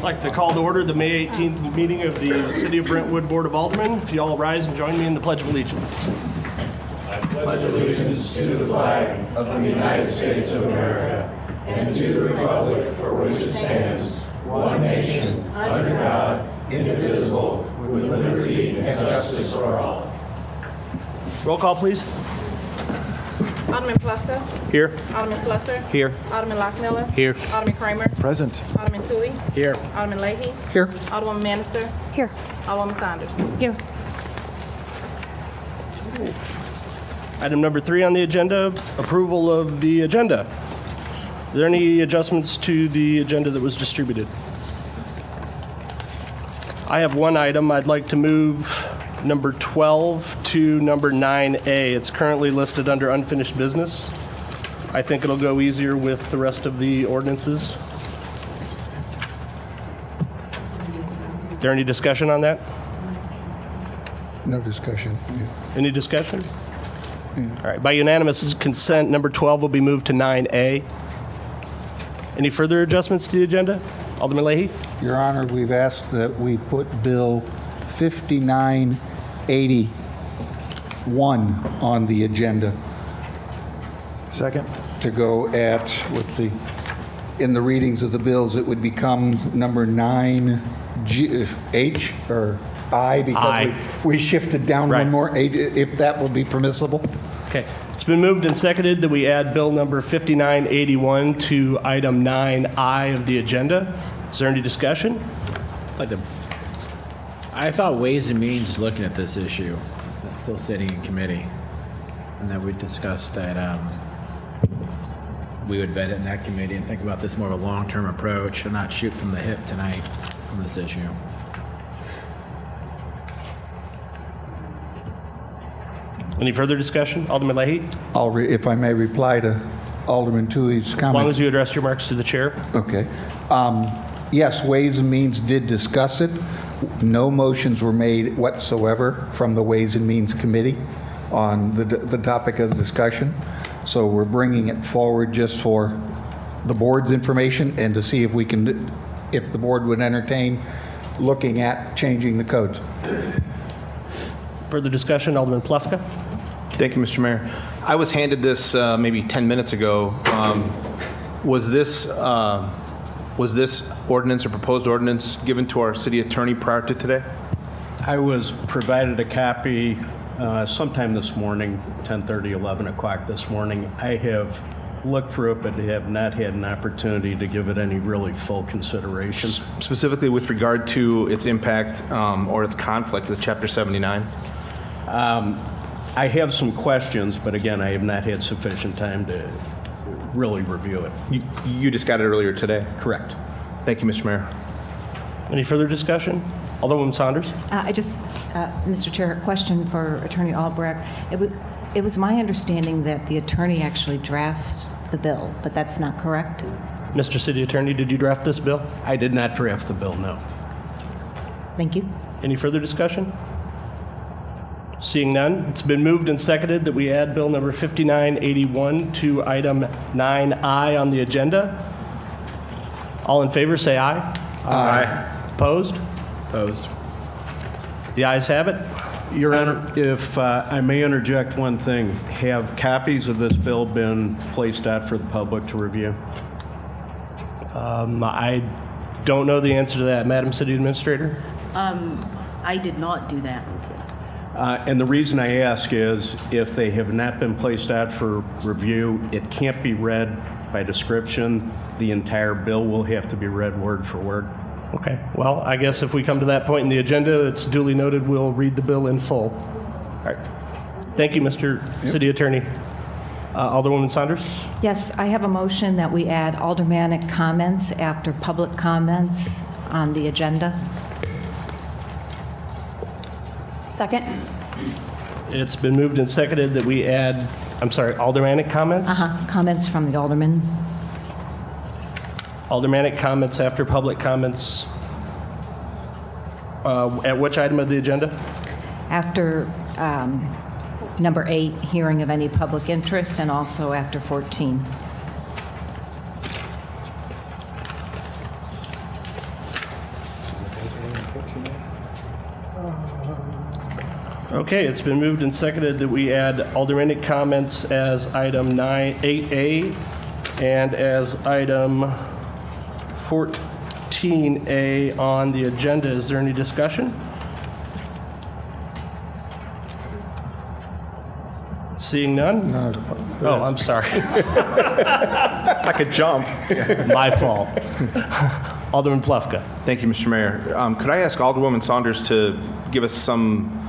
I'd like to call to order the May 18th meeting of the City of Brentwood Board of Aldermen. If you all rise and join me in the Pledge of Allegiance. I pledge allegiance to the flag of the United States of America and to the republic for which it stands, one nation, under God, indivisible, with liberty and justice for all. Roll call, please. Alderman Plufka. Here. Alderman Slusser. Here. Alderman Lockmiller. Here. Alderman Kramer. Present. Alderman Tui. Here. Alderman Leahy. Here. Alderwoman Manister. Here. Alderwoman Saunders. Here. Item number 3 on the agenda, approval of the agenda. Are there any adjustments to the agenda that was distributed? I have one item. I'd like to move number 12 to number 9A. It's currently listed under unfinished business. I think it'll go easier with the rest of the ordinances. Is there any discussion on that? No discussion. Any discussion? All right, by unanimous consent, number 12 will be moved to 9A. Any further adjustments to the agenda? Alderman Leahy? Your Honor, we've asked that we put Bill 5981 on the agenda Second. to go at, let's see, in the readings of the bills, it would become number 9H or I because I. we shifted down Right. one more, if that would be permissible. Okay. It's been moved and seconded that we add bill number 5981 to item 9I of the agenda. Is there any discussion? I thought Ways and Means is looking at this issue. That's still sitting in committee. And that we discussed that we would vet it in that committee and think about this more of a long-term approach and not shoot from the hip tonight on this issue. Any further discussion? Alderman Leahy? If I may reply to Alderman Tui's comment. As long as you address your remarks to the chair. Okay. Yes, Ways and Means did discuss it. No motions were made whatsoever from the Ways and Means Committee on the topic of the discussion. So we're bringing it forward just for the board's information and to see if we can, if the board would entertain looking at changing the codes. Further discussion? Alderman Plufka? Thank you, Mr. Mayor. I was handed this maybe 10 minutes ago. Was this ordinance or proposed ordinance given to our city attorney prior to today? I was provided a copy sometime this morning, 10:30, 11 o'clock this morning. I have looked through it, but have not had an opportunity to give it any really full consideration. Specifically with regard to its impact or its conflict with Chapter 79? I have some questions, but again, I have not had sufficient time to really review it. You just got it earlier today? Correct. Thank you, Mr. Mayor. Any further discussion? Alderwoman Saunders? Mr. Chair, a question for Attorney Albrecht. It was my understanding that the attorney actually drafts the bill, but that's not correct? Mr. City Attorney, did you draft this bill? I did not draft the bill, no. Thank you. Any further discussion? Seeing none, it's been moved and seconded that we add bill number 5981 to item 9I on the agenda. All in favor, say aye. Aye. Opposed? Opposed? The ayes have it. Your Honor, if I may interject one thing, have copies of this bill been placed out for the public to review? I don't know the answer to that. Madam City Administrator? I did not do that. And the reason I ask is if they have not been placed out for review, it can't be read by description. The entire bill will have to be read word for word. Okay, well, I guess if we come to that point in the agenda, it's duly noted, we'll read the bill in full. All right. Thank you, Mr. City Attorney. Alderwoman Saunders? Yes, I have a motion that we add aldermanic comments after public comments on the agenda. Second? It's been moved and seconded that we add, aldermanic comments? Comments from the alderman. Aldermanic comments after public comments. At which item of the agenda? After number 8, hearing of any public interest, and also after 14. Okay, it's been moved and seconded that we add aldermanic comments as item 8A and as item 14A on the agenda. Is there any discussion? Seeing none? Oh, I'm sorry. I could jump. My fault. Alderman Plufka. Thank you, Mr. Mayor. Could I ask Alderwoman Saunders to give us some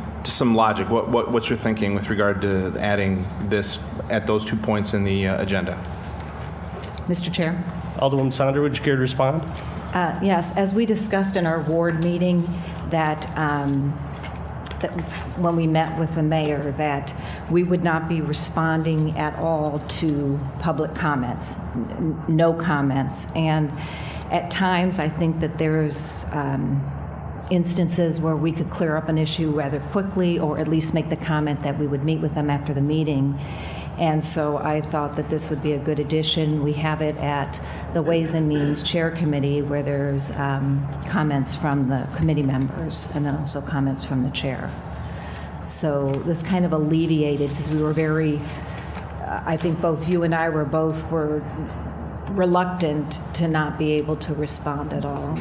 logic? What's your thinking with regard to adding this at those 2 points in the agenda? Mr. Chair? Alderwoman Saunders, would you care to respond? Yes, as we discussed in our ward meeting, that when we met with the mayor, that we would not be responding at all to public comments, no comments. And at times, I think that there's instances where we could clear up an issue rather quickly, or at least make the comment that we would meet with them after the meeting. And so I thought that this would be a good addition. We have it at the Ways and Means Chair Committee, where there's comments from the committee members and then also comments from the chair. So this kind of alleviated, because we were very, I think both you and I were reluctant to not be able to respond at all.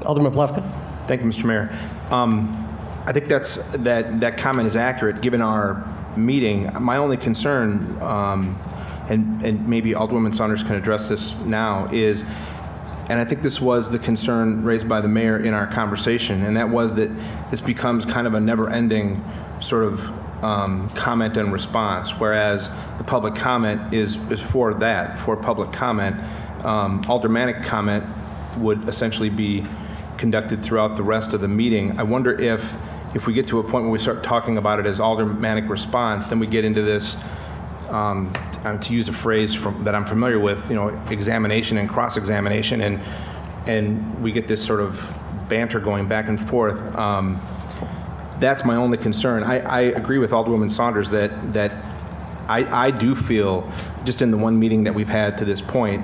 Alderman Plufka. Thank you, Mr. Mayor. I think that comment is accurate, given our meeting. My only concern, and maybe Alderwoman Saunders can address this now, is, and I think this was the concern raised by the mayor in our conversation, and that was that this becomes kind of a never-ending sort of comment and response, whereas the public comment is for public comment. Aldermanic comment would essentially be conducted throughout the rest of the meeting. I wonder if we get to a point where we start talking about it as aldermanic response, then we get into this, to use a phrase that I'm familiar with, examination and cross-examination, and we get this sort of banter going back and forth. That's my only concern. I agree with Alderwoman Saunders that I do feel, just in the one meeting that we've had to this point,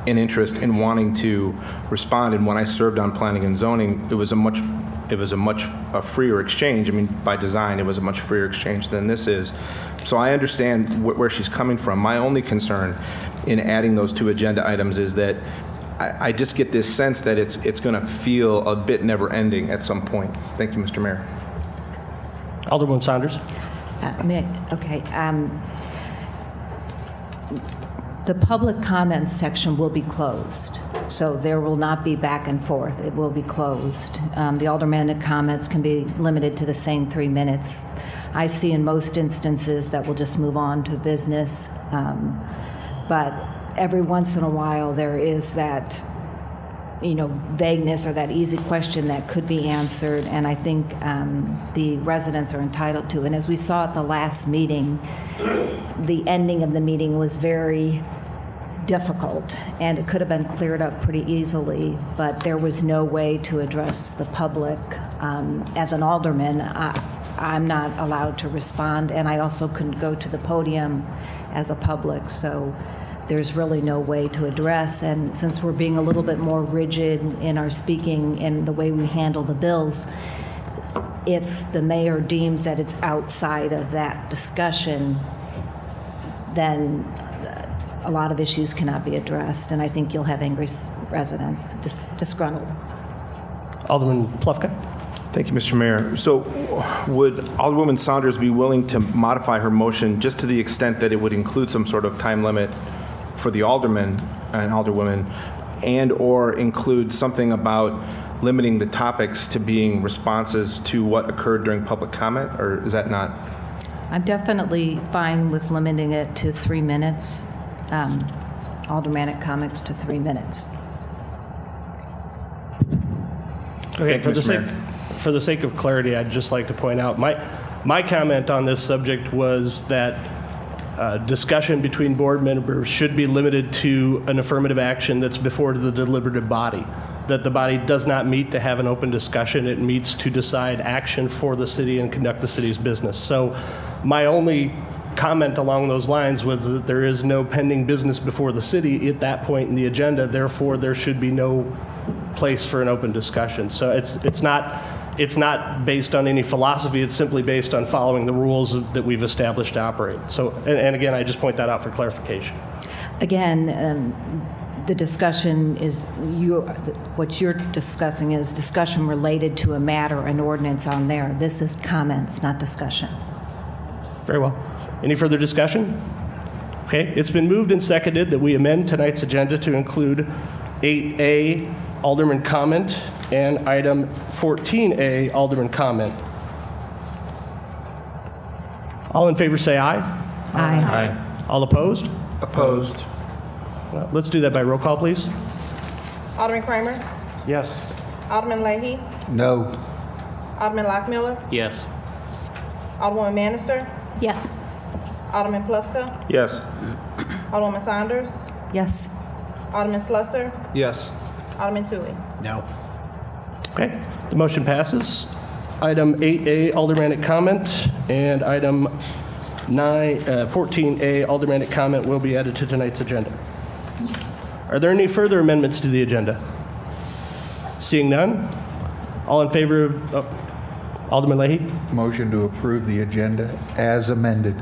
an interest in wanting to respond. And when I served on planning and zoning, it was a much freer exchange. I mean, by design, it was a much freer exchange than this is. So I understand where she's coming from. My only concern in adding those two agenda items is that I just get this sense that it's going to feel a bit never-ending at some point. Thank you, Mr. Mayor. Alderwoman Saunders. Okay. The public comments section will be closed, so there will not be back and forth. It will be closed. The aldermanic comments can be limited to the same 3 minutes. I see in most instances that we'll just move on to business, but every once in a while there is that, vagueness or that easy question that could be answered, and I think the residents are entitled to. And as we saw at the last meeting, the ending of the meeting was very difficult, and it could have been cleared up pretty easily, but there was no way to address the public. As an alderman, I'm not allowed to respond, and I also couldn't go to the podium as a public, so there's really no way to address. And since we're being a little bit more rigid in our speaking and the way we handle the bills, if the mayor deems that it's outside of that discussion, then a lot of issues cannot be addressed, and I think you'll have angry residents, disgruntled. Alderman Plufka. Thank you, Mr. Mayor. So would Alderwoman Saunders be willing to modify her motion just to the extent that it would include some sort of time limit for the alderman and alderwomen, and or include something about limiting the topics to being responses to what occurred during public comment, or is that not? I'm definitely fine with limiting it to 3 minutes, aldermanic comments to 3 minutes. Okay, Thank you, Mr. Mayor. For the sake of clarity, I'd just like to point out, my comment on this subject was that discussion between board members should be limited to an affirmative action that's before the deliberative body, that the body does not meet to have an open discussion. It meets to decide action for the city and conduct the city's business. So my only comment along those lines was that there is no pending business before the city at that point in the agenda. Therefore, there should be no place for an open discussion. So it's not it's not based on any philosophy, it's simply based on following the rules that we've established to operate. So, and again, I just point that out for clarification. Again, the discussion is, what you're discussing is discussion related to a matter, an ordinance on there. This is comments, not discussion. Very well. Any further discussion? Okay, it's been moved and seconded that we amend tonight's agenda to include 8A, Alderman comment, and item 14A, Alderman comment. All in favor say aye. Aye. All opposed? Opposed. Well, let's do that by roll call, please. Alderman Kramer? Yes. Alderman Leahy? No. Alderman Lockmiller? Yes. Alderwoman Bannister? Yes. Alderman Plufka? Yes. Alderwoman Saunders? Yes. Alderman Slusser? Yes. Alderman Tui? No. Okay, the motion passes. Item 8A, aldermanic comment, and item 14A, aldermanic comment will be added to tonight's agenda. Are there any further amendments to the agenda? Seeing none, all in favor of Alderman Leahy? Motion to approve the agenda as amended.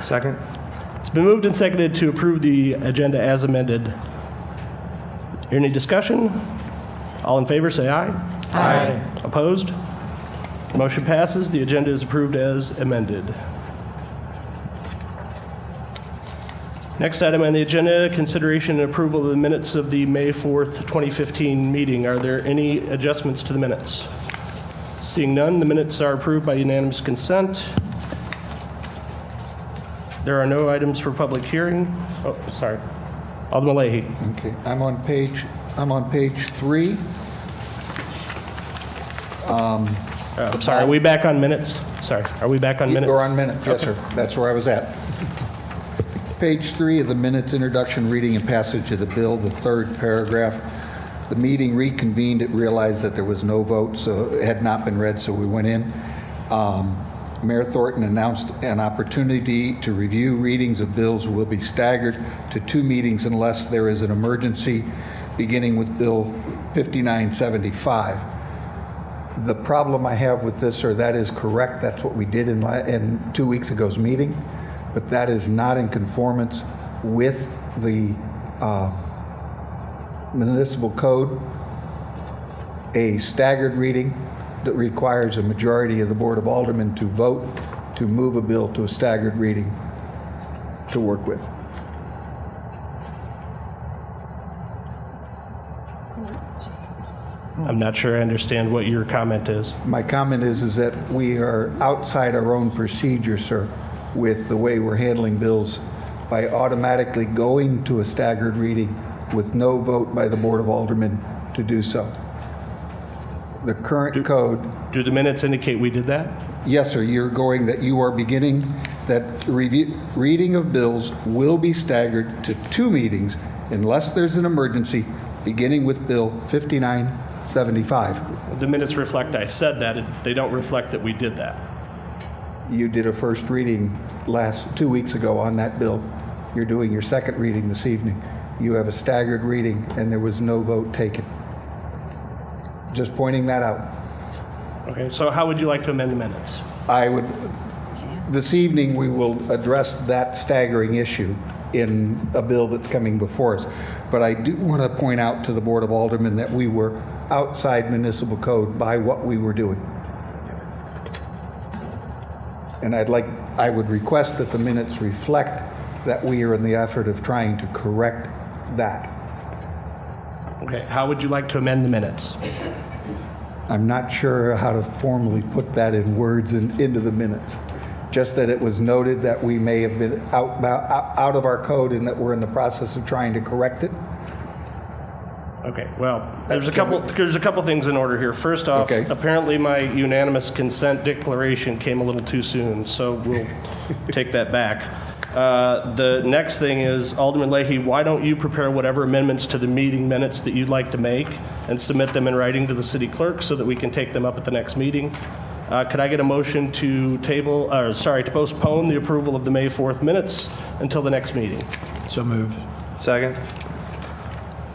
Second. It's been moved and seconded to approve the agenda as amended. Any discussion? All in favor, say aye. Aye. Opposed? Motion passes. The agenda is approved as amended. Next item on the agenda, consideration and approval of the minutes of the May 4th, 2015 meeting. Are there any adjustments to the minutes? Seeing none, the minutes are approved by unanimous consent. There are no items for public hearing. Oh, sorry. Alderman Leahy. Okay, I'm on page 3. I'm sorry, are we back on minutes? Sorry, are we back on minutes? You're on minutes, yes, sir. That's where I was at. Page 3 of the minutes, introduction, reading, and passage of the bill, the third paragraph. The meeting reconvened. It realized that there was no vote, so it had not been read, so we went in. Mayor Thornton announced an opportunity to review readings of bills will be staggered to 2 meetings unless there is an emergency, beginning with Bill 5975. The problem I have with this, or that is correct, that's what we did in 2 weeks ago's meeting, but that is not in conformance with the municipal code. A staggered reading that requires a majority of the Board of Aldermen to vote to move a bill to a staggered reading to work with. I'm not sure I understand what your comment is. My comment is that we are outside our own procedure, sir, with the way we're handling bills by automatically going to a staggered reading with no vote by the Board of Aldermen to do so. The current code, Do the minutes indicate we did that? yes, sir, you are beginning that reading of bills will be staggered to 2 meetings unless there's an emergency, beginning with Bill 5975. The minutes reflect I said that. They don't reflect that we did that. You did a first reading 2 weeks ago on that bill. You're doing your second reading this evening. You have a staggered reading, and there was no vote taken. Just pointing that out. Okay, so how would you like to amend the minutes? This evening, we will address that staggering issue in a bill that's coming before us. But I do want to point out to the Board of Aldermen that we were outside municipal code by what we were doing. And I would request that the minutes reflect that we are in the effort of trying to correct that. Okay, how would you like to amend the minutes? I'm not sure how to formally put that in words and into the minutes. Just that it was noted that we may have been out of our code and that we're in the process of trying to correct it. Okay, well, there's a couple things in order here. First off, Okay. apparently my unanimous consent declaration came a little too soon, so we'll take that back. The next thing is, Alderman Leahy, why don't you prepare whatever amendments to the meeting minutes that you'd like to make and submit them in writing to the city clerk so that we can take them up at the next meeting? Could I get a motion to postpone the approval of the May 4th minutes until the next meeting? So moved. Second.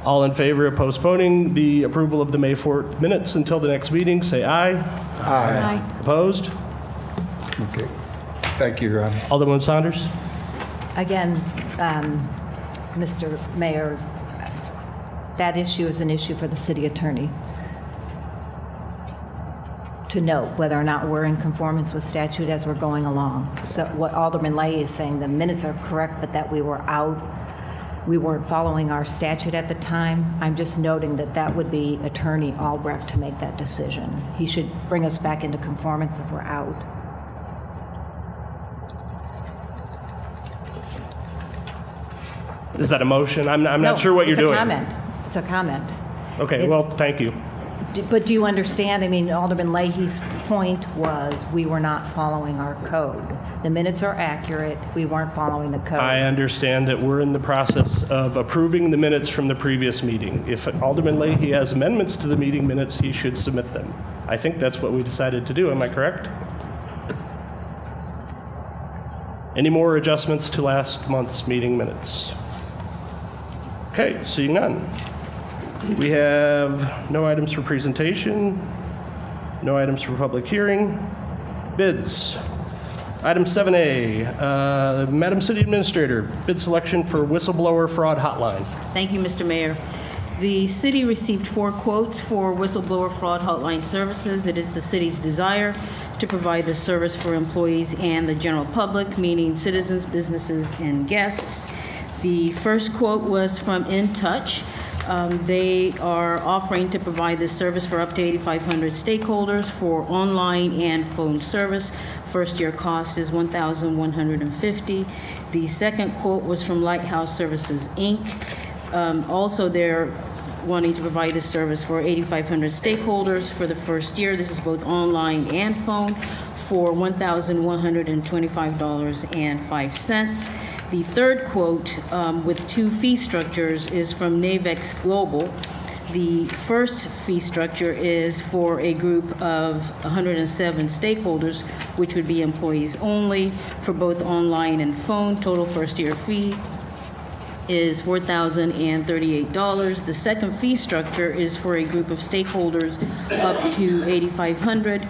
All in favor of postponing the approval of the May 4th minutes until the next meeting, say aye. Aye. Opposed? Okay. Thank you, Your Honor. Alderman Saunders? Again, Mr. Mayor, that issue is an issue for the city attorney to note whether or not we're in conformance with statute as we're going along. So what Alderman Lay is saying, the minutes are correct, but that we were out, we weren't following our statute at the time. I'm just noting that that would be Attorney Albrecht to make that decision. He should bring us back into conformance if we're out. Is that a motion? I'm not sure what you're doing. It's a comment. It's a comment. Okay, well, thank you. But do you understand? I mean, Alderman Leahy's point was we were not following our code. The minutes are accurate. We weren't following the code. I understand that we're in the process of approving the minutes from the previous meeting. If Alderman Leahy has amendments to the meeting minutes, he should submit them. I think that's what we decided to do. Am I correct? Any more adjustments to last month's meeting minutes? Okay, seeing none. We have no items for presentation, no items for public hearing. Bids. Item 7A, Madam City Administrator, bid selection for whistleblower fraud hotline. Thank you, Mr. Mayor. The city received 4 quotes for whistleblower fraud hotline services. It is the city's desire to provide this service for employees and the general public, meaning citizens, businesses, and guests. The first quote was from In Touch. They are offering to provide this service for up to 8,500 stakeholders for online and phone service. First year cost is $1,150. The second quote was from Lighthouse Services, Inc. Also, they're wanting to provide this service for 8,500 stakeholders for the first year. This is both online and phone for $1,125.05. The third quote with 2 fee structures is from Navex Global. The first fee structure is for a group of 107 stakeholders, which would be employees only for both online and phone. Total first year fee is $4,038. The second fee structure is for a group of stakeholders up to 8,500.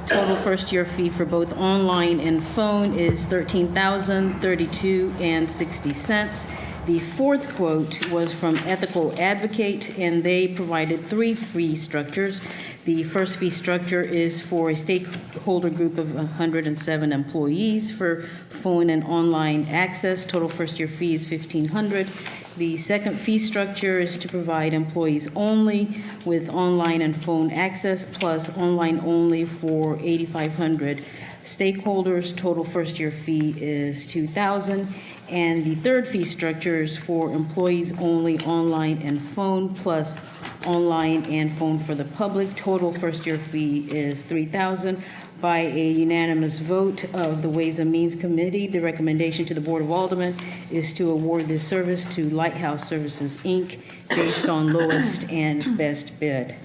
Total first-year fee for both online and phone is $13,032.60. The fourth quote was from Ethical Advocate, and they provided 3 fee structures. The first fee structure is for a stakeholder group of 107 employees for phone and online access. Total first-year fee is $1,500. The second fee structure is to provide employees only with online and phone access, plus online only for 8,500 stakeholders. Total first-year fee is $2,000. And the third fee structure is for employees only, online and phone, plus online and phone for the public. Total first-year fee is $3,000. By a unanimous vote of the Ways and Means Committee, the recommendation to the Board of Aldermen is to award this service to Lighthouse Services, Inc., based on lowest and best bid.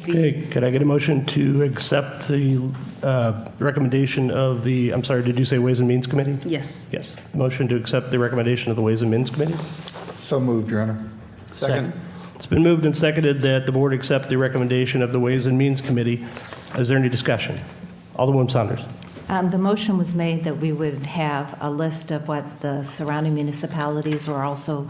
Okay, could I get a motion to accept the recommendation of the, I'm sorry, did you say Ways and Means Committee? Yes. Yes. Motion to accept the recommendation of the Ways and Means Committee? So moved, Your Honor. Second. It's been moved and seconded that the board accept the recommendation of the Ways and Means Committee. Is there any discussion? Alderwoman Saunders. The motion was made that we would have a list of what the surrounding municipalities were also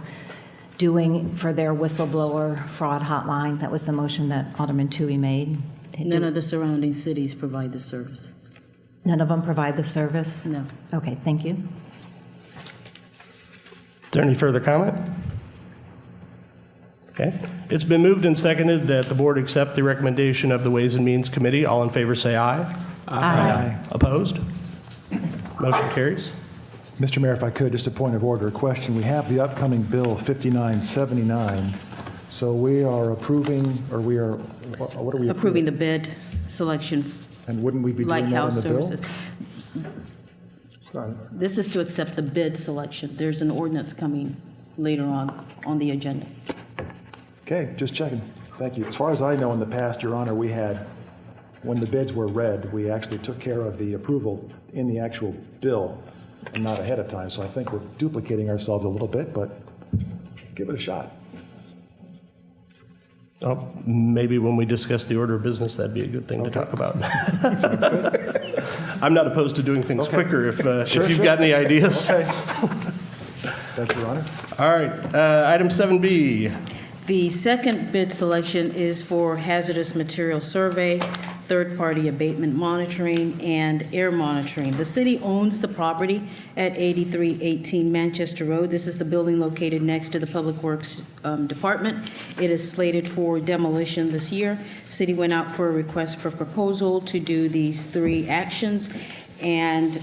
doing for their whistleblower fraud hotline. That was the motion that Alderman Tui made. None of the surrounding cities provide this service. None of them provide the service? No. Okay, thank you. Is there any further comment? Okay. It's been moved and seconded that the board accept the recommendation of the Ways and Means Committee. All in favor say aye. Aye. Opposed? Motion carries. Mr. Mayor, if I could, just a point of order, a question. We have the upcoming Bill 5979. So we are approving, or we are, what are we Approving the bid selection, And wouldn't we be doing that in Lighthouse the bill? Services. Sorry. This is to accept the bid selection. There's an ordinance coming later on the agenda. Okay, just checking. Thank you. As far as I know, in the past, Your Honor, we had, when the bids were read, we actually took care of the approval in the actual bill and not ahead of time. So I think we're duplicating ourselves a little bit, but give it a shot. Oh, maybe when we discuss the order of business, that'd be a good thing to talk about. I'm not opposed to doing things quicker if you've got any ideas. Okay. That's your honor. All right, item 7B. The second bid selection is for hazardous material survey, third-party abatement monitoring, and air monitoring. The city owns the property at 8318 Manchester Road. This is the building located next to the Public Works Department. It is slated for demolition this year. City went out for a request for proposal to do these 3 actions. And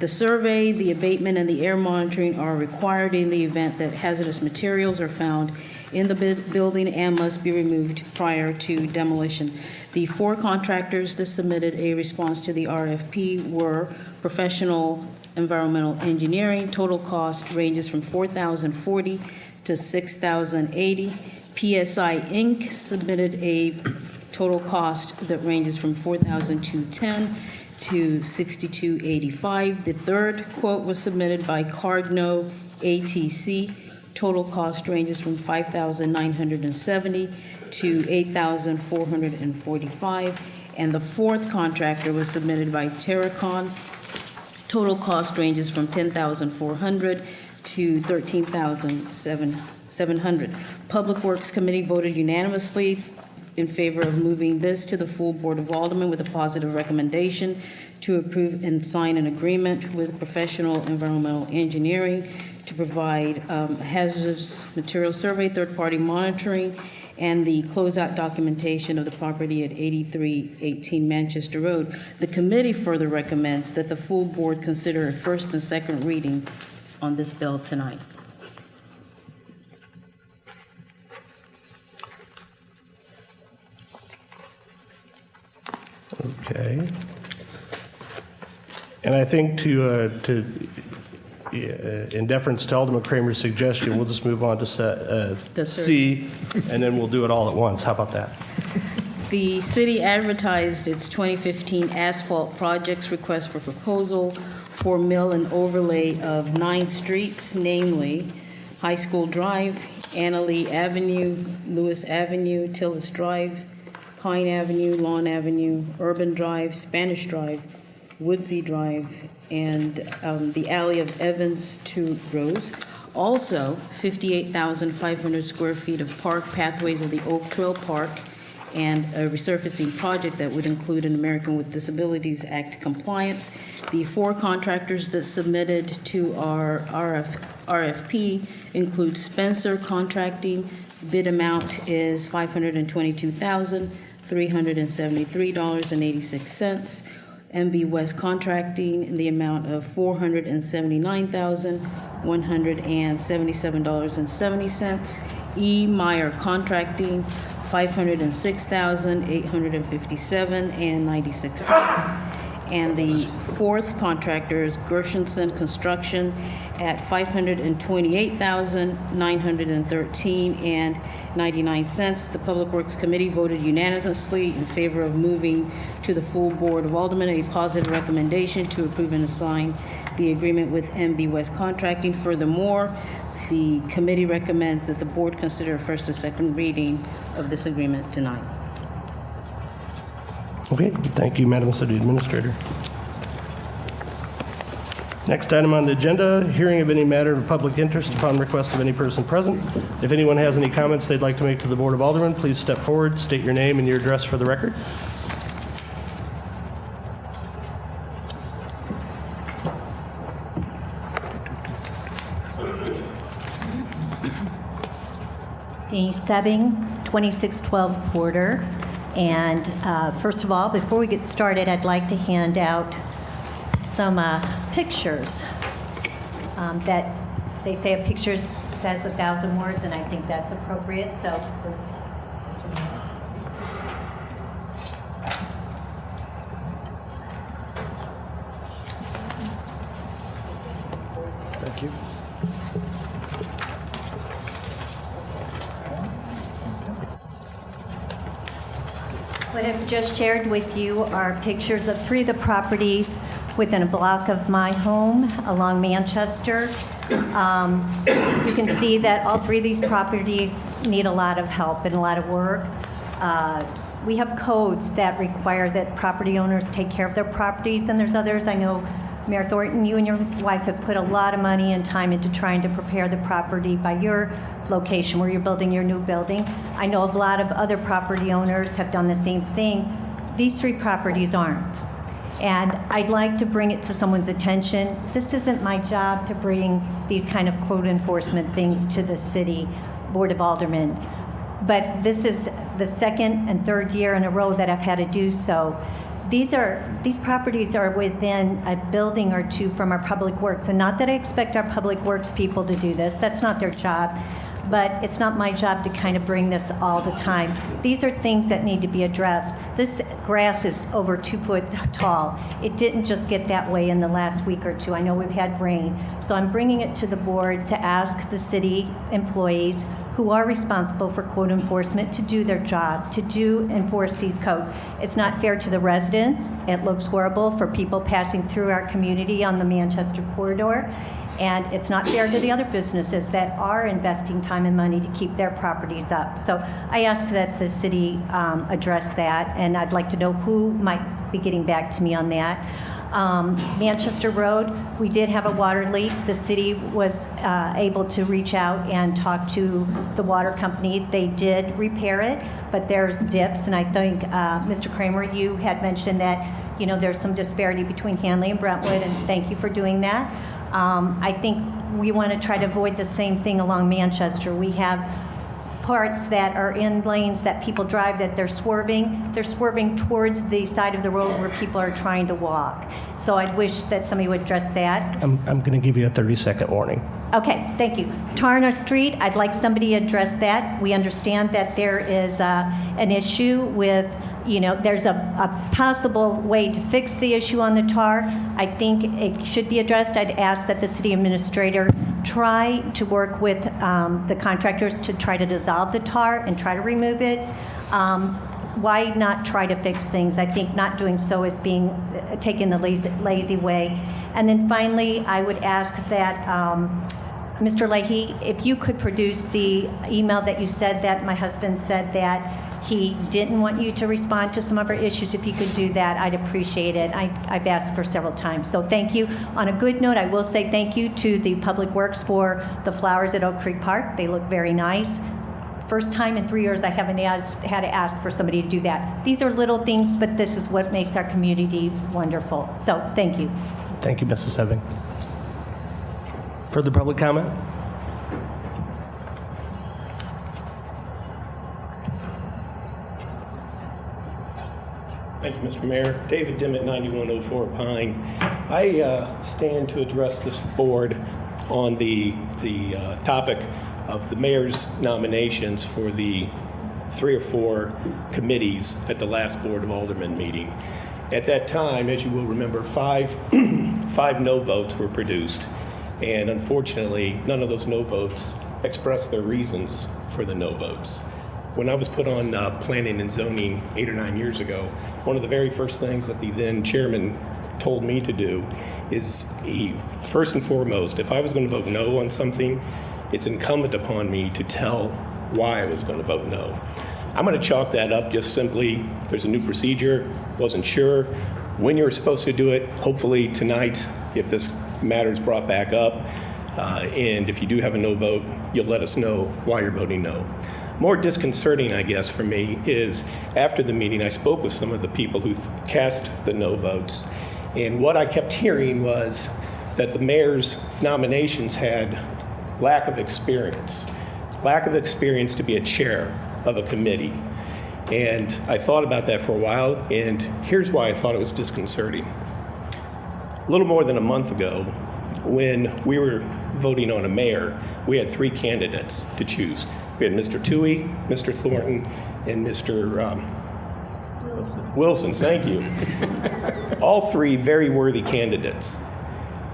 the survey, the abatement, and the air monitoring are required in the event that hazardous materials are found in the building and must be removed prior to demolition. The 4 contractors that submitted a response to the RFP were Professional Environmental Engineering. Total cost ranges from $4,040 to $6,080. PSI Inc. submitted a total cost that ranges from $4,210 to $6,285. The third quote was submitted by Cardno ATC. Total cost ranges from $5,970 to $8,445. And the fourth contractor was submitted by Terracon. Total cost ranges from $10,400 to $13,700. Public Works Committee voted unanimously in favor of moving this to the full Board of Aldermen with a positive recommendation to approve and sign an agreement with Professional Environmental Engineering to provide hazardous material survey, third-party monitoring, and the closeout documentation of the property at 8318 Manchester Road. The committee further recommends that the full board consider a first and second reading on this bill tonight. Okay. And I think in deference to Alderman Kramer's suggestion, we'll just move on to C, and then we'll do it all at once. How about that? The city advertised its 2015 asphalt projects request for proposal for mill and overlay of 9 streets, namely High School Drive, Annalee Avenue, Lewis Avenue, Tillis Drive, Pine Avenue, Lawn Avenue, Urban Drive, Spanish Drive, Woodsey Drive, and the alley of Evans to Rose. Also, 58,500 square feet of park pathways of the Oak Trail Park, and a resurfacing project that would include an American with Disabilities Act compliance. The 4 contractors that submitted to our RFP include Spencer Contracting. Bid amount is $522,373.86. MB West Contracting in the amount of $479,177.70. E. Meyer Contracting, $506,857.96. And the 4th contractor is Gershenson Construction at $528,913.99. The Public Works Committee voted unanimously in favor of moving to the full Board of Aldermen a positive recommendation to approve and assign the agreement with MB West Contracting. Furthermore, the committee recommends that the board consider a first and second reading of this agreement tonight. Okay, thank you, Madam City Administrator. Next item on the agenda, hearing of any matter of public interest upon request of any person present. If anyone has any comments they'd like to make to the Board of Aldermen, please step forward, state your name and your address for the record. Denise Sebbing, 2612 Porter. And first of all, before we get started, I'd like to hand out some pictures that they say a picture says 1,000 words, and I think that's appropriate. So Thank you. what I've just shared with you are pictures of 3 of the properties within a block of my home along Manchester. You can see that all three of these properties need a lot of help and a lot of work. We have codes that require that property owners take care of their properties, and there's others. I know, Mayor Thornton, you and your wife have put a lot of money and time into trying to prepare the property by your location where you're building your new building. I know a lot of other property owners have done the same thing. These three properties aren't. And I'd like to bring it to someone's attention. This isn't my job to bring these kind of code enforcement things to the city Board of Aldermen. But this is the second and third year in a row that I've had to do so. These properties are within a building or two from our public works. And not that I expect our public works people to do this, that's not their job. But it's not my job to kind of bring this all the time. These are things that need to be addressed. This grass is over 2 foot tall. It didn't just get that way in the last week or two. I know we've had rain. So I'm bringing it to the board to ask the city employees who are responsible for code enforcement to do their job, to enforce these codes. It's not fair to the residents. It looks horrible for people passing through our community on the Manchester corridor. And it's not fair to the other businesses that are investing time and money to keep their properties up. So I ask that the city address that, and I'd like to know who might be getting back to me on that. Manchester Road, we did have a water leak. The city was able to reach out and talk to the water company. They did repair it, but there's dips, and I think, Mr. Kramer, you had mentioned that, you know, there's some disparity between Hanley and Brentwood, and thank you for doing that. I think we want to try to avoid the same thing along Manchester. We have parts that are in lanes that people drive that they're swerving towards the side of the road where people are trying to walk. So I'd wish that somebody would address that. I'm going to give you a 30-second warning. Okay, thank you. Tarna Street, I'd like somebody to address that. We understand that there is an issue with, you know, there's a possible way to fix the issue on the tar. I think it should be addressed. I'd ask that the city administrator try to work with the contractors to try to dissolve the tar and try to remove it. Why not try to fix things? I think not doing so is taking the lazy way. And then finally, I would ask that Mr. Leahy, if you could produce the email that you said that my husband said that he didn't want you to respond to some of our issues. If you could do that, I'd appreciate it. I've asked for several times. So thank you. On a good note, I will say thank you to the Public Works for the flowers at Oak Creek Park. They look very nice. First time in 3 years I haven't had to ask for somebody to do that. These are little things, but this is what makes our community wonderful. So thank you. Thank you, Mrs. Seving. Further public comment? Thank you, Mr. Mayor. David Dimmitt, 9104 Pine. I stand to address this board on the topic of the mayor's nominations for the 3 or 4 committees at the last Board of Aldermen meeting. At that time, as you will remember, five no votes were produced, and unfortunately, none of those no votes expressed their reasons for the no votes. When I was put on planning and zoning 8 or 9 years ago, one of the very first things that the then chairman told me to do is, first and foremost, if I was going to vote no on something, it's incumbent upon me to tell why I was going to vote no. I'm going to chalk that up just simply, there's a new procedure, wasn't sure when you were supposed to do it. Hopefully tonight, if this matter is brought back up, and if you do have a no vote, you'll let us know why you're voting no. More disconcerting, I guess, for me is after the meeting, I spoke with some of the people who cast the no votes, and what I kept hearing was that the mayor's nominations had lack of experience to be a chair of a committee. And I thought about that for a while, and here's why I thought it was disconcerting. A little more than a month ago, when we were voting on a mayor, we had 3 candidates to choose. We had Mr. Toohey, Mr. Thornton, and Mr. Wilson. Thank you. All 3 very worthy candidates.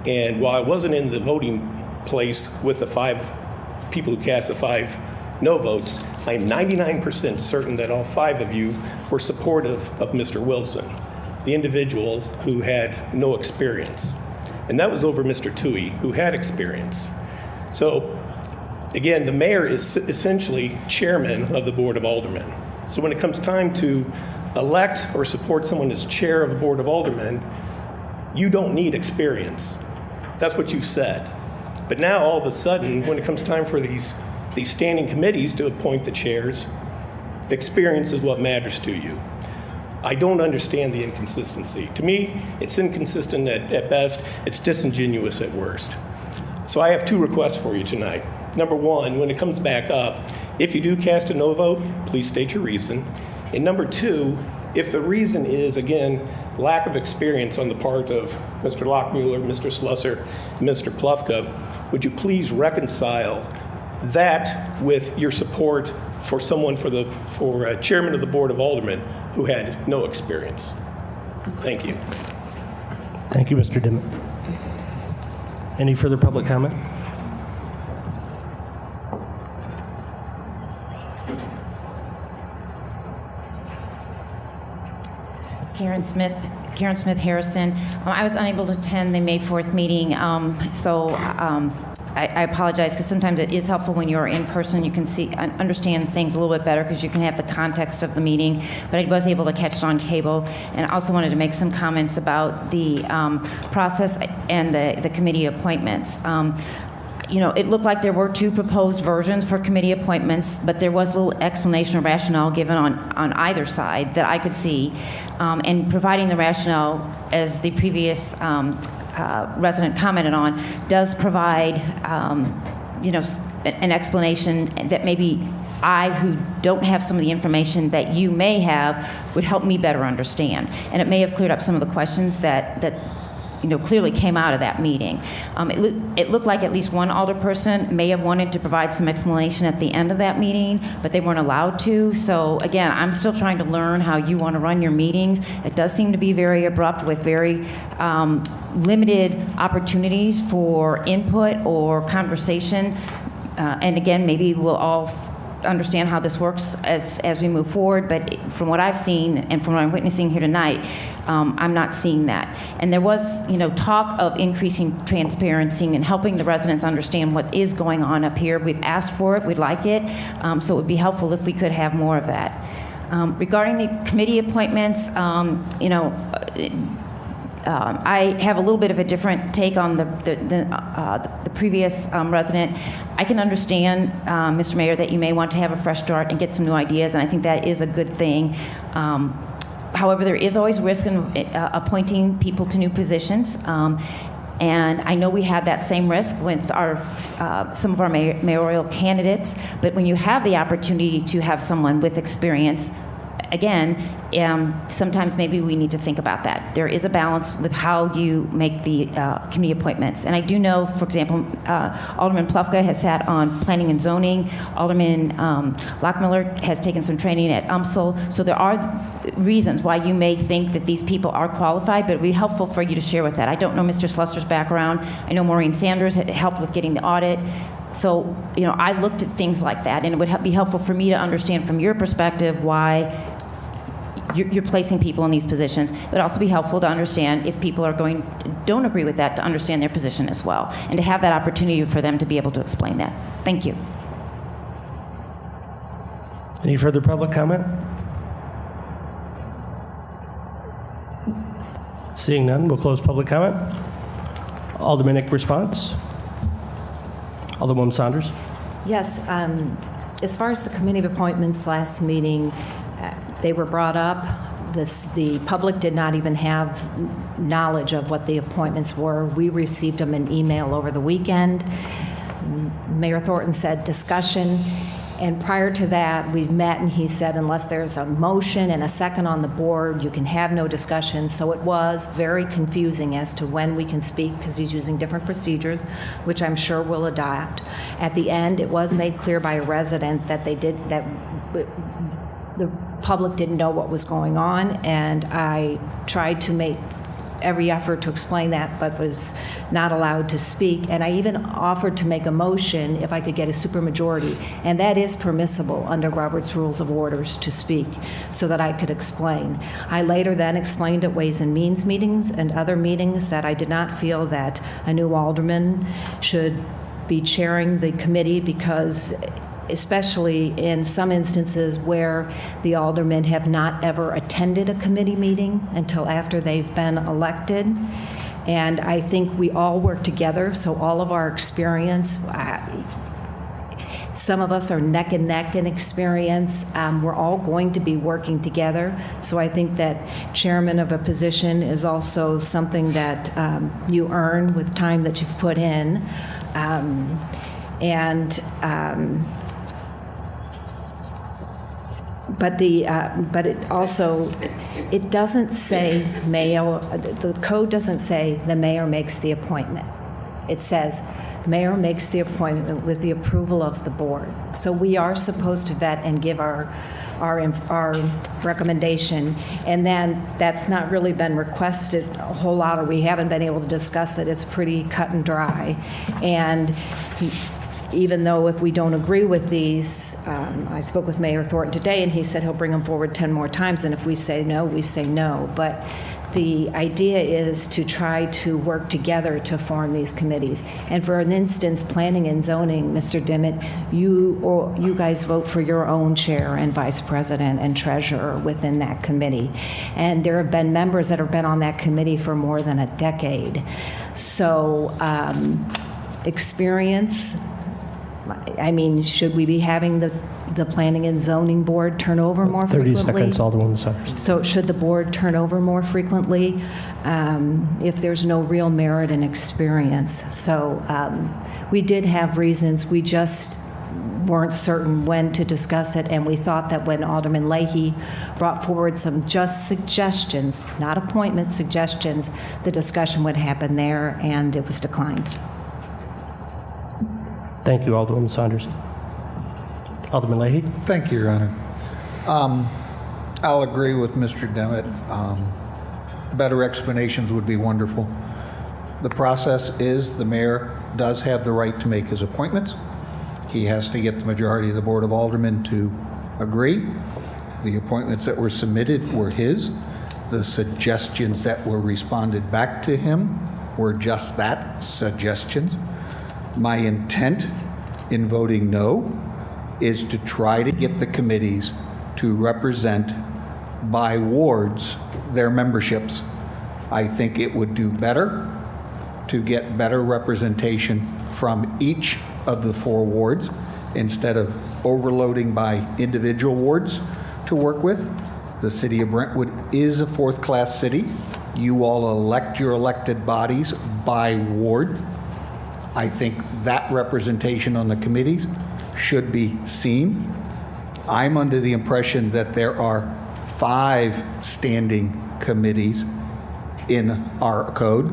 And while I wasn't in the voting place with the 5 people who cast the 5 no votes, I'm 99% certain that all 5 of you were supportive of Mr. Wilson, the individual who had no experience. And that was over Mr. Toohey, who had experience. So, again, the mayor is essentially chairman of the Board of Aldermen. So when it comes time to elect or support someone as chair of the Board of Aldermen, you don't need experience. That's what you said. But now, all of a sudden, when it comes time for these standing committees to appoint the chairs, experience is what matters to you. I don't understand the inconsistency. To me, it's inconsistent at best. It's disingenuous at worst. So I have two requests for you tonight. Number one, when it comes back up, if you do cast a no vote, please state your reason. And number two, if the reason is, again, lack of experience on the part of Mr. Lockmuller, Mr. Slusser, Mr. Plufka, would you please reconcile that with your support for someone for chairman of the Board of Aldermen who had no experience? Thank you. Thank you, Mr. Dimmitt. Any further public comment? Karen Smith Harrison. I was unable to attend the May 4th meeting, I apologize, because sometimes it is helpful when you're in person. You can understand things a little bit better because you can have the context of the meeting. But I was able to catch it on cable, and I also wanted to make some comments about the process and the committee appointments. It looked like there were two proposed versions for committee appointments, but there was a little explanation or rationale given on either side that I could see. And providing the rationale, as the previous resident commented on, does provide, an explanation that maybe I, who don't have some of the information that you may have, would help me better understand. And it may have cleared up some of the questions that clearly came out of that meeting. It looked like at least one alderperson may have wanted to provide some explanation at the end of that meeting, but they weren't allowed to. So again, I'm still trying to learn how you want to run your meetings. It does seem to be very abrupt with very limited opportunities for input or conversation. And again, maybe we'll all understand how this works as we move forward, but from what I've seen and from what I'm witnessing here tonight, I'm not seeing that. And there was, talk of increasing transparency and helping the residents understand what is going on up here. We've asked for it, we'd like it, so it would be helpful if we could have more of that. Regarding the committee appointments, I have a little bit of a different take on the previous resident. I can understand, Mr. Mayor, that you may want to have a fresh start and get some new ideas, and I think that is a good thing. However, there is always risk in appointing people to new positions. And I know we have that same risk with some of our mayoral candidates, but when you have the opportunity to have someone with experience, again, sometimes maybe we need to think about that. There is a balance with how you make the committee appointments. And I do know, for example, Alderman Plufka has sat on planning and zoning. Alderman Lockmiller has taken some training at UMSL. So there are reasons why you may think that these people are qualified, but it would be helpful for you to share with that. I don't know Mr. Slusser's background. I know Maureen Sanders had helped with getting the audit. So, I looked at things like that, and it would be helpful for me to understand from your perspective why you're placing people in these positions. It would also be helpful to understand if people don't agree with that, to understand their position as well, and to have that opportunity for them to be able to explain that. Thank you. Any further public comment? Seeing none, we'll close public comment. Aldermanic response. Alderwoman Saunders. Yes, as far as the committee of appointments last meeting, they were brought up. The public did not even have knowledge of what the appointments were. We received them in email over the weekend. Mayor Thornton said discussion, and prior to that, we met and he said unless there's a motion and a second on the board, you can have no discussion. So it was very confusing as to when we can speak because he's using different procedures, which I'm sure we'll adopt. At the end, it was made clear by a resident that the public didn't know what was going on, and I tried to make every effort to explain that, but was not allowed to speak. And I even offered to make a motion if I could get a supermajority, and that is permissible under Robert's Rules of Orders to speak, so that I could explain. I later then explained at Ways and Means meetings and other meetings that I did not feel that a new alderman should be chairing the committee because especially in some instances where the aldermen have not ever attended a committee meeting until after they've been elected. And I think we all work together, so all of our experience, some of us are neck and neck in experience. We're all going to be working together. So I think that chairman of a position is also something that you earn with time that you've put in. But it also, it doesn't say mayor, the code doesn't say the mayor makes the appointment. It says mayor makes the appointment with the approval of the board. So we are supposed to vet and give our recommendation, and then that's not really been requested a whole lot, or we haven't been able to discuss it. It's pretty cut and dry. And even though if we don't agree with these, I spoke with Mayor Thornton today, and he said he'll bring them forward 10 more times, and if we say no, we say no. But the idea is to try to work together to form these committees. And for an instance, planning and zoning, Mr. Dimmitt, you guys vote for your own chair and vice president and treasurer within that committee. And there have been members that have been on that committee for more than a decade. So experience, I mean, should we be having the planning and zoning board turn over more 30 frequently? seconds, Alderwoman Saunders. So should the board turn over more frequently if there's no real merit and experience? So we did have reasons. We just weren't certain when to discuss it, and we thought that when Alderman Leahy brought forward some just suggestions, not appointment suggestions, the discussion would happen there, and it was declined. Thank you, Alderwoman Saunders. Alderman Leahy? Thank you, Your Honor. I'll agree with Mr. Dimmitt. Better explanations would be wonderful. The process is the mayor does have the right to make his appointments. He has to get the majority of the Board of Aldermen to agree. The appointments that were submitted were his. The suggestions that were responded back to him were just that, suggestions. My intent in voting no is to try to get the committees to represent by wards their memberships. I think it would do better to get better representation from each of the 4 wards instead of overloading by individual wards to work with. The city of Brentwood is a 4th-class city. You all elect your elected bodies by ward. I think that representation on the committees should be seen. I'm under the impression that there are 5 standing committees in our code.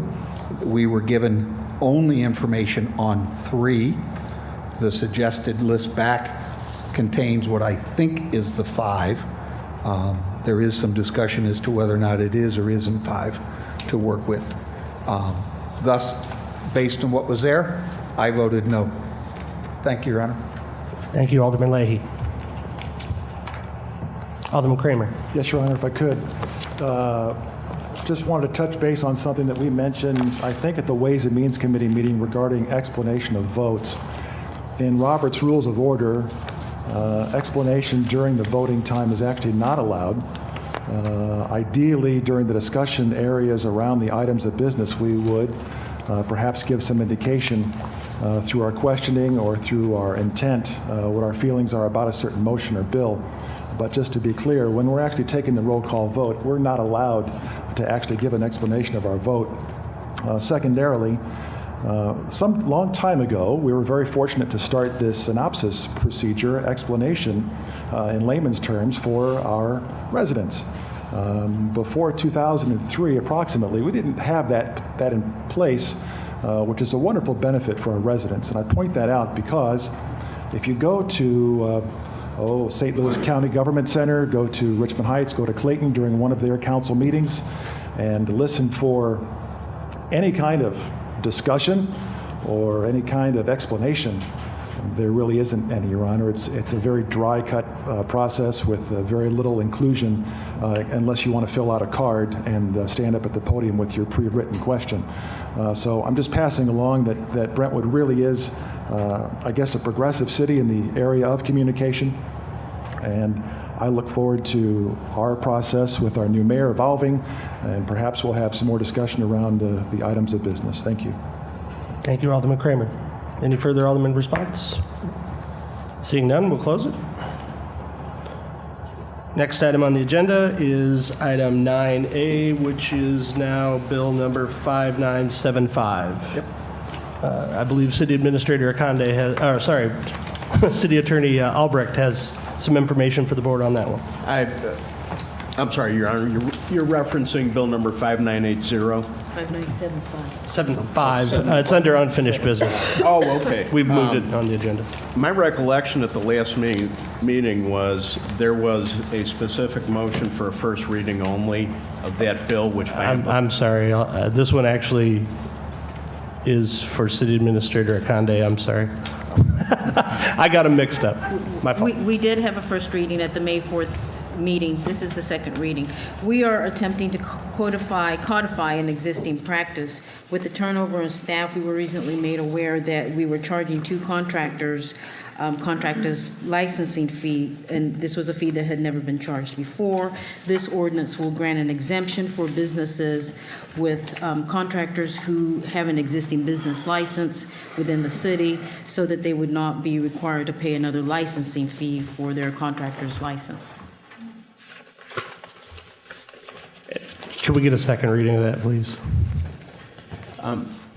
We were given only information on 3. The suggested list back contains what I think is the 5. There is some discussion as to whether or not it is or isn't 5 to work with. Thus, based on what was there, I voted no. Thank you, Your Honor. Thank you, Alderman Leahy. Alderman Kramer. Yes, Your Honor, if I could. Just wanted to touch base on something that we mentioned, I think, at the Ways and Means Committee meeting regarding explanation of votes. In Robert's Rules of Order, explanation during the voting time is actually not allowed. Ideally, during the discussion areas around the items of business, we would perhaps give some indication through our questioning or through our intent what our feelings are about a certain motion or bill. But just to be clear, when we're actually taking the roll call vote, we're not allowed to actually give an explanation of our vote. Secondarily, some long time ago, we were very fortunate to start this synopsis procedure, explanation in layman's terms for our residents. Before 2003, approximately, we didn't have that in place, which is a wonderful benefit for our residents. And I point that out because if you go to St. Louis County Government Center, go to Richmond Heights, go to Clayton during one of their council meetings, and listen for any kind of discussion or any kind of explanation, there really isn't any, Your Honor. It's a very dry cut process with very little inclusion unless you want to fill out a card and stand up at the podium with your pre-written question. So I'm just passing along that Brentwood really is I guess, a progressive city in the area of communication. And I look forward to our process with our new mayor evolving, and perhaps we'll have some more discussion around the items of business. Thank you. Thank you, Alderman Kramer. Any further Alderman response? Seeing none, we'll close it. Next item on the agenda is item 9A, which is now bill number 5975. Yep. I believe City Administrator Akande has, City Attorney Albrecht has some information for the board on that one. I'm sorry, Your Honor, you're referencing bill number 5980? 5975. 75. It's under unfinished business. Oh, okay. We've moved it on the agenda. My recollection at the last meeting was there was a specific motion for a first reading only of that bill, which I'm sorry. This one actually is for City Administrator Akande. I'm sorry. I got them mixed up. My fault. We did have a first reading at the May 4th meeting. This is the second reading. We are attempting to codify an existing practice. With the turnover in staff, we were recently made aware that we were charging two contractors licensing fee, and this was a fee that had never been charged before. This ordinance will grant an exemption for businesses with contractors who have an existing business license within the city, so that they would not be required to pay another licensing fee for their contractor's license. Can we get a second reading of that, please?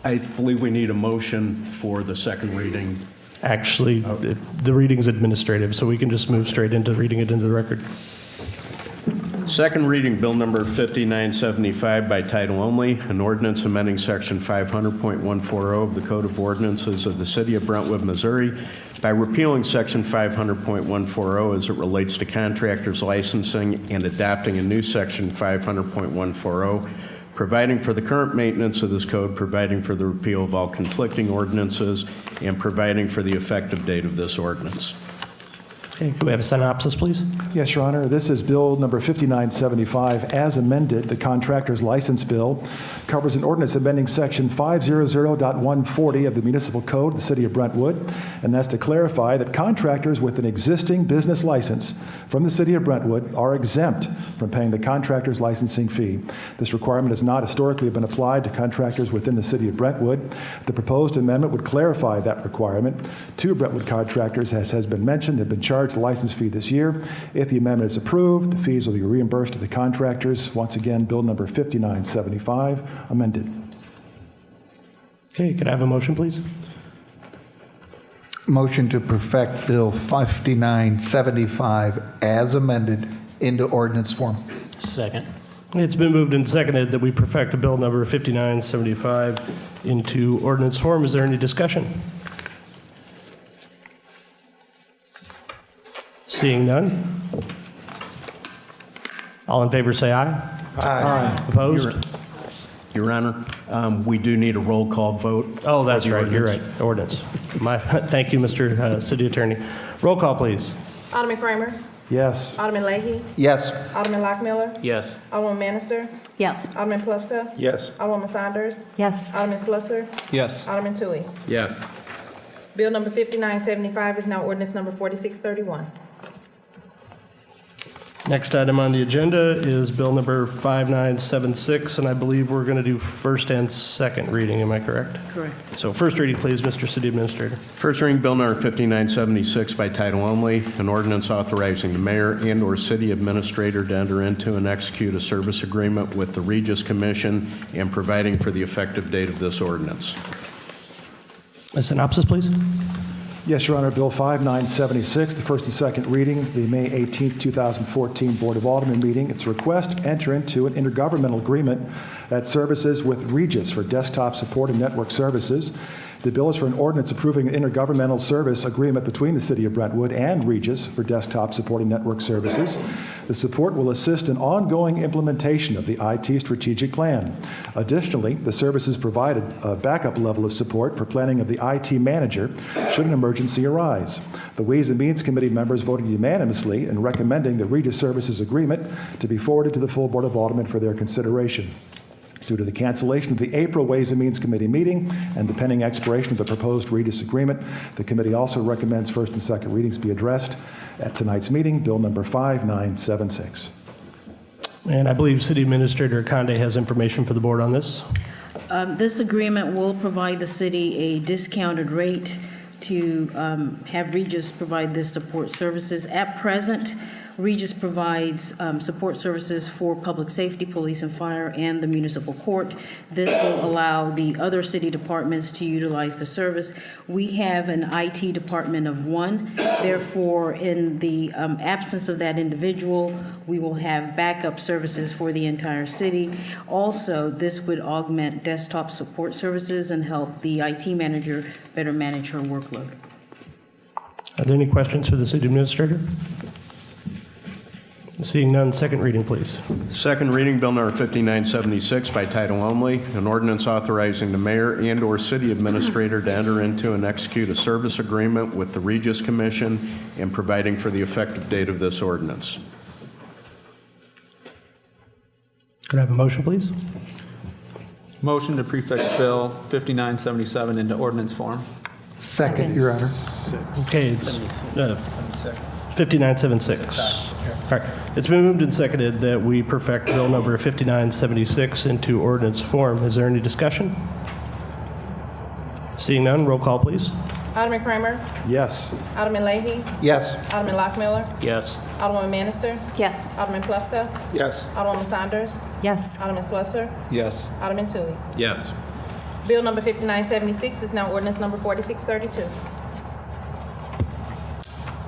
I believe we need a motion for the second reading. Actually, the reading's administrative, so we can just move straight into reading it into the record. Second reading, bill number 5975 by title only, an ordinance amending section 500.140 of the Code of Ordinances of the City of Brentwood, Missouri, by repealing section 500.140 as it relates to contractors licensing and adopting a new section 500.140, providing for the current maintenance of this code, providing for the repeal of all conflicting ordinances, and providing for the effective date of this ordinance. Okay, can we have a synopsis, please? Yes, Your Honor. This is Bill number 5975. As amended, the Contractor's License Bill covers an ordinance amending Section 500.140 of the Municipal Code of the City of Brentwood, and that's to clarify that contractors with an existing business license from the City of Brentwood are exempt from paying the contractor's licensing fee. This requirement has not historically been applied to contractors within the City of Brentwood. The proposed amendment would clarify that requirement. Two Brentwood contractors, as has been mentioned, have been charged the license fee this year. If the amendment is approved, the fees will be reimbursed to the contractors. Once again, bill number 5975, amended. Okay, could I have a motion, please? Motion to perfect Bill 5975 as amended into ordinance form. Second. It's been moved and seconded that we perfect bill number 5975 into ordinance form. Is there any discussion? Seeing none. All in favor say aye. Aye. Opposed? Your Honor, we do need a roll call vote. Oh, that's for the right. You're right. ordinance. Ordinance. Thank you, Mr. City Attorney. Roll call, please. Alderman Kramer? Yes. Alderman Leahy? Yes. Alderman Lockmiller? Yes. Alderman Manister? Yes. Alderman Plufka? Yes. Alderman Saunders? Yes. Alderman Slusser? Yes. Alderman Tui? Yes. Bill number 5975 is now ordinance number 4631. Next item on the agenda is bill number 5976, and I believe we're going to do first and second reading. Am I correct? Correct. So first reading, please, Mr. City Administrator. First reading, bill number 5976 by title only, an ordinance authorizing the mayor and/or city administrator to enter into and execute a service agreement with the Regis Commission and providing for the effective date of this ordinance. A synopsis, please. Yes, Your Honor. Bill 5976, the first and second reading, the May 18th, 2014 Board of Aldermen meeting. It's a request to enter into an intergovernmental agreement that services with Regis for desktop support and network services. The bill is for an ordinance approving an intergovernmental service agreement between the City of Brentwood and Regis for desktop support and network services. The support will assist in ongoing implementation of the IT strategic plan. Additionally, the services provided a backup level of support for planning of the IT manager should an emergency arise. The Ways and Means Committee members voted unanimously in recommending the Regis Services Agreement to be forwarded to the full Board of Aldermen for their consideration. Due to the cancellation of the April Ways and Means Committee meeting and the pending expiration of the proposed Regis agreement, the committee also recommends first and second readings be addressed at tonight's meeting, Bill number 5976. And I believe City Administrator Conde has information for the board on this. This agreement will provide the city a discounted rate to have Regis provide this support services. At present, Regis provides support services for public safety, police and fire, and the municipal court. This will allow the other city departments to utilize the service. We have an IT department of one. Therefore, in the absence of that individual, we will have backup services for the entire city. Also, this would augment desktop support services and help the IT manager better manage her workload. Are there any questions for the City Administrator? Seeing none, second reading, please. Second reading, Bill number 5976 by title only, an ordinance authorizing the mayor and/or city administrator to enter into and execute a service agreement with the Regis Commission and providing for the effective date of this ordinance. Could I have a motion, please? Motion to prefix Bill 5977 into ordinance form. Second, Your Honor. Okay, it's 5976. All right. It's been moved and seconded that we perfect Bill number 5976 into ordinance form. Is there any discussion? Seeing none, roll call, please. Alderman Kramer? Yes. Alderman Leahy? Yes. Alderman Lockmiller? Yes. Alderwoman Bannister? Yes. Alderman Plufka? Yes. Alderwoman Saunders? Yes. Alderman Slusser? Yes. Alderman Toohey? Yes. Bill number 5976 is now ordinance number 4632.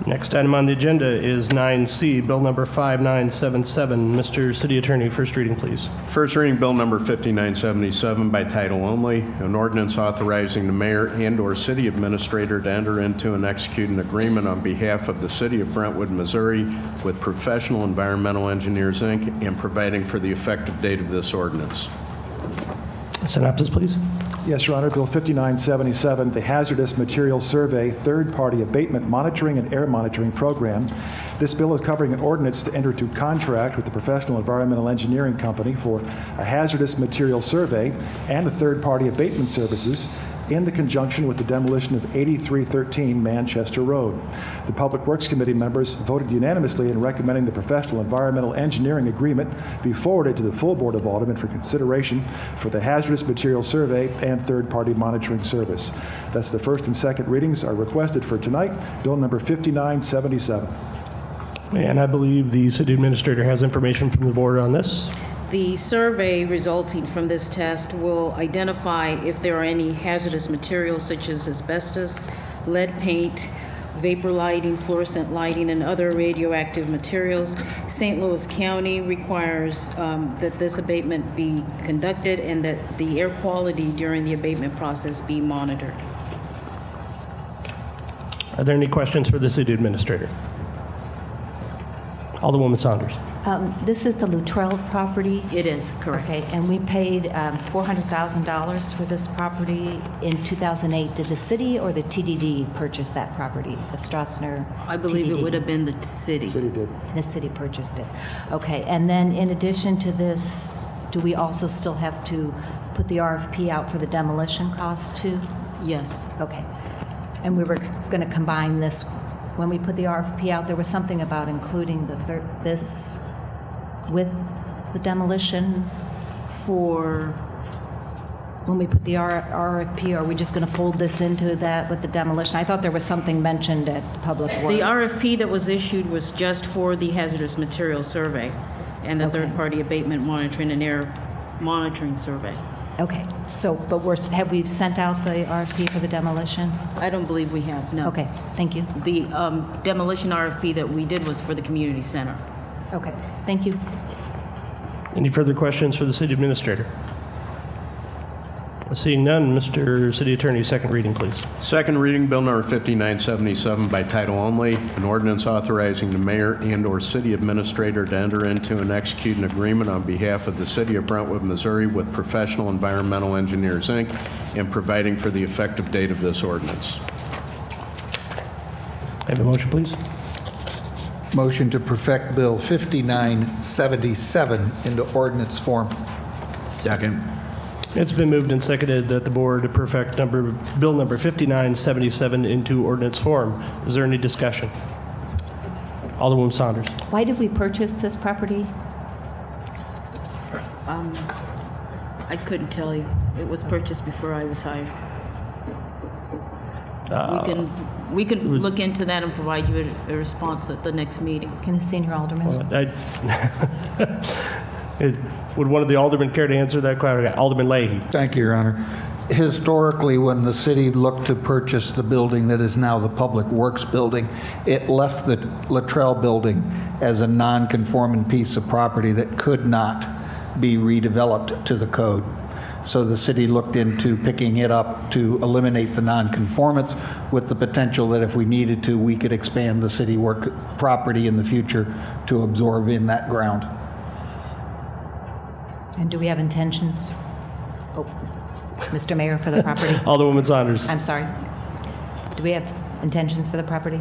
Next item on the agenda is 9C, Bill number 5977. Mr. City Attorney, first reading, please. First reading, Bill number 5977 by title only, an ordinance authorizing the mayor and/or city administrator to enter into and execute an agreement on behalf of the city of Brentwood, Missouri with Professional Environmental Engineers, Inc., and providing for the effective date of this ordinance. Synopsis, please. Yes, Your Honor. Bill 5977, the Hazardous Materials Survey Third-Party Abatement Monitoring and Air Monitoring Program. This bill is covering an ordinance to enter into contract with the Professional Environmental Engineering Company for a hazardous material survey and a third-party abatement services in the conjunction with the demolition of 8313 Manchester Road. The Public Works Committee members voted unanimously in recommending the Professional Environmental Engineering Agreement be forwarded to the full Board of Aldermen for consideration for the Hazardous Material Survey and Third-Party Monitoring Service. Thus, the first and second readings are requested for tonight, Bill number 5977. And I believe the City Administrator has information from the board on this. The survey resulting from this test will identify if there are any hazardous materials such as asbestos, lead paint, vapor lighting, fluorescent lighting, and other radioactive materials. St. Louis County requires that this abatement be conducted and that the air quality during the abatement process be monitored. Are there any questions for the City Administrator? Alderwoman Saunders. This is the Luttrell property? It is, correct. Okay, and we paid $400,000 for this property in 2008. Did the city or the TDD purchase that property, the Strassner I believe TDD? it would have been the city. City did. The city purchased it. Okay, and then in addition to this, do we also still have to put the RFP out for the demolition costs too? Yes. Okay. And we were going to combine this. When we put the RFP out, there was something about including this with the demolition For, when we put the RFP. Are we just going to fold this into that with the demolition? I thought there was something mentioned at Public Works. the RFP that was issued was just for the hazardous material survey and the Okay. third-party abatement monitoring and air monitoring survey. Okay, so, but have we sent out the RFP for the demolition? I don't believe we have, no. Okay, thank you. The demolition RFP that we did was for the community center. Okay, thank you. Any further questions for the City Administrator? Seeing none, Mr. City Attorney, second reading, please. Second reading, Bill number 5977 by title only, an ordinance authorizing the mayor and/or city administrator to enter into and execute an agreement on behalf of the city of Brentwood, Missouri with Professional Environmental Engineers, Inc., and providing for the effective date of this ordinance. Have a motion, please. Motion to perfect Bill 5977 into ordinance form. Second. It's been moved and seconded that the board perfect Bill number 5977 into ordinance form. Is there any discussion? Alderwoman Saunders. Why did we purchase this property? I couldn't tell you. It was purchased before I was hired. We can look into that and provide you a response at the next meeting. Can a senior alderman? Would one of the aldermen care to answer that question? Alderman Leahy. Thank you, Your Honor. Historically, when the city looked to purchase the building that is now the Public Works building, it left the Luttrell building as a non-conforming piece of property that could not be redeveloped to the code. So the city looked into picking it up to eliminate the non-conformance with the potential that if we needed to, we could expand the city work property in the future to absorb in that ground. And do we have intentions? Oh, Mr. Mayor, for the property? Alderwoman Saunders. I'm sorry. Do we have intentions for the property?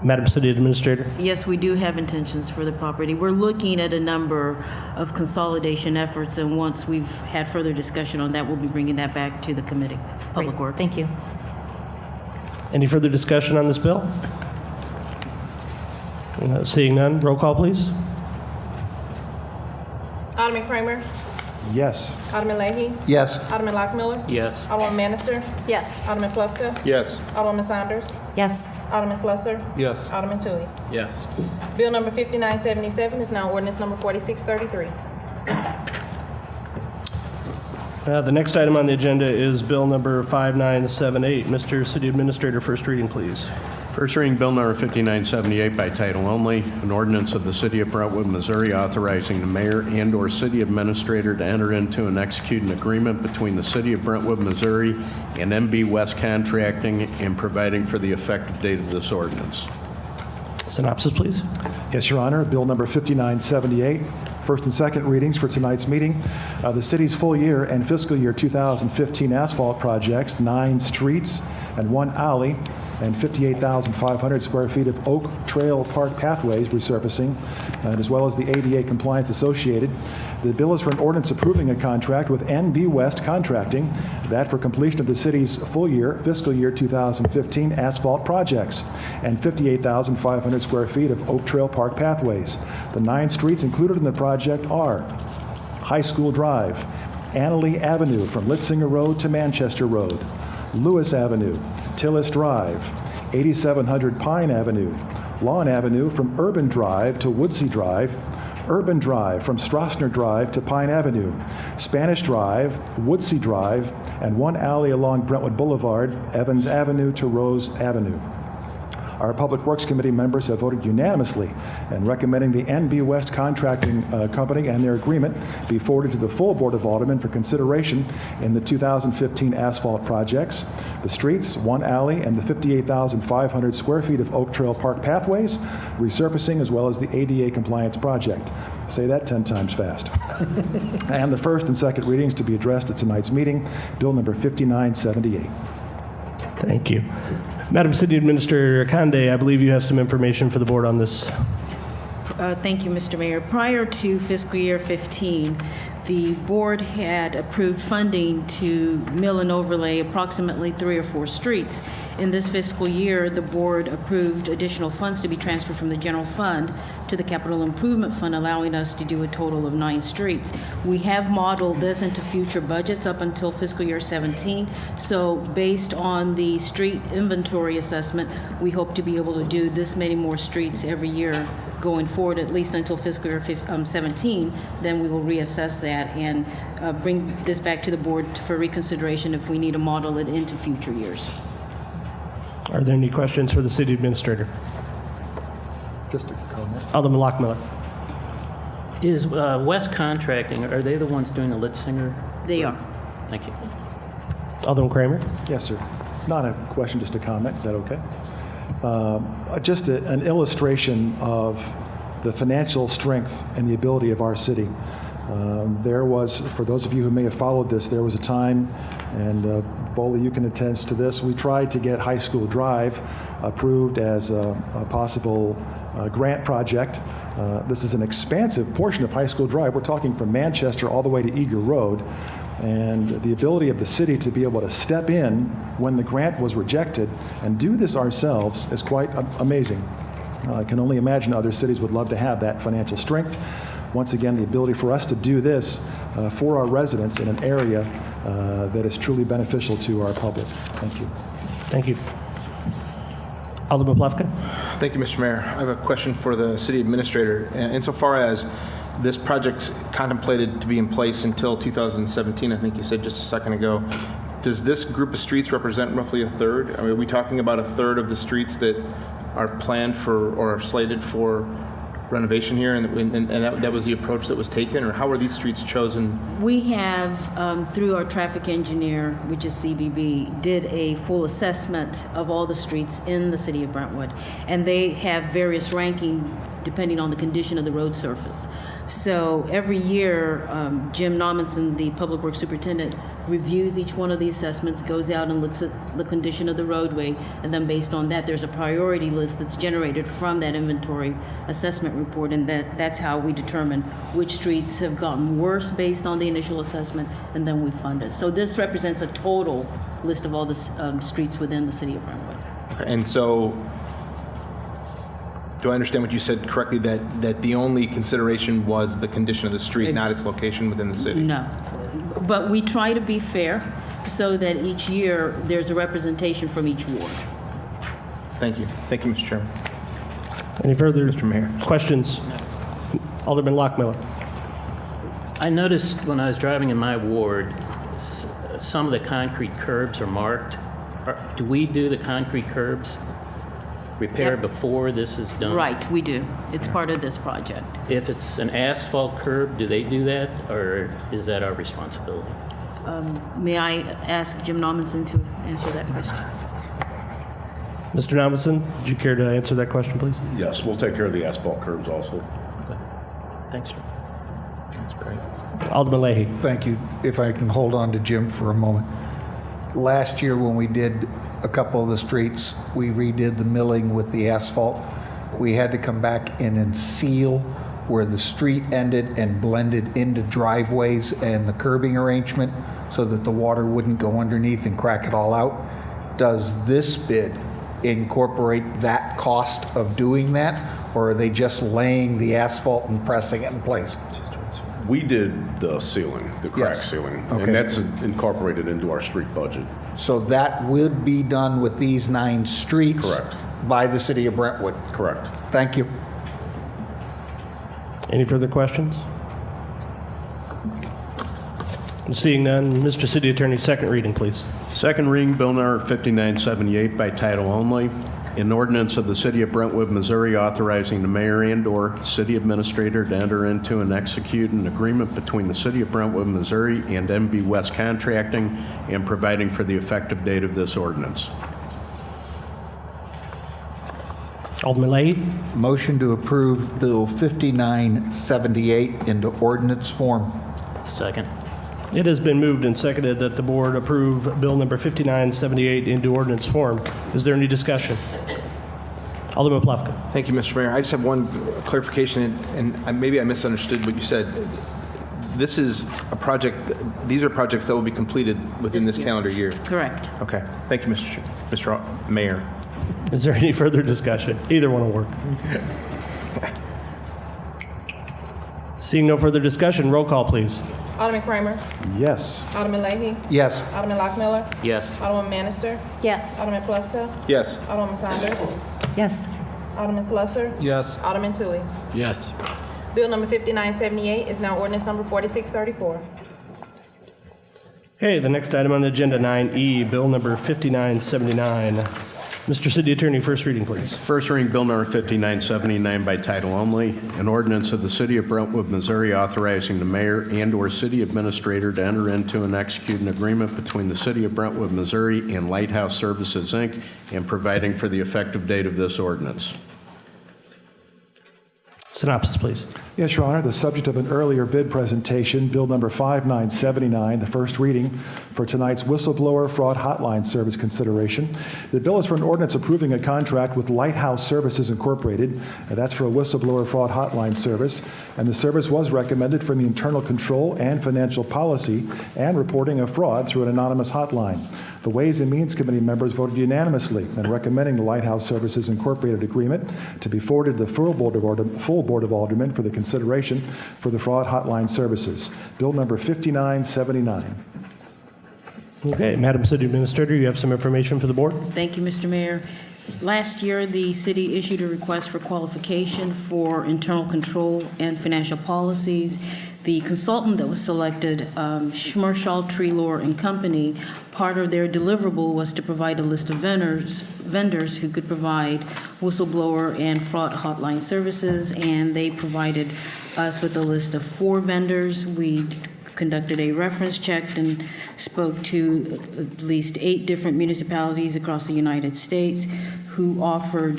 Madam City Administrator. Yes, we do have intentions for the property. We're looking at a number of consolidation efforts, and once we've had further discussion on that, we'll be bringing that back to the committee, Public Works. Thank you. Any further discussion on this bill? Seeing none, roll call, please. Alderman Kramer? Yes. Alderman Leahy? Yes. Alderman Lockmiller? Yes. Alderman Bannister? Yes. Alderman Plufka? Yes. Alderwoman Saunders? Yes. Alderman Slusser? Yes. Alderman Tui. Yes. Bill number 5977 is now ordinance number 4633. The next item on the agenda is Bill number 5978. Mr. City Administrator, first reading, please. First reading Bill number 5978 by title only, an ordinance of the City of Brentwood, Missouri authorizing the mayor and/or city administrator to enter into and execute an agreement between the City of Brentwood, Missouri and MB West Contracting and providing for the effective date of this ordinance. Synopsis, please. Yes, Your Honor. Bill number 5978, first and second readings for tonight's meeting. The city's full year and fiscal year 2015 asphalt projects, 9 streets and 1 alley, and 58,500 square feet of Oak Trail Park pathways resurfacing, and as well as the ADA compliance associated. The bill is for an ordinance approving a contract with NB West Contracting, that for completion of the city's full year, fiscal year 2015 asphalt projects, and 58,500 square feet of Oak Trail Park pathways. The 9 streets included in the project are High School Drive, Annalee Avenue from Litzinger Road to Manchester Road, Lewis Avenue, Tillis Drive, 8700 Pine Avenue, Lawn Avenue from Urban Drive to Woodsey Drive, Urban Drive from Strossner Drive to Pine Avenue, Spanish Drive, Woodsey Drive, and 1 alley along Brentwood Boulevard, Evans Avenue to Rose Avenue. Our Public Works Committee members have voted unanimously in recommending the NB West Contracting Company and their agreement be forwarded to the full Board of Aldermen for consideration in the 2015 asphalt projects, the streets, 1 alley, and the 58,500 square feet of Oak Trail Park pathways, resurfacing, as well as the ADA compliance project. Say that 10 times fast. And the first and second readings to be addressed at tonight's meeting, Bill number 5978. Thank you. Madam City Administrator Conde, I believe you have some information for the board on this. Thank you, Mr. Mayor. Prior to fiscal year 15, the board had approved funding to mill and overlay approximately 3 or 4 streets. In this fiscal year, the board approved additional funds to be transferred from the general fund to the capital improvement fund, allowing us to do a total of 9 streets. We have modeled this into future budgets up until fiscal year 17. So based on the street inventory assessment, we hope to be able to do this many more streets every year going forward, at least until fiscal year 17. Then we will reassess that and bring this back to the board for reconsideration if we need to model it into future years. Are there any questions for the City Administrator? Just a comment. Alderman Lockmiller. Is West Contracting, are they the ones doing the Litzinger? They are. Thank you. Alderman Kramer. Yes, sir. Not a question, just a comment. Is that okay? Just an illustration of the financial strength and the ability of our city. There was, for those of you who may have followed this, there was a time And Boli, you can attest to this. We tried to get High School Drive approved as a possible grant project. This is an expansive portion of High School Drive. We're talking from Manchester all the way to Eager Road. And the ability of the city to be able to step in when the grant was rejected and do this ourselves is quite amazing. I can only imagine other cities would love to have that financial strength. Once again, the ability for us to do this for our residents in an area that is truly beneficial to our public. Thank you. Thank you. Alderman Plufka? Thank you, Mr. Mayor. I have a question for the city administrator. Insofar as this project's contemplated to be in place until 2017, I think you said just a second ago, does this group of streets represent roughly a third? I mean, are we talking about a third of the streets that are planned for or are slated for renovation here, and that was the approach that was taken, or how are these streets chosen? We have, through our traffic engineer, which is CBB, did a full assessment of all the streets in the city of Brentwood, and they have various ranking depending on the condition of the road surface. So every year, Jim Nommenson, the Public Works Superintendent, reviews each one of the assessments, goes out and looks at the condition of the roadway, and then based on that, there's a priority list that's generated from that inventory assessment report, and that's how we determine which streets have gotten worse based on the initial assessment, and then we fund it. So this represents a total list of all the streets within the city of Brentwood. And so, do I understand what you said correctly, that the only consideration was the condition of the street, not its location within the city? No. But we try to be fair so that each year there's a representation from each ward. Thank you. Thank you, Mr. Chairman. Any further Mr. Mayor. questions? Alderman Lockmiller. I noticed when I was driving in my ward, some of the concrete curbs are marked. Do we do the concrete curbs? Repair Yep. before this is done? Right, we do. It's part of this project. If it's an asphalt curb, do they do that, or is that our responsibility? May I ask Jim Nommenson to answer that question? Mr. Nommenson, would you care to answer that question, please? Yes, we'll take care of the asphalt curbs also. Okay. Thanks, sir. That's great. Alderman Leahy. Thank you. If I can hold on to Jim for a moment. Last year, when we did a couple of the streets, we redid the milling with the asphalt. We had to come back in and seal where the street ended and blended into driveways and the curbing arrangement so that the water wouldn't go underneath and crack it all out. Does this bid incorporate that cost of doing that, or are they just laying the asphalt and pressing it in place? We did the sealing, the crack Yes. sealing, Okay. and that's incorporated into our street budget. So that would be done with these 9 streets? Correct. By the city of Brentwood? Correct. Thank you. Any further questions? Seeing none, Mr. City Attorney, second reading, please. Second reading, Bill number 5978 by title only. An ordinance of the City of Brentwood, Missouri authorizing the mayor and/or city administrator to enter into and execute an agreement between the City of Brentwood, Missouri and MB West Contracting and providing for the effective date of this ordinance. Alderman Leahy. Motion to approve Bill 5978 into ordinance form. Second. It has been moved and seconded that the board approve Bill number 5978 into ordinance form. Is there any discussion? Alderman Plufka. Thank you, Mr. Mayor. I just have one clarification, and maybe I misunderstood what you said. This is a project, these are projects that will be completed within this calendar year. Correct. Okay. Thank you, Mr. Mayor. Is there any further discussion? Either one will work. Seeing no further discussion, roll call, please. Alderman Kramer? Yes. Alderman Leahy? Yes. Alderman Lockmiller? Yes. Alderman Manister? Yes. Alderman Plufka? Yes. Alderman Saunders? Yes. Alderman Slusser? Yes. Alderman Tui? Yes. Bill number 5978 is now ordinance number 4634. Okay, the next item on the agenda, 9E, Bill number 5979. Mr. City Attorney, first reading, please. First reading, Bill number 5979 by title only. An ordinance of the City of Brentwood, Missouri authorizing the mayor and/or city administrator to enter into and execute an agreement between the City of Brentwood, Missouri and Lighthouse Services, Inc., and providing for the effective date of this ordinance. Synopsis, please. Yes, Your Honor, the subject of an earlier bid presentation, Bill number 5979, the first reading for tonight's whistleblower fraud hotline service consideration. The bill is for an ordinance approving a contract with Lighthouse Services Incorporated, and that's for a whistleblower fraud hotline service, and the service was recommended for the internal control and financial policy and reporting of fraud through an anonymous hotline. The Ways and Means Committee members voted unanimously in recommending the Lighthouse Services Incorporated agreement to be forwarded to the full Board of Aldermen for the consideration for the fraud hotline services. Bill number 5979. Okay, Madam City Administrator, you have some information for the board? Thank you, Mr. Mayor. Last year, the city issued a request for qualification for internal control and financial policies. The consultant that was selected, Schmershall, Treelor and Company, part of their deliverable was to provide a list of vendors who could provide whistleblower and fraud hotline services, and they provided us with a list of 4 vendors. We conducted a reference check and spoke to at least 8 different municipalities across the United States who offered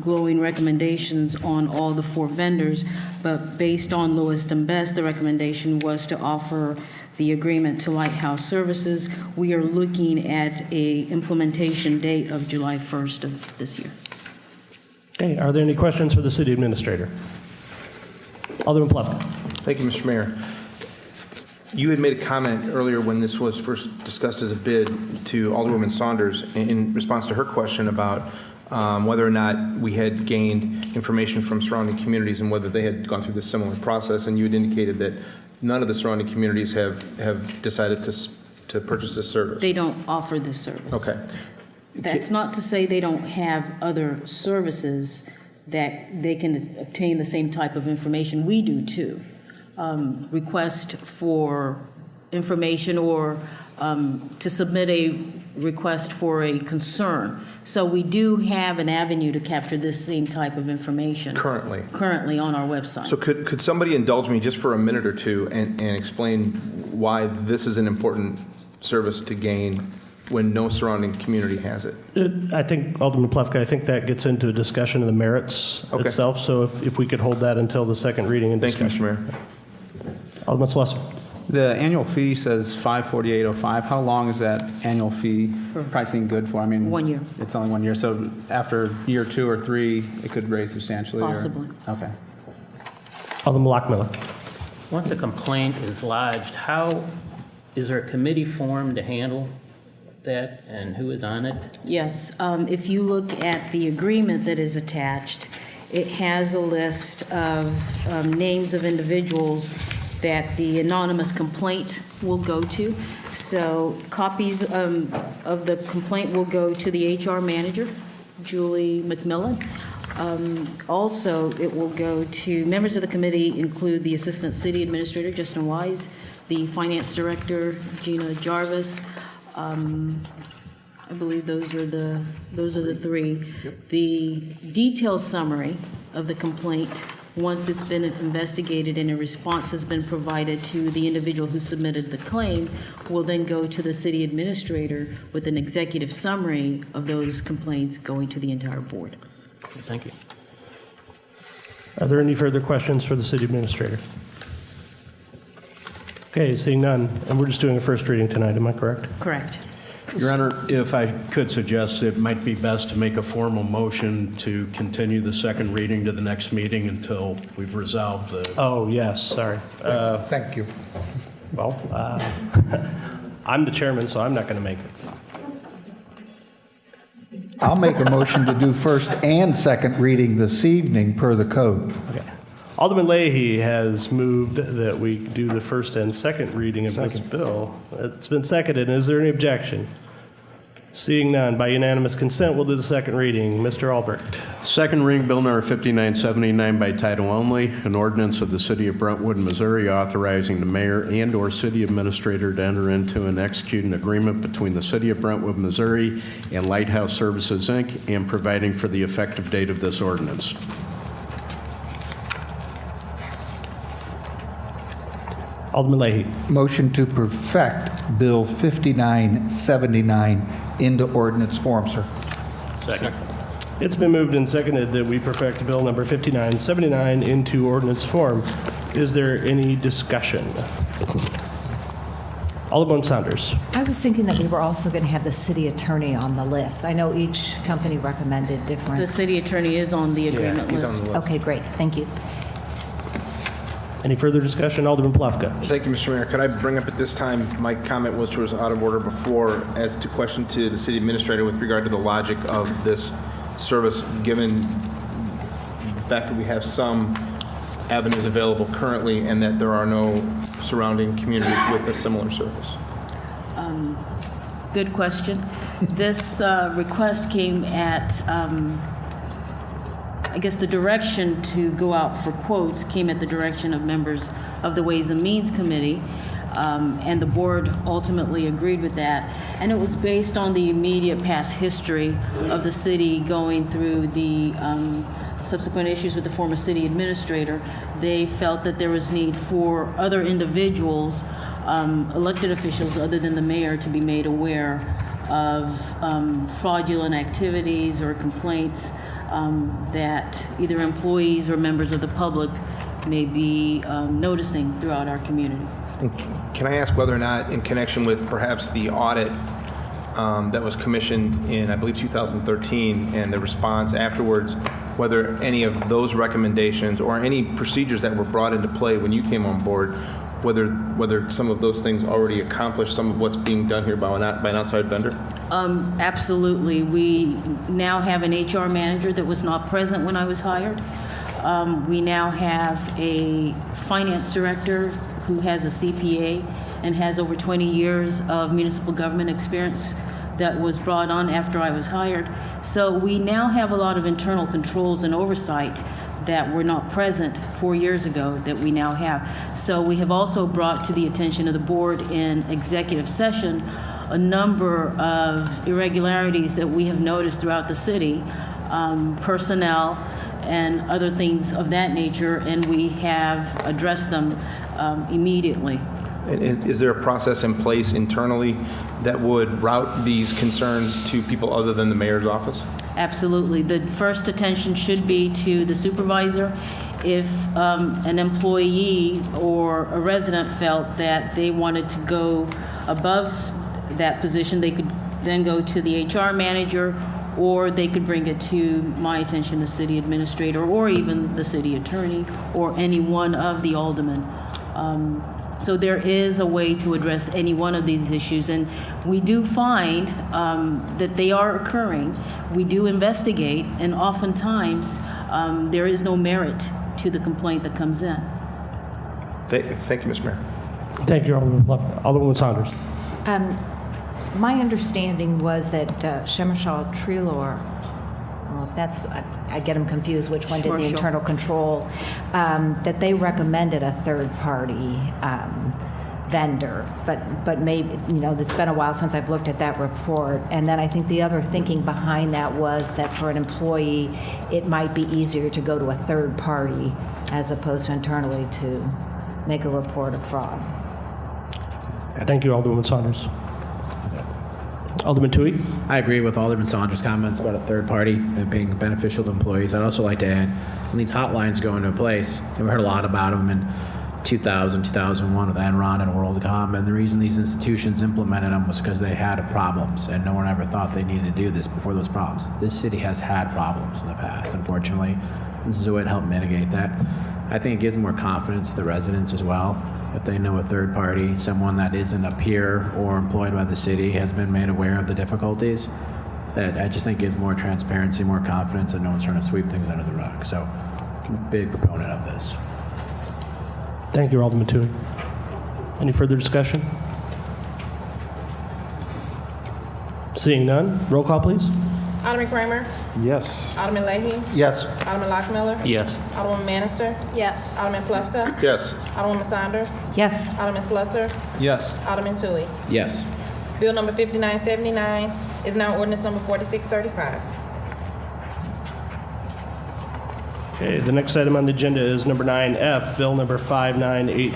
glowing recommendations on all the 4 vendors. But based on lowest and best, the recommendation was to offer the agreement to Lighthouse Services. We are looking at a implementation date of July 1st of this year. Okay, are there any questions for the City Administrator? Alderman Plevka. Thank you, Mr. Mayor. You had made a comment earlier when this was first discussed as a bid to Alderwoman Saunders in response to her question about whether or not we had gained information from surrounding communities and whether they had gone through this similar process, and you had indicated that none of the surrounding communities have decided to purchase this service. They don't offer this service. Okay. That's not to say they don't have other services that they can obtain the same type of information. We do too. Request for information or to submit a request for a concern. So we do have an avenue to capture this same type of information. Currently on our website. So could somebody indulge me just for a minute or two and explain why this is an important service to gain when no surrounding community has it? I think, Alderman Plevka, I think that gets into a discussion of the merits itself, so if we could hold that until the second reading and discussion. Thank you, Mr. Mayor. Alderman Slesser. The annual fee says $548.05. How long is that annual fee pricing good for? I mean, 1 year. It's only 1 year. So after year 2 or 3, it could raise substantially? Possibly. Okay. Alderman Lockmiller. Once a complaint is lodged, is there a committee formed to handle that, and who is on it? Yes, if you look at the agreement that is attached, it has a list of names of individuals that the anonymous complaint will go to. So copies of the complaint will go to the HR manager, Julie McMillan. Also, it will go to members of the committee, include the Assistant City Administrator, Justin Wise, the Finance Director, Gina Jarvis. I believe those are the 3. The detailed summary of the complaint, once it's been investigated and a response has been provided to the individual who submitted the claim, will then go to the city administrator with an executive summary of those complaints going to the entire board. Thank you. Are there any further questions for the City Administrator? Okay, seeing none, and we're just doing a first reading tonight, am I correct? Correct. Your Honor, if I could suggest, it might be best to make a formal motion to continue the second reading to the next meeting until we've resolved the... Oh, yes, sorry. Thank you. Well, I'm the chairman, so I'm not going to make it. I'll make a motion to do first and second reading this evening per the code. Okay. Alderman Leahy has moved that we do the first and second reading of this bill. It's been seconded. Is there any objection? Seeing none, by unanimous consent, we'll do the second reading. Mr. Albrecht. Second reading, Bill Number 5979 by title only, an ordinance of the City of Brentwood, Missouri, authorizing the mayor and/or city administrator to enter into and execute an agreement between the City of Brentwood, Missouri, and Lighthouse Services, Inc., and providing for the effective date of this ordinance. Alderman Leahy. Motion to perfect Bill 5979 into ordinance form, sir. Second. It's been moved and seconded that we perfect Bill number 5979 into ordinance form. Is there any discussion? Alderman Saunders. I was thinking that we were also going to have the city attorney on the list. I know each company recommended different. The city attorney is on the agreement he's on list. the list. Okay, great. Thank you. Any further discussion? Alderman Plufka. Thank you, Mr. Mayor. Could I bring up at this time, my comment which was out of order before, as to question to the city administrator with regard to the logic of this service, given the fact that we have some avenues available currently and that there are no surrounding communities with a similar service? Good question. This request came at, I guess the direction to go out for quotes came at the direction of members of the Ways and Means Committee, and the board ultimately agreed with that. And it was based on the immediate past history of the city going through the subsequent issues with the former city administrator. They felt that there was need for other individuals, elected officials other than the mayor, to be made aware of fraudulent activities or complaints that either employees or members of the public may be noticing throughout our community. Can I ask whether or not, in connection with perhaps the audit that was commissioned in, I believe, 2013, and the response afterwards, whether any of those recommendations or any procedures that were brought into play when you came on board, whether some of those things already accomplished some of what's being done here by an outside vendor? Absolutely. We now have an HR manager that was not present when I was hired. We now have a finance director who has a CPA and has over 20 years of municipal government experience that was brought on after I was hired. So we now have a lot of internal controls and oversight that were not present 4 years ago that we now have. So we have also brought to the attention of the board in executive session a number of irregularities that we have noticed throughout the city, personnel and other things of that nature, and we have addressed them immediately. And is there a process in place internally that would route these concerns to people other than the mayor's office? Absolutely. The first attention should be to the supervisor. If an employee or a resident felt that they wanted to go above that position, they could then go to the HR manager, or they could bring it to my attention, the city administrator, or even the city attorney, or any one of the aldermen. So there is a way to address any one of these issues, and we do find that they are occurring. We do investigate, and oftentimes there is no merit to the complaint that comes in. Thank you, Mr. Mayor. Thank you, Alderman Plufka. Alderman Saunders. My understanding was that Shemarshal Treelor, well, if that's, I get them confused, which one did the Marshall. internal control, that they recommended a third-party vendor, but maybe, it's been a while since I've looked at that report. And then I think the other thinking behind that was that for an employee, it might be easier to go to a third party as opposed to internally to make a report of fraud. Thank you, Alderman Saunders. Alderman Tui. I agree with Alderman Saunders' comments about a third party being beneficial to employees. I'd also like to add, when these hotlines go into place, and we heard a lot about them in 2000, 2001 with Enron and WorldCom, and the reason these institutions implemented them was because they had problems, and no one ever thought they needed to do this before those problems. This city has had problems in the past, unfortunately. This is a way to help mitigate that. I think it gives more confidence to the residents as well. If they know a third party, someone that isn't a peer or employed by the city, has been made aware of the difficulties, that I just think gives more transparency, more confidence, and no one's trying to sweep things under the rug. So, I'm a big proponent of this. Thank you, Alderman Tui. Any further discussion? Seeing none, roll call, please. Alderman Kramer? Yes. Alderman Leahy? Yes. Alderman Lockmiller? Yes. Alderman Bannister? Yes. Alderman Plufka? Yes. Alderwoman Saunders? Yes. Alderman Slusser? Yes. Alderman Tui. Yes. Bill number 5979 is now ordinance number 4635. Okay, the next item on the agenda is number 9F, Bill number 5980.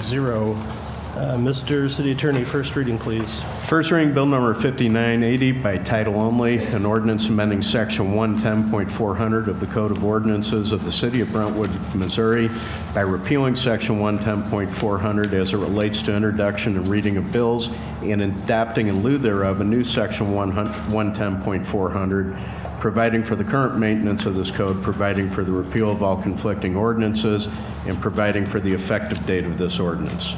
Mr. City Attorney, first reading, please. First reading, Bill Number 5980, by title only, an ordinance amending Section 110.400 of the Code of Ordinances of the City of Brentwood, Missouri, by repealing Section 110.400 as it relates to introduction and reading of bills, and adopting in lieu thereof a new Section 110.400, providing for the current maintenance of this code, providing for the repeal of all conflicting ordinances, and providing for the effective date of this ordinance.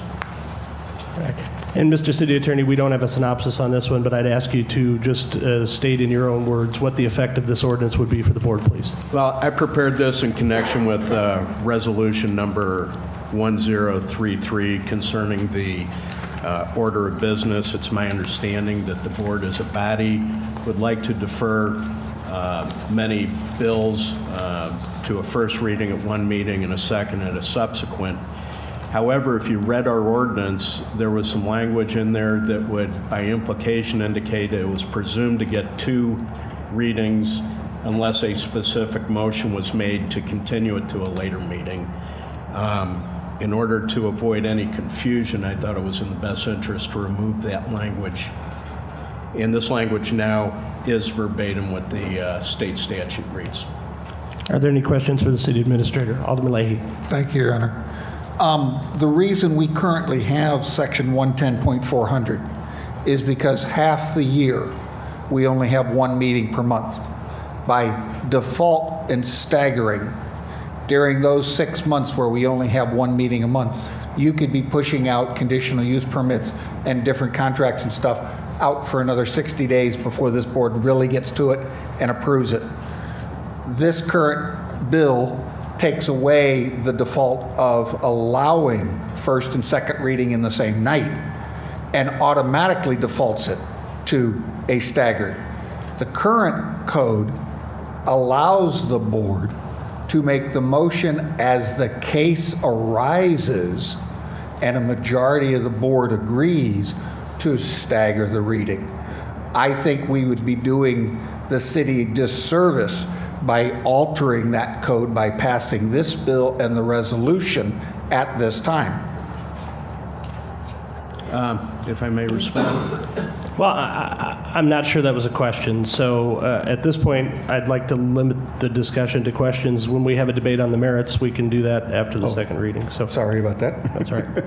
And Mr. City Attorney, we don't have a synopsis on this one, but I'd ask you to just state in your own words what the effect of this ordinance would be for the board, please. Well, I prepared this in connection with resolution number 1033 concerning the order of business. It's my understanding that the board as a body would like to defer many bills to a first reading at one meeting and a second at a subsequent. However, if you read our ordinance, there was some language in there that would, by implication, indicate it was presumed to get two readings unless a specific motion was made to continue it to a later meeting. In order to avoid any confusion, I thought it was in the best interest to remove that language. And this language now is verbatim what the state statute reads. Are there any questions for the City Administrator? Alderman Leahy. Thank you, Your Honor. The reason we currently have Section 110.400 is because half the year we only have one meeting per month. By default and staggering, during those 6 months where we only have one meeting a month, you could be pushing out conditional use permits and different contracts and stuff out for another 60 days before this board really gets to it and approves it. This current bill takes away the default of allowing first and second reading in the same night and automatically defaults it to a staggered. The current code allows the board to make the motion as the case arises and a majority of the board agrees to stagger the reading. I think we would be doing the city disservice by altering that code by passing this bill and the resolution at this time. If I may respond. Well, I'm not sure that was a question. So at this point, I'd like to limit the discussion to questions. When we have a debate on the merits, we can do that after the second reading. So sorry about that. That's all right.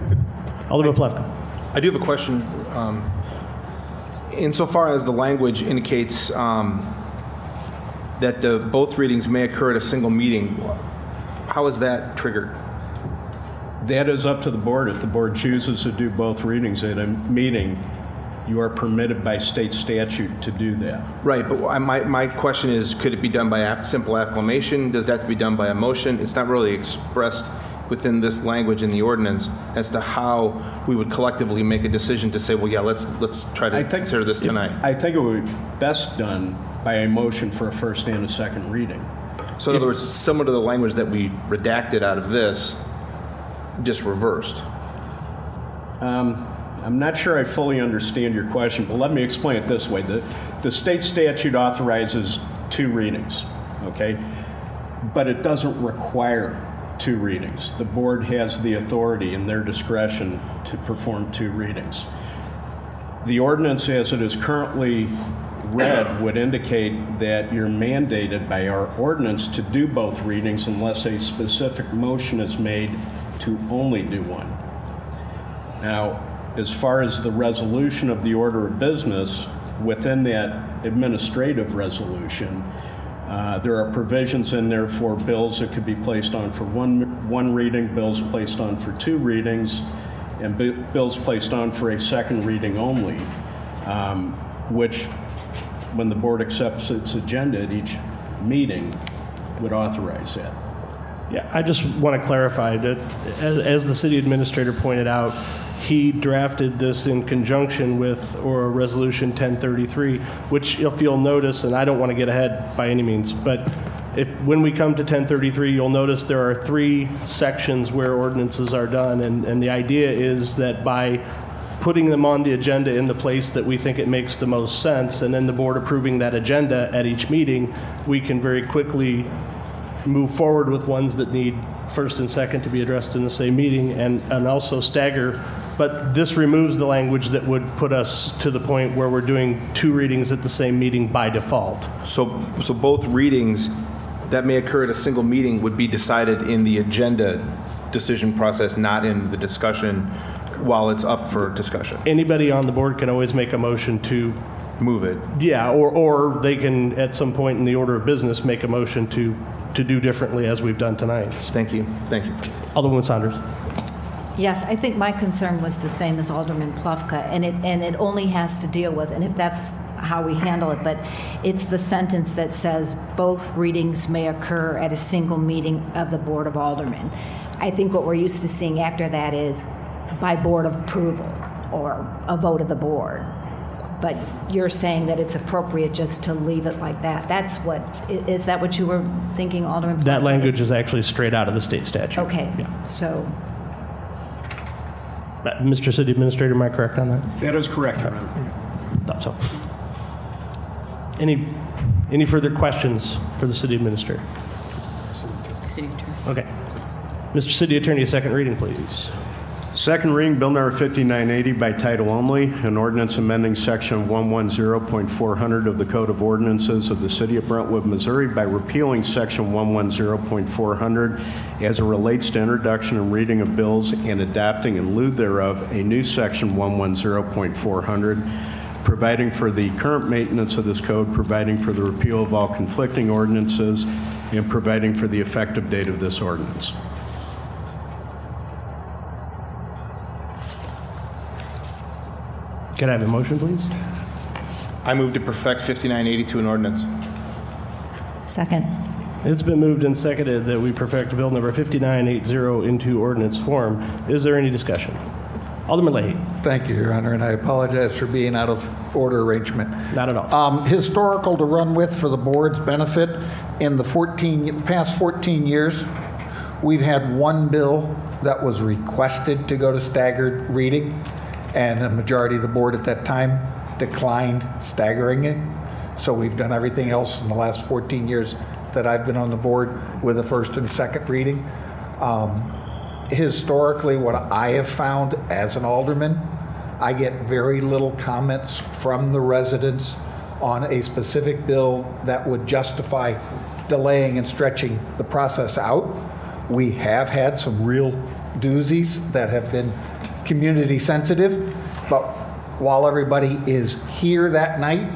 Alderman Plevka. I do have a question. Insofar as the language indicates that both readings may occur at a single meeting, how is that triggered? That is up to the board. If the board chooses to do both readings at a meeting, you are permitted by state statute to do that. Right, but my question is, could it be done by simple acclamation? Does that have to be done by a motion? It's not really expressed within this language in the ordinance as to how we would collectively make a decision to say, well, yeah, let's try to consider this tonight. I think it would be best done by a motion for a first and a second reading. So in other words, similar to the language that we redacted out of this, just reversed. I'm not sure I fully understand your question, but let me explain it this way. The state statute authorizes two readings, okay? But it doesn't require two readings. The board has the authority in their discretion to perform two readings. The ordinance as it is currently read would indicate that you're mandated by our ordinance to do both readings unless a specific motion is made to only do one. Now, as far as the resolution of the order of business, within that administrative resolution, there are provisions in there for bills that could be placed on for one reading, bills placed on for two readings, and bills placed on for a second reading only, which, when the board accepts its agenda at each meeting, would authorize that. Yeah, I just want to clarify that, as the city administrator pointed out, he drafted this in conjunction with or Resolution 1033, which, if you'll notice, and I don't want to get ahead by any means, but when we come to 1033, you'll notice there are three sections where ordinances are done, and the idea is that by putting them on the agenda in the place that we think it makes the most sense, and then the board approving that agenda at each meeting, we can very quickly move forward with ones that need first and second to be addressed in the same meeting, and also stagger But this removes the language that would put us to the point where we're doing 2 readings at the same meeting by default. So both readings that may occur at a single meeting would be decided in the agenda decision process, not in the discussion while it's up for discussion. Anybody on the board can always make a motion to move it. Yeah, or they can, at some point in the order of business, make a motion to do differently as we've done tonight. Thank you. Thank you. Alderwoman Saunders. Yes, I think my concern was the same as Alderman Plufka, and it only has to deal with, and if that's how we handle it, but it's the sentence that says both readings may occur at a single meeting of the Board of Aldermen. I think what we're used to seeing after that is by board of approval or a vote of the board. But you're saying that it's appropriate just to leave it like that. Is that what you were thinking, Alderman Plufka? That language is actually straight out of the state statute. Okay, Yeah. so... Mr. City Administrator, am I correct on that? That is correct, Your Honor. Thought so. Any further questions for the City Administrator? City Attorney. Okay. Mr. City Attorney, a second reading, please. Second reading, Bill number 5980 by title only, an ordinance amending section 110.400 of the Code of Ordinances of the City of Brentwood, Missouri by repealing section 110.400 as it relates to introduction and reading of bills and adopting in lieu thereof a new section 110.400 providing for the current maintenance of this code, providing for the repeal of all conflicting ordinances, and providing for the effective date of this ordinance. Can I have a motion, please? I move to perfect 5982 an ordinance. Second. It's been moved and seconded that we perfect Bill number 5980 into ordinance form. Is there any discussion? Alderman Leahy. Thank you, Your Honor, and I apologize for being out of order arrangement. Not at all. Historical to run with for the board's benefit, in the past 14 years, we've had one bill that was requested to go to staggered reading, and a majority of the board at that time declined staggering it. So we've done everything else in the last 14 years that I've been on the board with a first and second reading. Historically, what I have found as an alderman, I get very little comments from the residents on a specific bill that would justify delaying and stretching the process out. We have had some real doozies that have been community sensitive, but while everybody is here that night,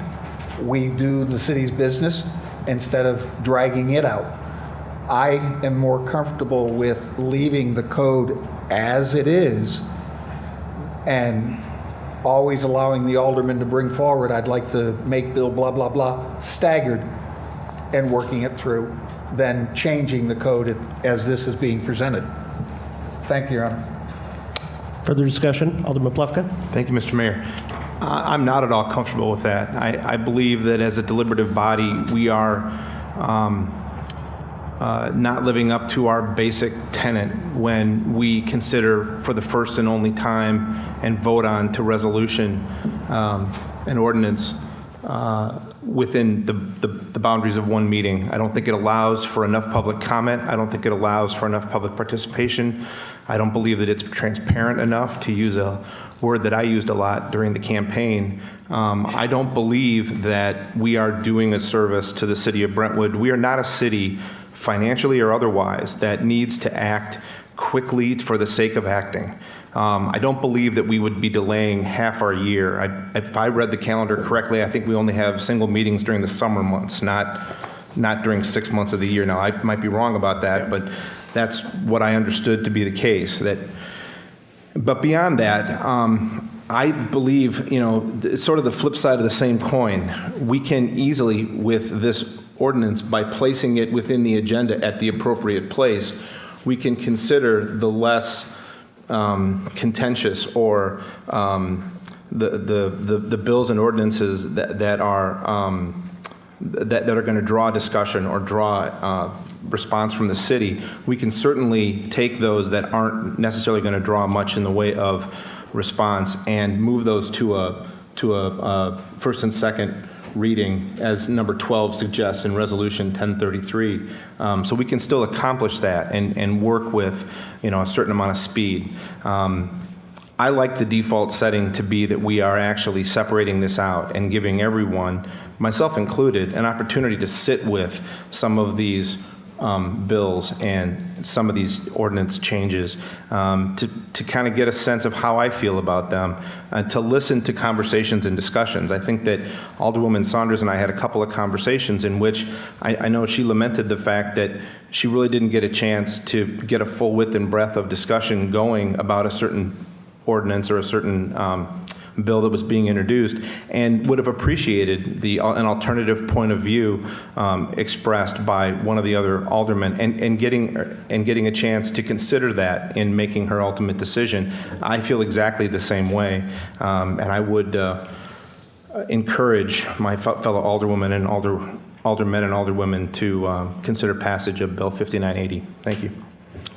we do the city's business instead of dragging it out. I am more comfortable with leaving the code as it is and always allowing the alderman to bring forward, I'd like to make bill blah, blah, blah, staggered and working it through, than changing the code as this is being presented. Thank you, Your Honor. Further discussion? Alderman Plufka? Thank you, Mr. Mayor. I'm not at all comfortable with that. I believe that as a deliberative body, we are not living up to our basic tenet when we consider for the first and only time and vote on to resolution an ordinance within the boundaries of one meeting. I don't think it allows for enough public comment. I don't think it allows for enough public participation. I don't believe that it's transparent enough, to use a word that I used a lot during the campaign. I don't believe that we are doing a service to the city of Brentwood. We are not a city, financially or otherwise, that needs to act quickly for the sake of acting. I don't believe that we would be delaying half our year. If I read the calendar correctly, I think we only have single meetings during the summer months, not during 6 months of the year. Now, I might be wrong about that, but that's what I understood to be the case. But beyond that, I believe, it's sort of the flip side of the same coin. We can easily, with this ordinance, by placing it within the agenda at the appropriate place, we can consider the less contentious or the bills and ordinances that are going to draw discussion or draw response from the city. We can certainly take those that aren't necessarily going to draw much in the way of response and move those to a first and second reading, as number 12 suggests in Resolution 1033. So we can still accomplish that and work with a certain amount of speed. I like the default setting to be that we are actually separating this out and giving everyone, myself included, an opportunity to sit with some of these bills and some of these ordinance changes to kind of get a sense of how I feel about them, to listen to conversations and discussions. I think that Alderwoman Saunders and I had a couple of conversations in which I know she lamented the fact that she really didn't get a chance to get a full width and breadth of discussion going about a certain ordinance or a certain bill that was being introduced, and would have appreciated an alternative point of view expressed by one of the other aldermen, and getting a chance to consider that in making her ultimate decision. I feel exactly the same way, and I would encourage my fellow alderwomen and aldermen and alderwomen to consider passage of Bill 5980. Thank you.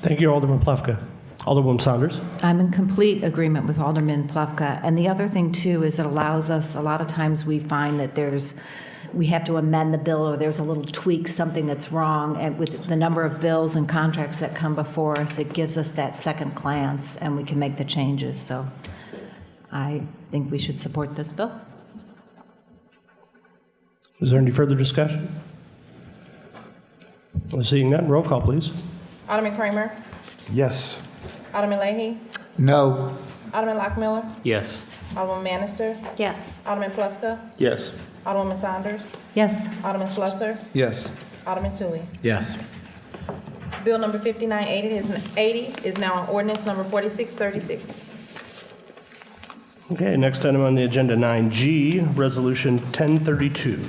Thank you, Alderman Plufka. Alderwoman Saunders. I'm in complete agreement with Alderman Plufka. And the other thing, too, is it allows us, a lot of times we find that we have to amend the bill, or there's a little tweak, something that's wrong. And with the number of bills and contracts that come before us, it gives us that second glance, and we can make the changes. So I think we should support this bill. Is there any further discussion? Seeing none, roll call, please. Alderman Kramer? Yes. Alderman Leahy? No. Alderman Lockmiller? Yes. Alderman Bannister? Yes. Alderman Plufka? Yes. Alderwoman Saunders? Yes. Alderman Slusser? Yes. Alderman Tully? Yes. Bill number 5980 is now on ordinance number 4636. Okay, next item on the agenda, 9G, Resolution 1032.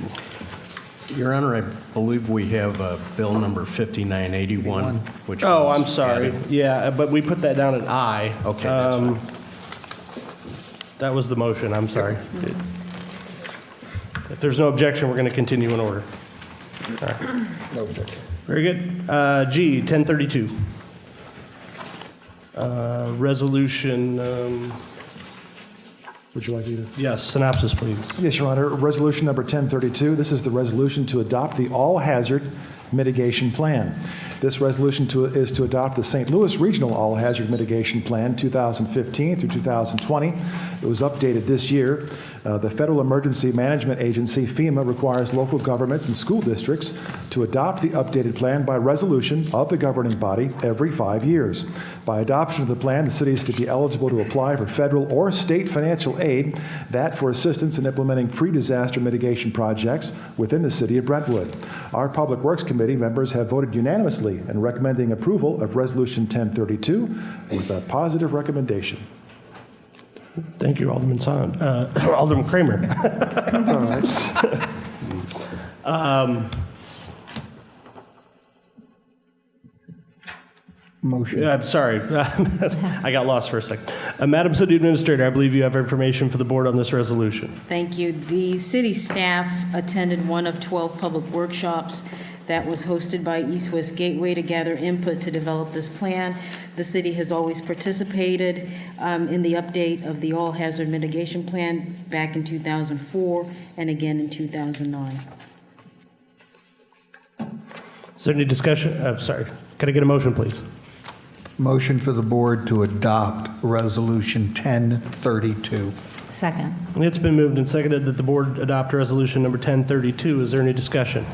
Your Honor, I believe we have bill number 5981, which Oh, was I'm sorry. added. Yeah, but we put that down at I. Okay, that's fine. That was the motion, I'm sorry. If there's no objection, we're going to continue in order. All right. No objection. Very good. G, 1032. Resolution, Would you like me to? yes, synopsis, please. Yes, Your Honor. Resolution number 1032. This is the resolution to adopt the all-hazard mitigation plan. This resolution is to adopt the St. Louis Regional All-Hazard Mitigation Plan 2015 through 2020. It was updated this year. The Federal Emergency Management Agency, FEMA, requires local governments and school districts to adopt the updated plan by resolution of the governing body every 5 years. By adoption of the plan, the city is to be eligible to apply for federal or state financial aid, that for assistance in implementing pre-disaster mitigation projects within the city of Brentwood. Our Public Works Committee members have voted unanimously in recommending approval of Resolution 1032 with a positive recommendation. Thank you, Alderman Alderman Kramer. That's all right. Motion. I'm sorry. I got lost for a second. Madam City Administrator, I believe you have information for the board on this resolution. Thank you. The city staff attended one of 12 public workshops that was hosted by East West Gateway to gather input to develop this plan. The city has always participated in the update of the all-hazard mitigation plan back in 2004 and again in 2009. Is there any discussion? Sorry. Can I get a motion, please? Motion for the board to adopt Resolution 1032. Second. It's been moved and seconded that the board adopt resolution number 1032. Is there any discussion?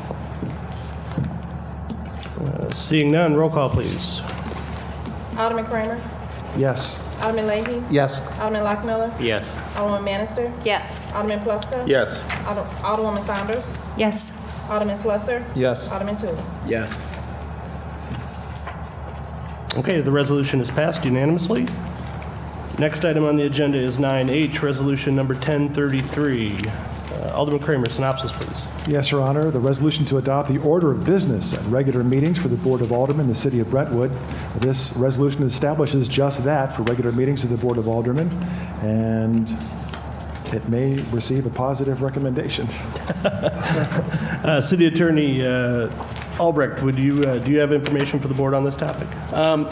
Seeing none, roll call, please. Alderman Kramer? Yes. Alderman Leahy? Yes. Alderman Lockmiller? Yes. Alderman Bannister? Yes. Alderman Plufka? Yes. Alderwoman Saunders? Yes. Alderman Slusser? Yes. Alderman Tully? Yes. Okay, the resolution is passed unanimously. Next item on the agenda is 9H, resolution number 1033. Alderman Kramer, synopsis, please. Yes, Your Honor. The resolution to adopt the order of business and regular meetings for the Board of Aldermen in the City of Brentwood. This resolution establishes just that for regular meetings of the Board of Aldermen, and it may receive a positive recommendation. City Attorney Albrecht, do you have information for the board on this topic?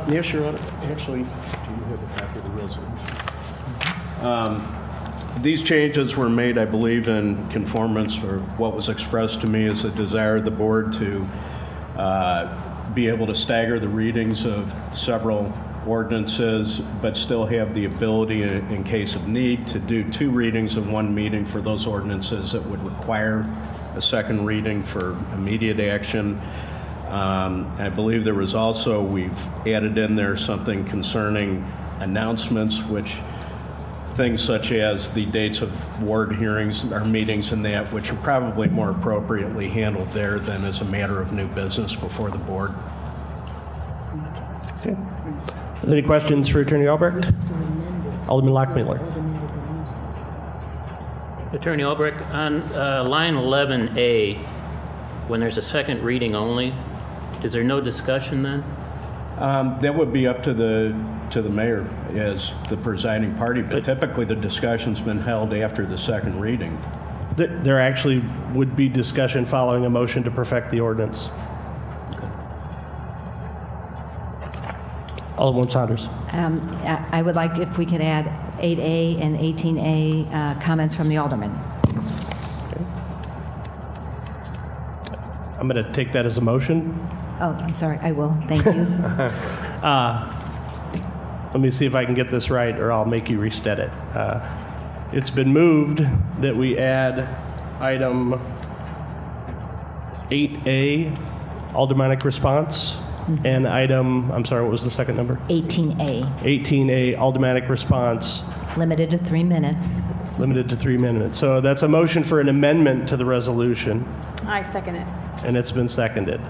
Yes, Your Honor. Actually, do you have a copy of the resolution? These changes were made, I believe, in conformance for what was expressed to me as a desire of the board to be able to stagger the readings of several ordinances, but still have the ability, in case of need, to do 2 readings in one meeting for those ordinances that would require a second reading for immediate action. I believe there was also, we've added in there something concerning announcements, which things such as the dates of ward hearings or meetings and that, which are probably more appropriately handled there than as a matter of new business before the board. Okay. Are there any questions for Attorney Albrecht? Alderman Lockmiller. Attorney Albrecht, on line 11A, when there's a second reading only, is there no discussion then? That would be up to the mayor as the presiding party, but typically the discussion's been held after the second reading. There actually would be discussion following a motion to perfect the ordinance. Alderman Saunders. I would like if we could add 8A and 18A comments from the alderman. I'm going to take that as a motion. Oh, I'm sorry, I will. Thank you. Let me see if I can get this right, or I'll make you restate it. It's been moved that we add item 8A, aldermanic response, and item, I'm sorry, what was the second number? 18A, 18A, aldermanic response, limited to 3 minutes. limited to 3 minutes. So that's a motion for an amendment to the resolution, I second it. and it's been seconded.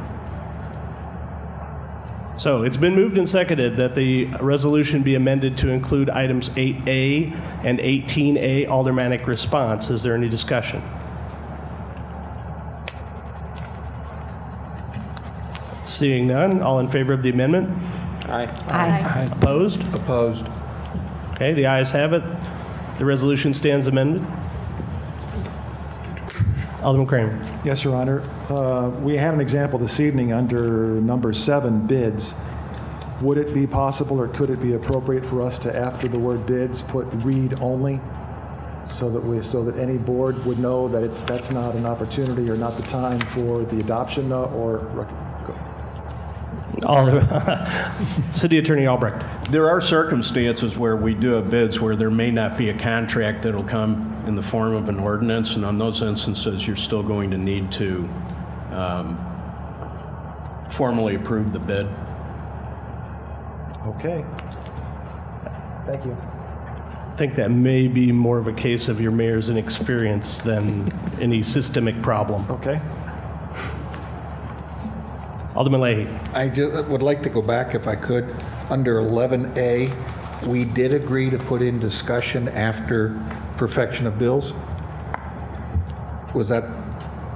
So it's been moved and seconded that the resolution be amended to include items 8A and 18A, aldermanic response. Is there any discussion? Seeing none, all in favor of the amendment? Aye. Opposed? Opposed. Okay, the ayes have it. The resolution stands amended. Alderman Kramer. Yes, Your Honor. We had an example this evening under number 7, bids. Would it be possible, or could it be appropriate for us to, after the word bids, put read only, so that any board would know that that's not an opportunity or not the time for the adoption City Attorney Albrecht. There are circumstances where we do have bids where there may not be a contract that'll come in the form of an ordinance, and on those instances, you're still going to need to formally approve the bid. Okay. Thank you. I think that may be more of a case of your mayor's inexperience than any systemic problem. Okay. Alderman Leahy. I would like to go back, if I could, under 11A. We did agree to put in discussion after perfection of bills. Was that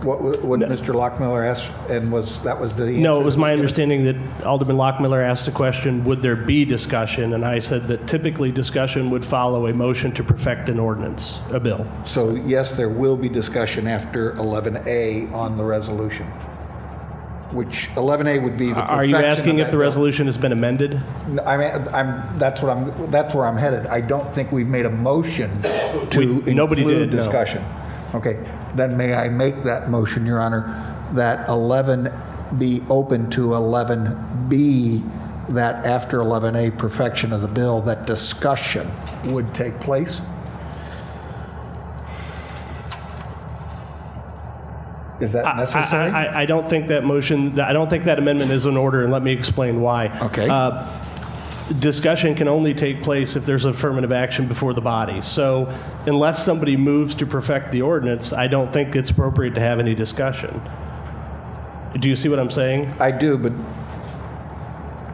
what Mr. Lockmiller asked, and that was the answer? No, it was my understanding that Alderman Lockmiller asked a question, would there be discussion? And I said that typically discussion would follow a motion to perfect an ordinance, a bill. So yes, there will be discussion after 11A on the resolution, which 11A would be the perfection. Are you asking if the resolution has been amended? I mean, that's where I'm headed. I don't think we've made a motion to nobody include did, no. discussion. Okay, then may I make that motion, Your Honor, that 11 be open to 11B, that after 11A, perfection of the bill, that discussion would take place? Is that necessary? I don't think that motion, I don't think that amendment is in order, and let me explain why. Okay. Discussion can only take place if there's affirmative action before the body. So unless somebody moves to perfect the ordinance, I don't think it's appropriate to have any discussion. Do you see what I'm saying? I do, but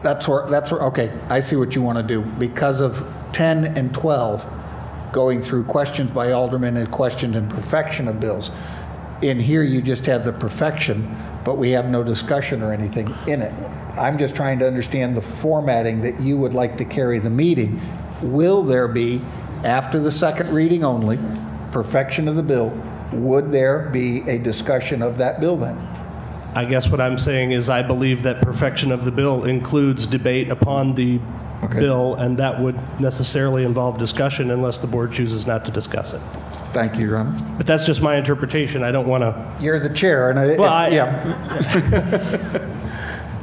that's where, okay, I see what you want to do. Because of 10 and 12, going through questions by aldermen and questions and perfection of bills, in here you just have the perfection, but we have no discussion or anything in it. I'm just trying to understand the formatting that you would like to carry the meeting. Will there be, after the second reading only, perfection of the bill, would there be a discussion of that bill then? I guess what I'm saying is I believe that perfection of the bill includes debate upon the bill, and that would necessarily involve discussion unless the board chooses not to discuss it. Thank you, Your Honor. But that's just my interpretation. I don't want to... You're the chair, and Well, yeah.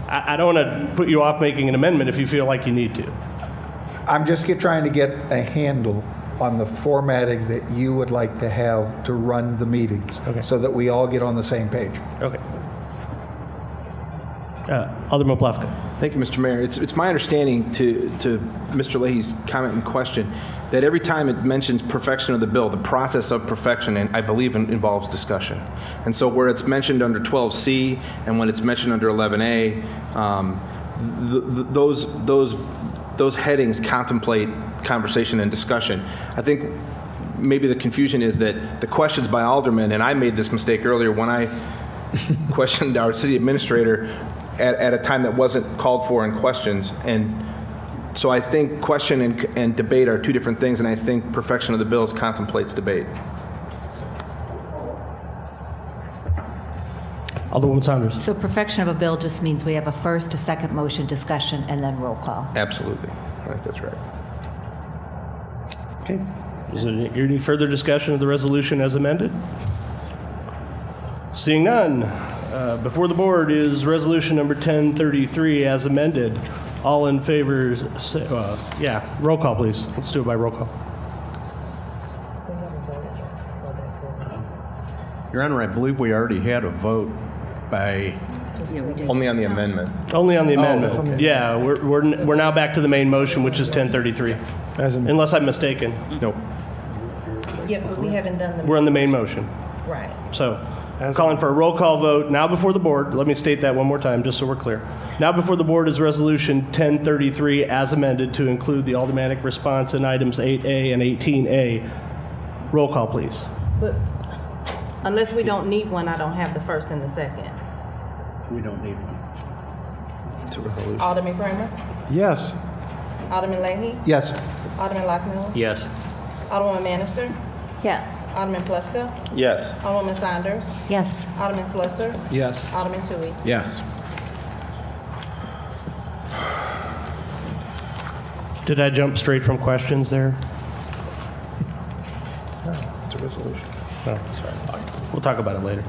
I don't want to put you off making an amendment if you feel like you need to. I'm just trying to get a handle on the formatting that you would like to have to run the meetings, so that we all get on the same page. Okay. Alderman Plefka. Thank you, Mr. Mayor. It's my understanding to Mr. Leahy's comment and question that every time it mentions perfection of the bill, the process of perfection, and I believe involves discussion. And so where it's mentioned under 12C and when it's mentioned under 11A, those headings contemplate conversation and discussion. I think maybe the confusion is that the questions by Alderman, and I made this mistake earlier when I questioned our city administrator at a time that wasn't called for in questions. And so I think question and debate are two different things, and I think perfection of the bills contemplates debate. Alderwoman Saunders. So perfection of a bill just means we have a first, a second motion, discussion, and then roll call. Absolutely. I think that's right. Okay. Is there any further discussion of the resolution as amended? Seeing none, before the board is resolution number 1033 as amended. All in favor, say, roll call, please. Let's do it by roll call. Your Honor, I believe we already had a vote by... Only on the amendment. Only on the amendment. okay. Yeah, we're now back to the main motion, which is 1033. Unless I'm mistaken. Nope. Yeah, but we haven't done the. We're on the main motion. Right. So, calling for a roll call vote. Now before the board, let me state that one more time, just so we're clear. Now before the board is Resolution 1033 as amended to include the aldermanic response in items 8A and 18A. Roll call, please. But unless we don't need one, I don't have the first and the second. We don't need one. It's a resolution. Alderman Kramer? Yes. Alderman Leahy? Yes. Alderman Lockmiller? Yes. Alderwoman Bannister? Yes. Alderman Plefka? Yes. Alderwoman Saunders? Yes. Alderman Slesser? Yes. Alderman Tui? Yes. Did I jump straight from questions there? It's a resolution. Oh, sorry. We'll talk about it later.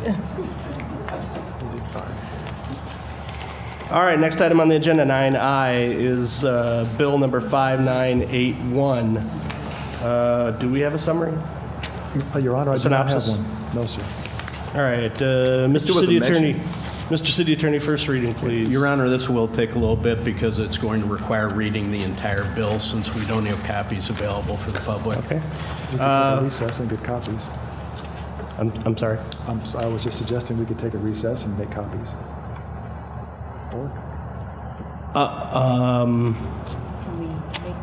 All right, next item on the agenda, 9I, is bill number 5981. Do we have a summary? Your Honor, I do not have Synopsis. one. No, sir. All right, Mr. was a City mention. Attorney. Mr. City Attorney, first reading, please. Your Honor, this will take a little bit because it's going to require reading the entire bill since we don't have copies available for the public. Okay. We could take a recess and get copies. I'm sorry. I was just suggesting we could take a recess and make copies. Or?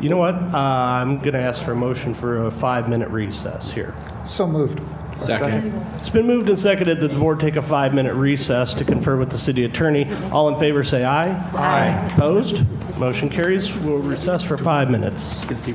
You know what? I'm going to ask for a motion for a 5-minute recess here. So moved. Second. It's been moved and seconded that the board take a 5-minute recess to confer with the city attorney. All in favor say aye. Aye. Opposed? Motion carries. We'll recess for 5 minutes. Is the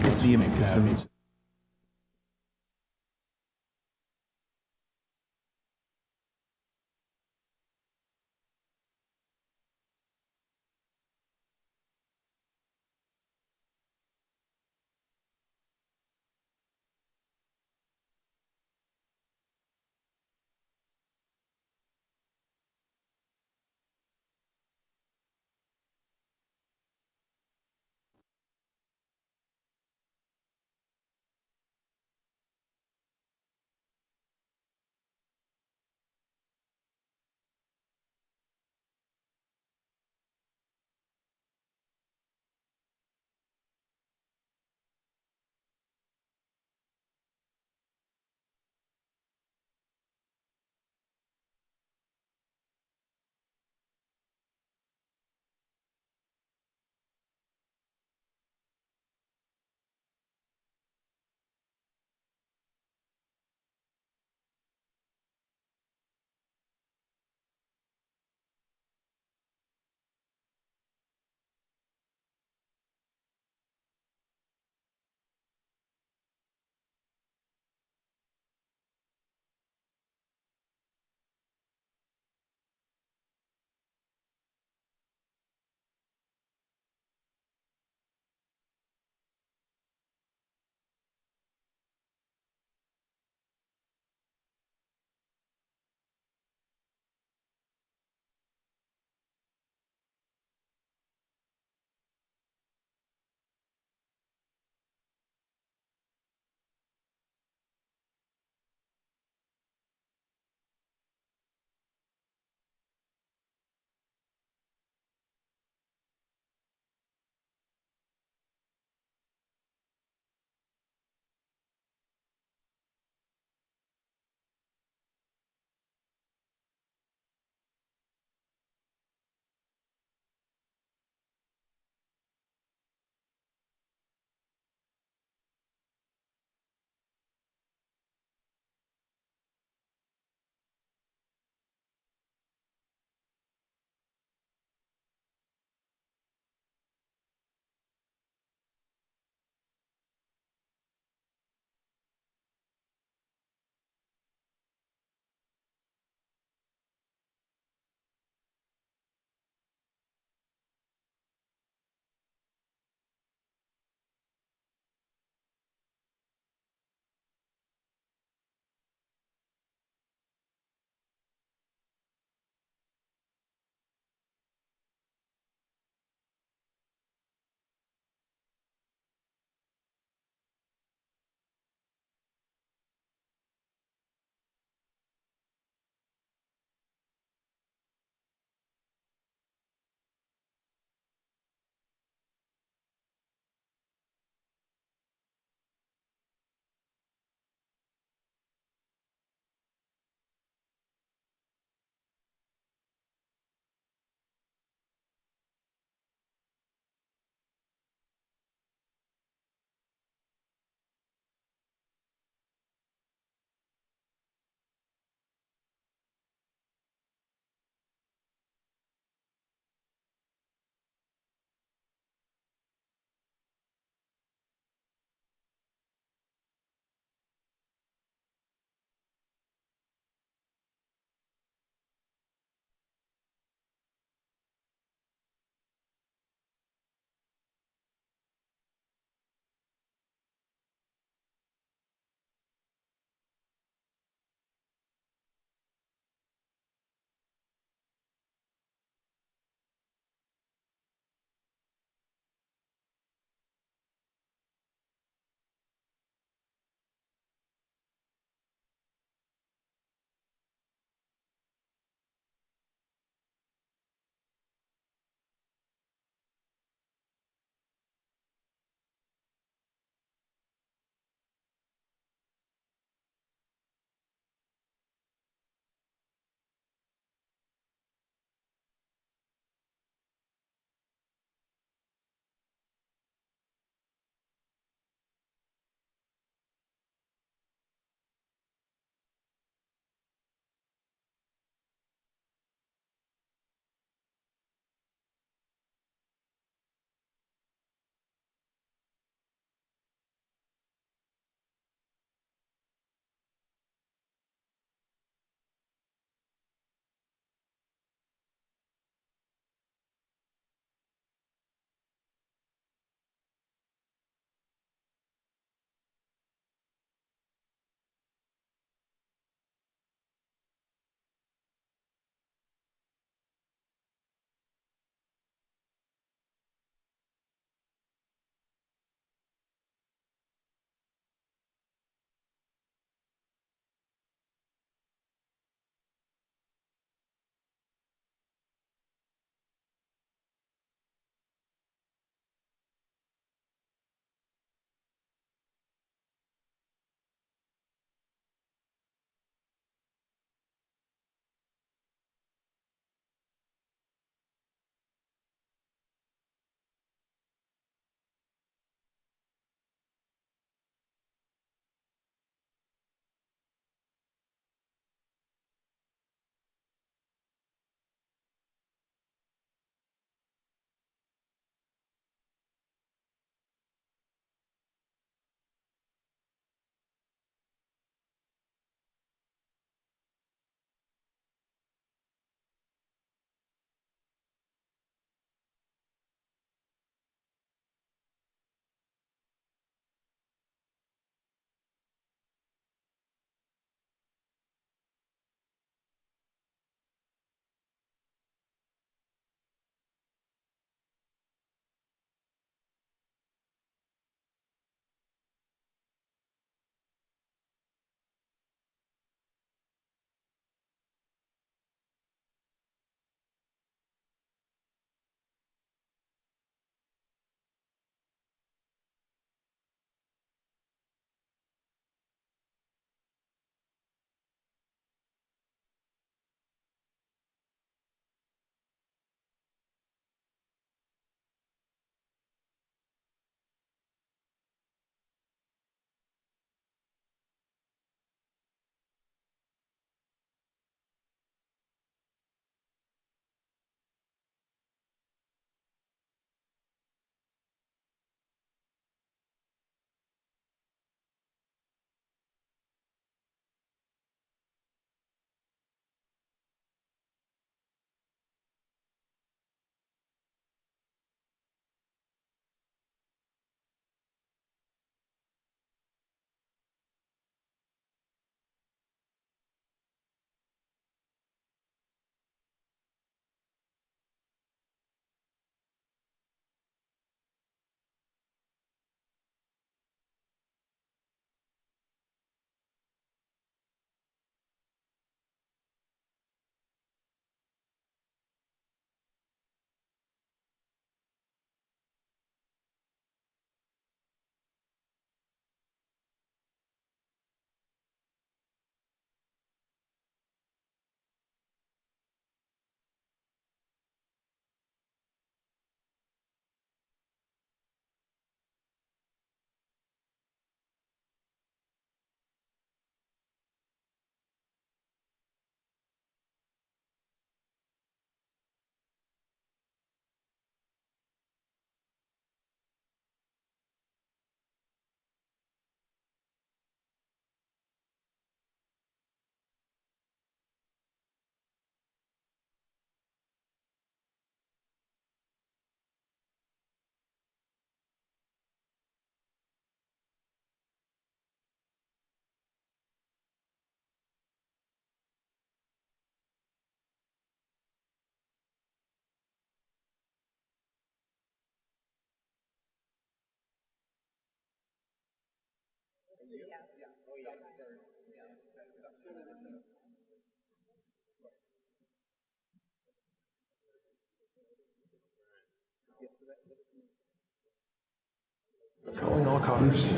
Calling all callers.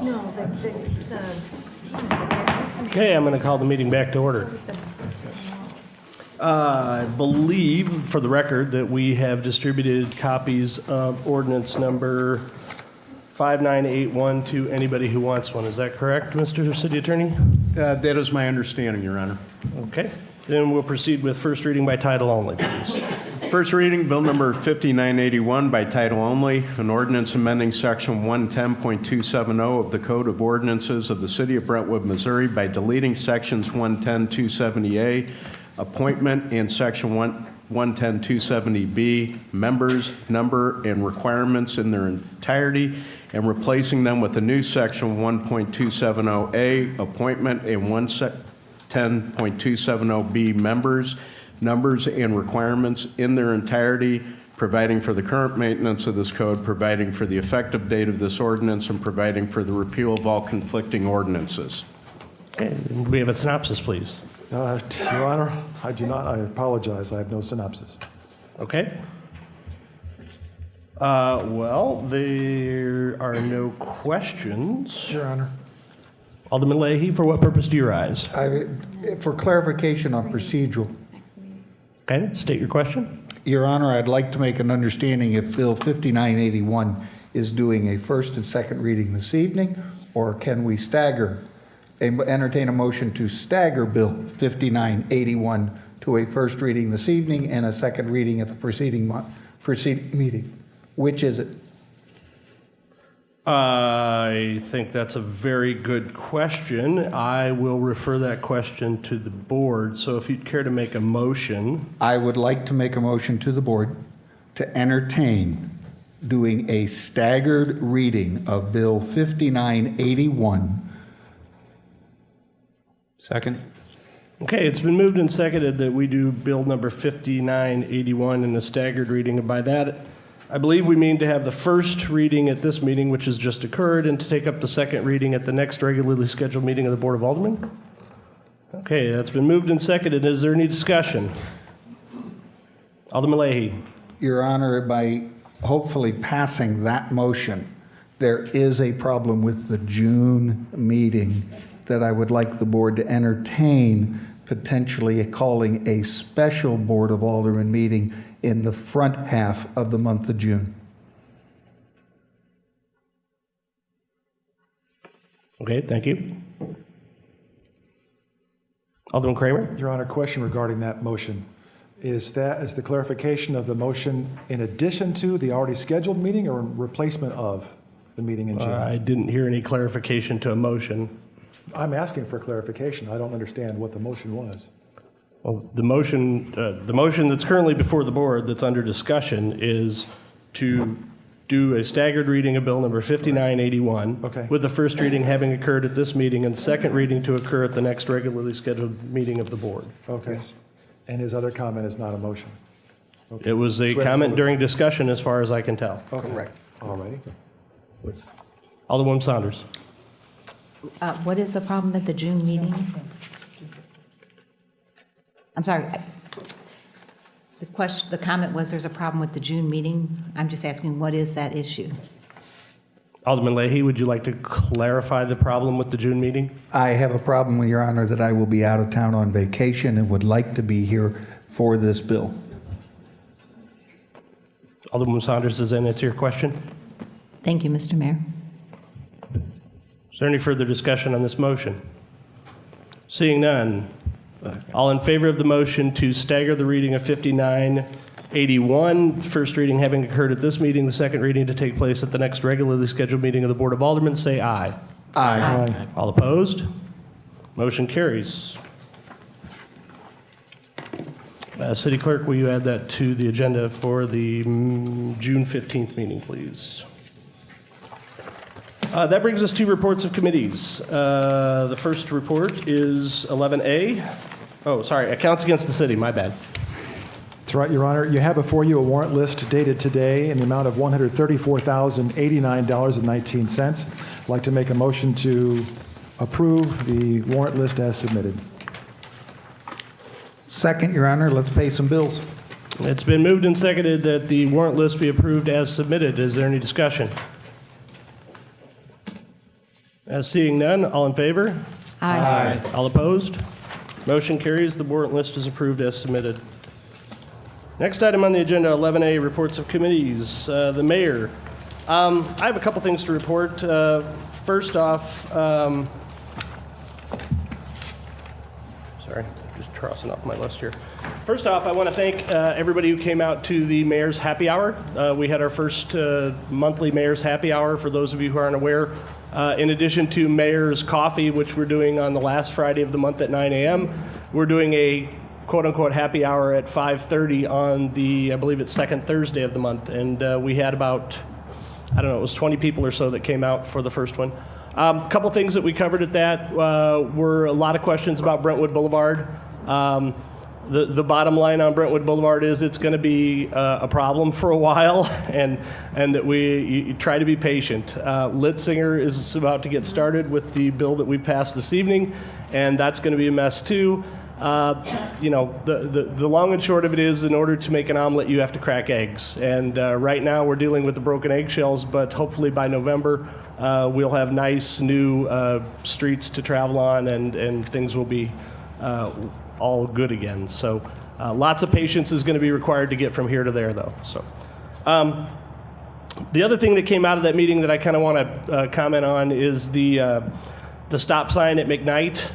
No, Okay, I'm going to call the meeting back to order. I believe, for the record, that we have distributed copies of ordinance number 5981 to anybody who wants one. Is that correct, Mr. City Attorney? That is my understanding, Your Honor. Okay. Then we'll proceed with first reading by title only, please. First reading, bill number 5981 by title only, an ordinance amending section 110.270 of the Code of Ordinances of the City of Brentwood, Missouri by deleting sections 110.270A, appointment, and section 110.270B, members, number, and requirements in their entirety, and replacing them with a new section 1.270A, appointment, and 110.270B, members, numbers, and requirements in their entirety, providing for the current maintenance of this code, providing for the effective date of this ordinance, and providing for the repeal of all conflicting ordinances. Okay, we have a synopsis, please. Your Honor, I do not. I apologize. I have no synopsis. Okay. Well, there are no questions. Your Honor. Alderman Leahy, for what purpose do you rise? For clarification on procedural. Okay, state your question. Your Honor, I'd like to make an understanding if Bill 5981 is doing a first and second reading this evening, or can we entertain a motion to stagger Bill 5981 to a first reading this evening and a second reading at the preceding meeting? Which is it? I think that's a very good question. I will refer that question to the board. So if you'd care to make a motion. I would like to make a motion to the board to entertain doing a staggered reading of Bill 5981. Second. Okay, it's been moved and seconded that we do bill number 5981 in a staggered reading. And by that, I believe we mean to have the first reading at this meeting, which has just occurred, and to take up the second reading at the next regularly scheduled meeting of the Board of Aldermen. Okay, that's been moved and seconded. Is there any discussion? Alderman Leahy. Your Honor, by hopefully passing that motion, there is a problem with the June meeting that I would like the board to entertain, potentially calling a special Board of Aldermen meeting in the front half of the month of June. Okay, thank you. Alderman Kramer? Your Honor, question regarding that motion. Is the clarification of the motion in addition to the already scheduled meeting or in replacement of the meeting in June? I didn't hear any clarification to a motion. I'm asking for clarification. I don't understand what the motion was. Well, the motion that's currently before the board that's under discussion is to do a staggered reading of bill number 5981, Okay. with the first reading having occurred at this meeting and the second reading to occur at the next regularly scheduled meeting of the board. Okay. And his other comment is not a motion. It was a comment during discussion as far as I can tell. Correct. All righty. Alderwoman Saunders. What is the problem at the June meeting? I'm sorry. The comment was there's a problem with the June meeting. I'm just asking, what is that issue? Alderman Leahy, would you like to clarify the problem with the June meeting? I have a problem, Your Honor, that I will be out of town on vacation and would like to be here for this bill. Alderwoman Saunders, does that answer your question? Thank you, Mr. Mayor. Is there any further discussion on this motion? Seeing none, all in favor of the motion to stagger the reading of 5981, first reading having occurred at this meeting, the second reading to take place at the next regularly scheduled meeting of the Board of Aldermen, say aye. Aye. All opposed? Motion carries. City Clerk, will you add that to the agenda for the June 15th meeting, please? That brings us to reports of committees. The first report is 11A. Oh, sorry, accounts against the city, my bad. That's right, Your Honor. You have before you a warrant list dated today in the amount of $134,089.19. I'd like to make a motion to approve the warrant list as submitted. Second, Your Honor, let's pay some bills. It's been moved and seconded that the warrant list be approved as submitted. Is there any discussion? As seeing none, all in favor? Aye. All opposed? Motion carries. The warrant list is approved as submitted. Next item on the agenda, 11A, reports of committees. The mayor. I have a couple things to report. First off, sorry, just crossing off my list here. First off, I want to thank everybody who came out to the Mayor's Happy Hour. We had our first monthly Mayor's Happy Hour, for those of you who aren't aware. In addition to Mayor's Coffee, which we're doing on the last Friday of the month at 9 a.m., we're doing a quote-unquote happy hour at 5:30 on the, I believe it's second Thursday of the month. And we had about, I don't know, it was 20 people or so that came out for the first one. A couple things that we covered at that were a lot of questions about Brentwood Boulevard. The bottom line on Brentwood Boulevard is it's going to be a problem for a while, and that you try to be patient. Litzinger is about to get started with the bill that we passed this evening, and that's going to be a mess too. The long and short of it is, in order to make an omelet, you have to crack eggs. And right now we're dealing with the broken eggshells, but hopefully by November we'll have nice new streets to travel on, and things will be all good again. So lots of patience is going to be required to get from here to there, though. So the other thing that came out of that meeting that I kind of want to comment on is the stop sign at McKnight.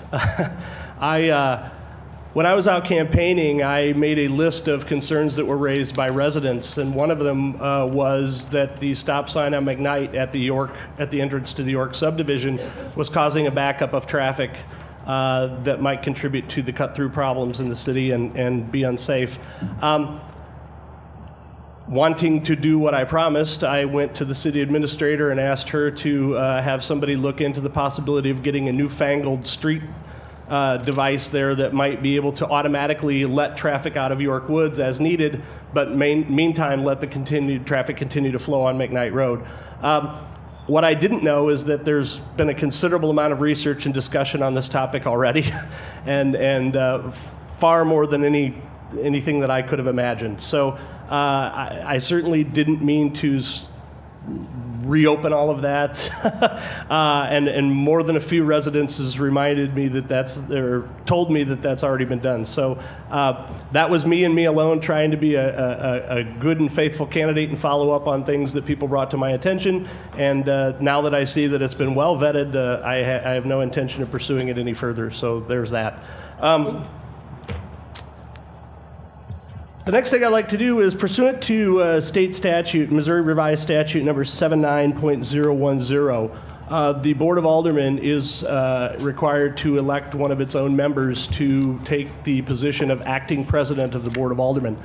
When I was out campaigning, I made a list of concerns that were raised by residents, and one of them was that the stop sign on McKnight at the entrance to the York subdivision was causing a backup of traffic that might contribute to the cut-through problems in the city and be unsafe. Wanting to do what I promised, I went to the city administrator and asked her to have somebody look into the possibility of getting a newfangled street device there that might be able to automatically let traffic out of York Woods as needed, but meantime let the traffic continue to flow on McKnight Road. What I didn't know is that there's been a considerable amount of research and discussion on this topic already, and far more than anything that I could have imagined. So I certainly didn't mean to reopen all of that, and more than a few residents has reminded me that told me that that's already been done. So that was me and me alone trying to be a good and faithful candidate and follow up on things that people brought to my attention. And now that I see that it's been well vetted, I have no intention of pursuing it any further. So there's that. The next thing I'd like to do is, pursuant to state statute, Missouri Revised Statute number 79.010, the Board of Aldermen is required to elect one of its own members to take the position of acting president of the Board of Aldermen.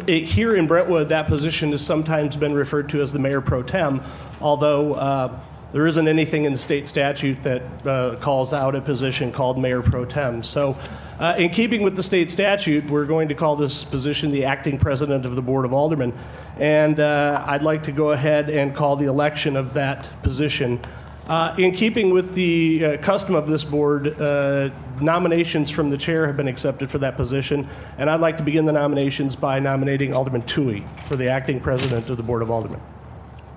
Here in Brentwood, that position has sometimes been referred to as the mayor pro tem, although there isn't anything in the state statute that calls out a position called mayor pro tem. So in keeping with the state statute, we're going to call this position the acting president of the Board of Aldermen. And I'd like to go ahead and call the election of that position. In keeping with the custom of this board, nominations from the chair have been accepted for that position. And I'd like to begin the nominations by nominating Alderman Toohey for the acting president of the Board of Aldermen.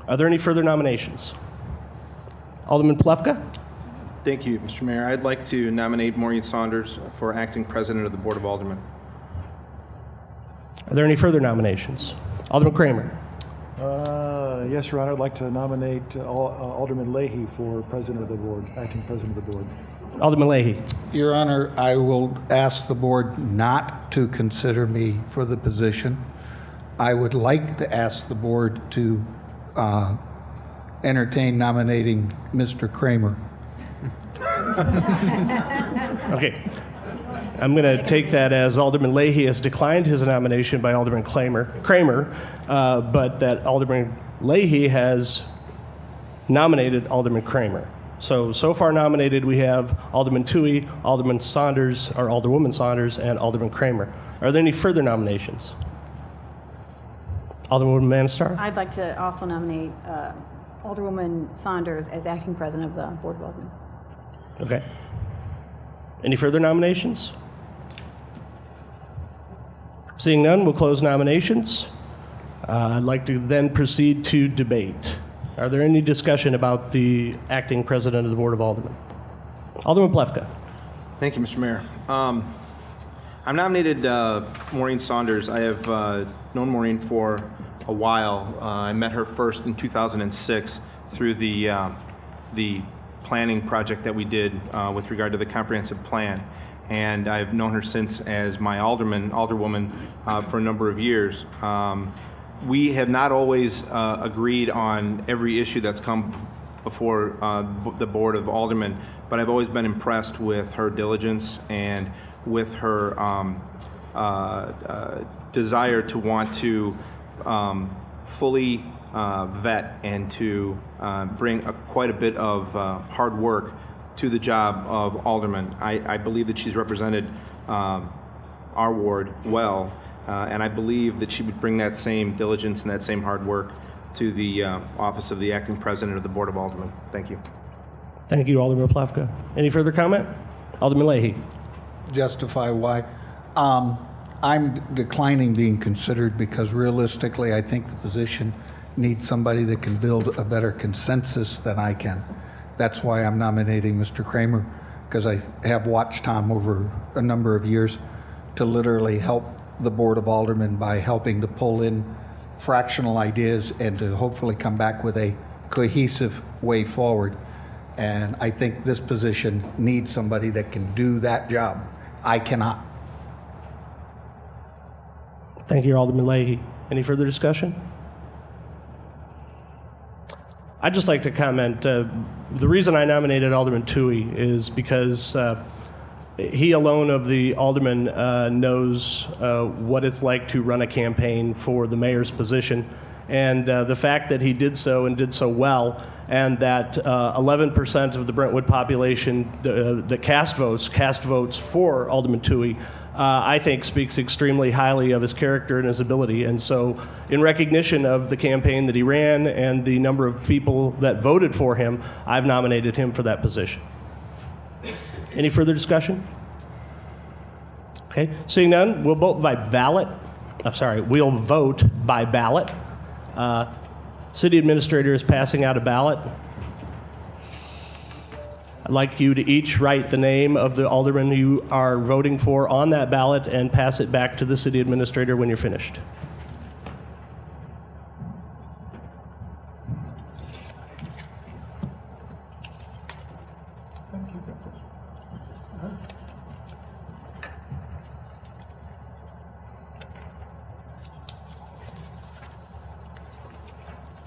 Are there any further nominations? Alderman Plefka? Thank you, Mr. Mayor. I'd like to nominate Maureen Saunders for acting president of the Board of Aldermen. Are there any further nominations? Alderman Kramer? Yes, Your Honor, I'd like to nominate Alderman Leahy for president of the board, acting president of the board. Alderman Leahy? Your Honor, I will ask the board not to consider me for the position. I would like to ask the board to entertain nominating Mr. Kramer. Okay. I'm going to take that as Alderman Leahy has declined his nomination by Alderman Kramer, but that Alderman Leahy has nominated Alderman Kramer. So far nominated we have Alderman Toohey, Alderman Saunders, or Alderwoman Saunders, and Alderman Kramer. Are there any further nominations? Alderwoman Manistar? I'd like to also nominate Alderwoman Saunders as acting president of the Board of Aldermen. Okay. Any further nominations? Seeing none, we'll close nominations. I'd like to then proceed to debate. Are there any discussion about the acting president of the Board of Aldermen? Alderman Plefka. Thank you, Mr. Mayor. I've nominated Maureen Saunders. I have known Maureen for a while. I met her first in 2006 through the planning project that we did with regard to the comprehensive plan. And I've known her since as my alderwoman for a number of years. We have not always agreed on every issue that's come before the Board of Aldermen, but I've always been impressed with her diligence and with her desire to want to fully vet and to bring quite a bit of hard work to the job of alderman. I believe that she's represented our ward well, and I believe that she would bring that same diligence and that same hard work to the office of the acting president of the Board of Aldermen. Thank you. Thank you, Alderman Plefka. Any further comment? Alderman Leahy. Justify why. I'm declining being considered because realistically, I think the position needs somebody that can build a better consensus than I can. That's why I'm nominating Mr. Kramer, because I have watched Tom over a number of years to literally help the Board of Aldermen by helping to pull in fractional ideas and to hopefully come back with a cohesive way forward. And I think this position needs somebody that can do that job. I cannot. Thank you, Alderman Leahy. Any further discussion? I'd just like to comment, the reason I nominated Alderman Toohey is because he alone of the aldermen knows what it's like to run a campaign for the mayor's position. And the fact that he did so and did so well, and that 11% of the Brentwood population that cast votes for Alderman Toohey, I think speaks extremely highly of his character and his ability. And so in recognition of the campaign that he ran and the number of people that voted for him, I've nominated him for that position. Any further discussion? Okay, seeing none, we'll vote by ballot. We'll vote by ballot. City Administrator is passing out a ballot. I'd like you to each write the name of the alderman you are voting for on that ballot and pass it back to the City Administrator when you're finished.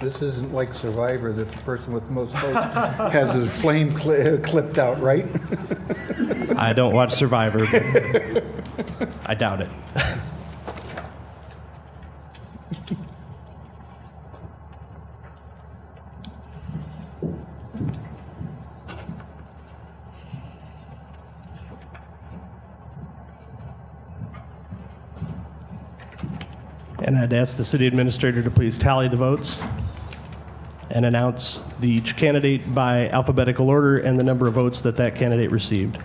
This isn't like Survivor, that the person with the most votes has his flame clipped out, right? I don't watch Survivor, but I doubt it. And I'd ask the City Administrator to please tally the votes and announce each candidate by alphabetical order and the number of votes that that candidate received.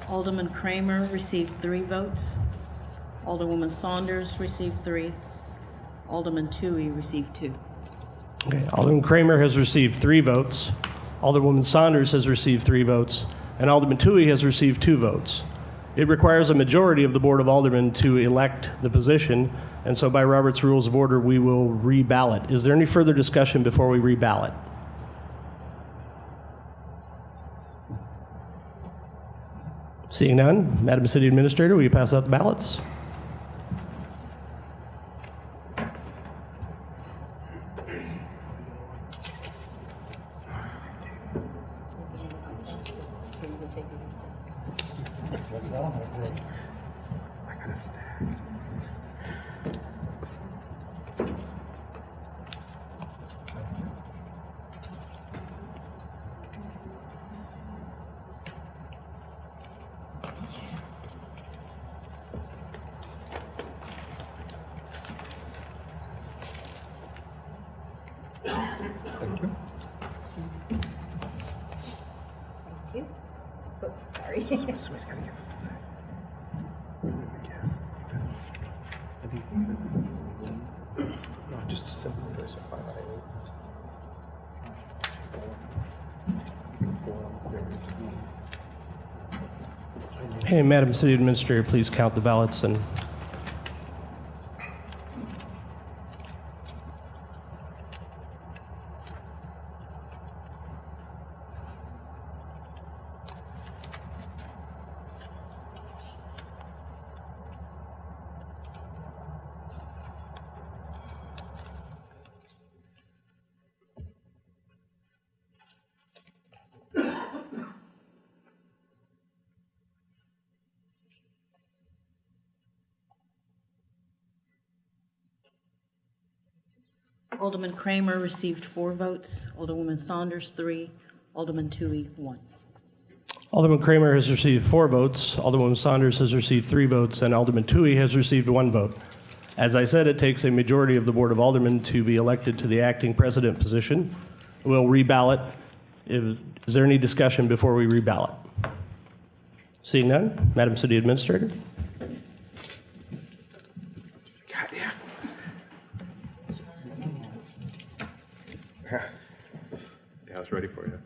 Alderman Kramer received 3 votes. Alderwoman Saunders received 3. Alderman Toohey received 2. Okay, Alderman Kramer has received 3 votes. Alderwoman Saunders has received 3 votes. And Alderman Toohey has received 2 votes. It requires a majority of the Board of Aldermen to elect the position, and so by Robert's Rules of Order, we will reballot. Is there any further discussion before we reballot? Seeing none, Madam City Administrator, will you pass out the ballots? Hey, Madam City Administrator, please count the ballots and Alderman Kramer received 4 votes, Alderwoman Saunders 3, Alderman Tui 1. Alderman Kramer has received 4 votes, Alderwoman Saunders has received 3 votes, and Alderman Tui has received 1 vote. As I said, it takes a majority of the Board of Aldermen to be elected to the acting president position. We'll reballot. Is there any discussion before we reballot? Seeing none, Madam City Administrator. Yeah, I was ready for you.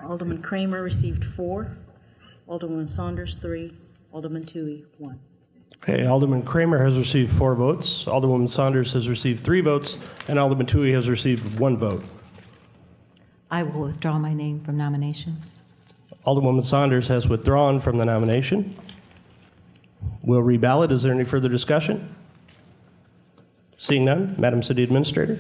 Alderman Kramer received 4, Alderwoman Saunders 3, Alderman Tui 1. Okay, Alderman Kramer has received 4 votes, Alderwoman Saunders has received 3 votes, and Alderman Tui has received 1 vote. I will withdraw my name from nomination. Alderwoman Saunders has withdrawn from the nomination. We'll reballot. Is there any further discussion? Seeing none, Madam City Administrator.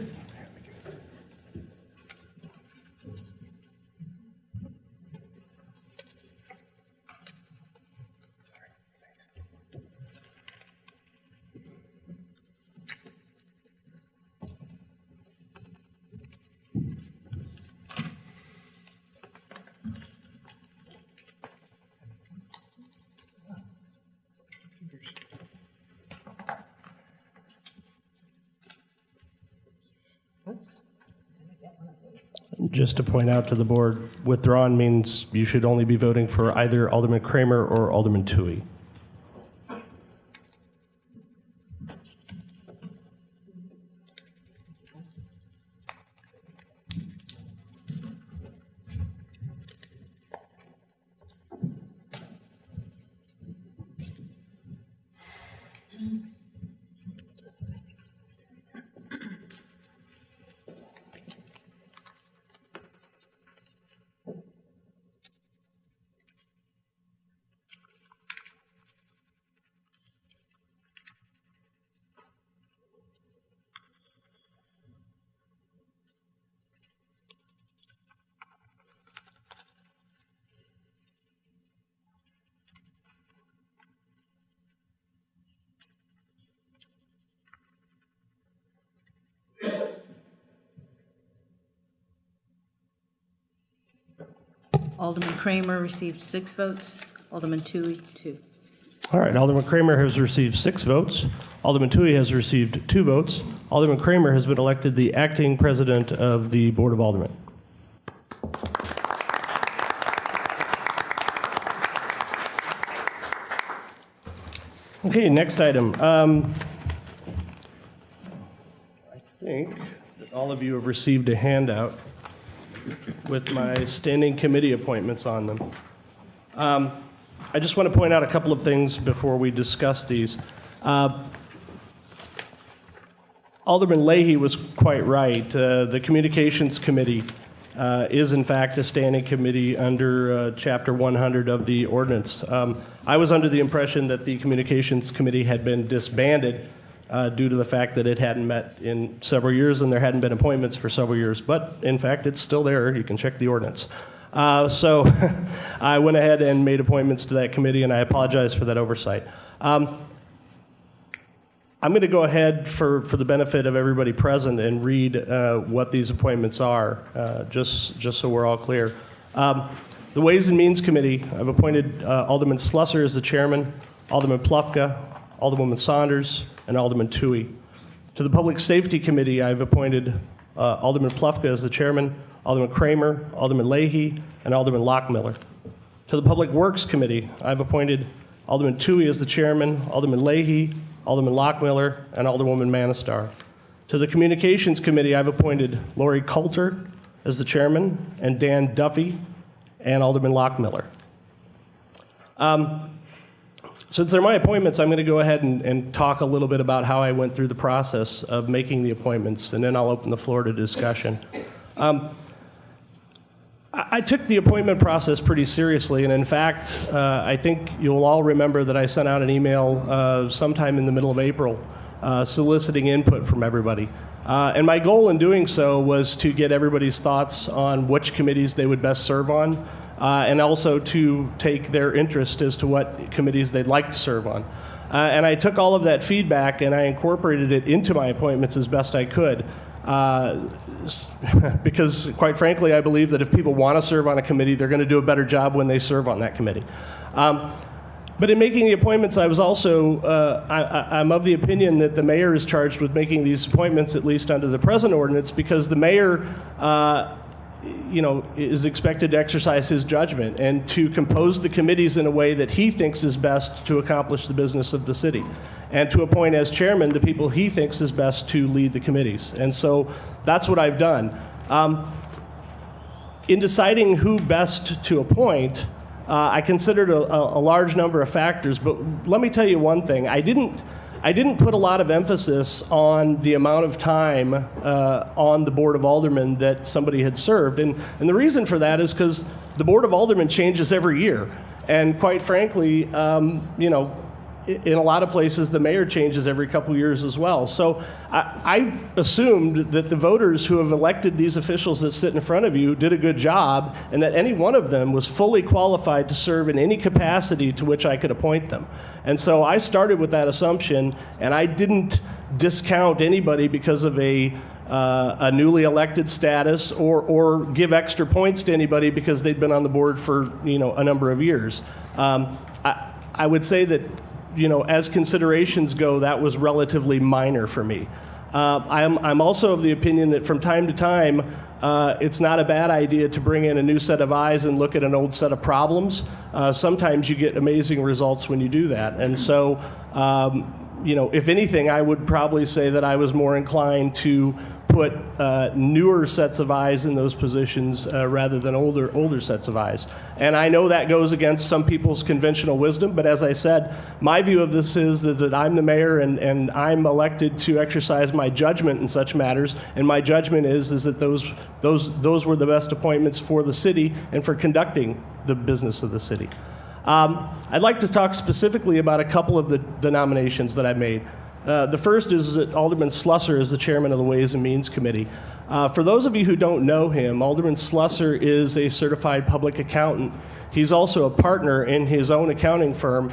Just to point out to the board, withdrawn means you should only be voting for either Alderman Kramer or Alderman Tui. Alderman Kramer received 6 votes. Alderman Tui, 2. All right, Alderman Kramer has received 6 votes. Alderman Tui has received 2 votes. Alderman Kramer has been elected the acting president of the Board of Aldermen. Okay, next item. I think that all of you have received a handout with my standing committee appointments on them. I just want to point out a couple of things before we discuss these. Alderman Leahy was quite right. The Communications Committee is in fact a standing committee under Chapter 100 of the ordinance. I was under the impression that the Communications Committee had been disbanded due to the fact that it hadn't met in several years and there hadn't been appointments for several years. But in fact, it's still there. You can check the ordinance. So I went ahead and made appointments to that committee, and I apologize for that oversight. I'm going to go ahead for the benefit of everybody present and read what these appointments are, just so we're all clear. The Ways and Means Committee, I've appointed Alderman Slusser as the chairman, Alderman Plufka, Alderwoman Saunders, and Alderman Tui. To the Public Safety Committee, I've appointed Alderman Plufka as the chairman, Alderman Kramer, Alderman Leahy, and Alderman Lockmiller. To the Public Works Committee, I've appointed Alderman Tui as the chairman, Alderman Leahy, Alderman Lockmiller, and Alderwoman Manistar. To the Communications Committee, I've appointed Lori Coulter as the chairman, and Dan Duffy, and Alderman Lockmiller. Since they're my appointments, I'm going to go ahead and talk a little bit about how I went through the process of making the appointments, and then I'll open the floor to discussion. I took the appointment process pretty seriously, and in fact, I think you'll all remember that I sent out an email sometime in the middle of April soliciting input from everybody. And my goal in doing so was to get everybody's thoughts on which committees they would best serve on, and also to take their interest as to what committees they'd like to serve on. And I took all of that feedback and I incorporated it into my appointments as best I could. Because quite frankly, I believe that if people want to serve on a committee, they're going to do a better job when they serve on that committee. But in making the appointments, I was also, I'm of the opinion that the mayor is charged with making these appointments, at least under the present ordinance, because the mayor, is expected to exercise his judgment and to compose the committees in a way that he thinks is best to accomplish the business of the city, and to appoint as chairman the people he thinks is best to lead the committees. And so that's what I've done. In deciding who best to appoint, I considered a large number of factors, but let me tell you one thing. I didn't put a lot of emphasis on the amount of time on the Board of Aldermen that somebody had served. And the reason for that is because the Board of Aldermen changes every year. And quite frankly, in a lot of places, the mayor changes every couple years as well. So I assumed that the voters who have elected these officials that sit in front of you did a good job, and that any one of them was fully qualified to serve in any capacity to which I could appoint them. And so I started with that assumption, and I didn't discount anybody because of a newly elected status or give extra points to anybody because they'd been on the board for a number of years. I would say that as considerations go, that was relatively minor for me. I'm also of the opinion that from time to time, it's not a bad idea to bring in a new set of eyes and look at an old set of problems. Sometimes you get amazing results when you do that. And so, if anything, I would probably say that I was more inclined to put newer sets of eyes in those positions rather than older sets of eyes. And I know that goes against some people's conventional wisdom, but as I said, my view of this is that I'm the mayor and I'm elected to exercise my judgment in such matters, and my judgment is that those were the best appointments for the city and for conducting the business of the city. I'd like to talk specifically about a couple of the nominations that I made. The first is that Alderman Slusser is the chairman of the Ways and Means Committee. For those of you who don't know him, Alderman Slusser is a certified public accountant. He's also a partner in his own accounting firm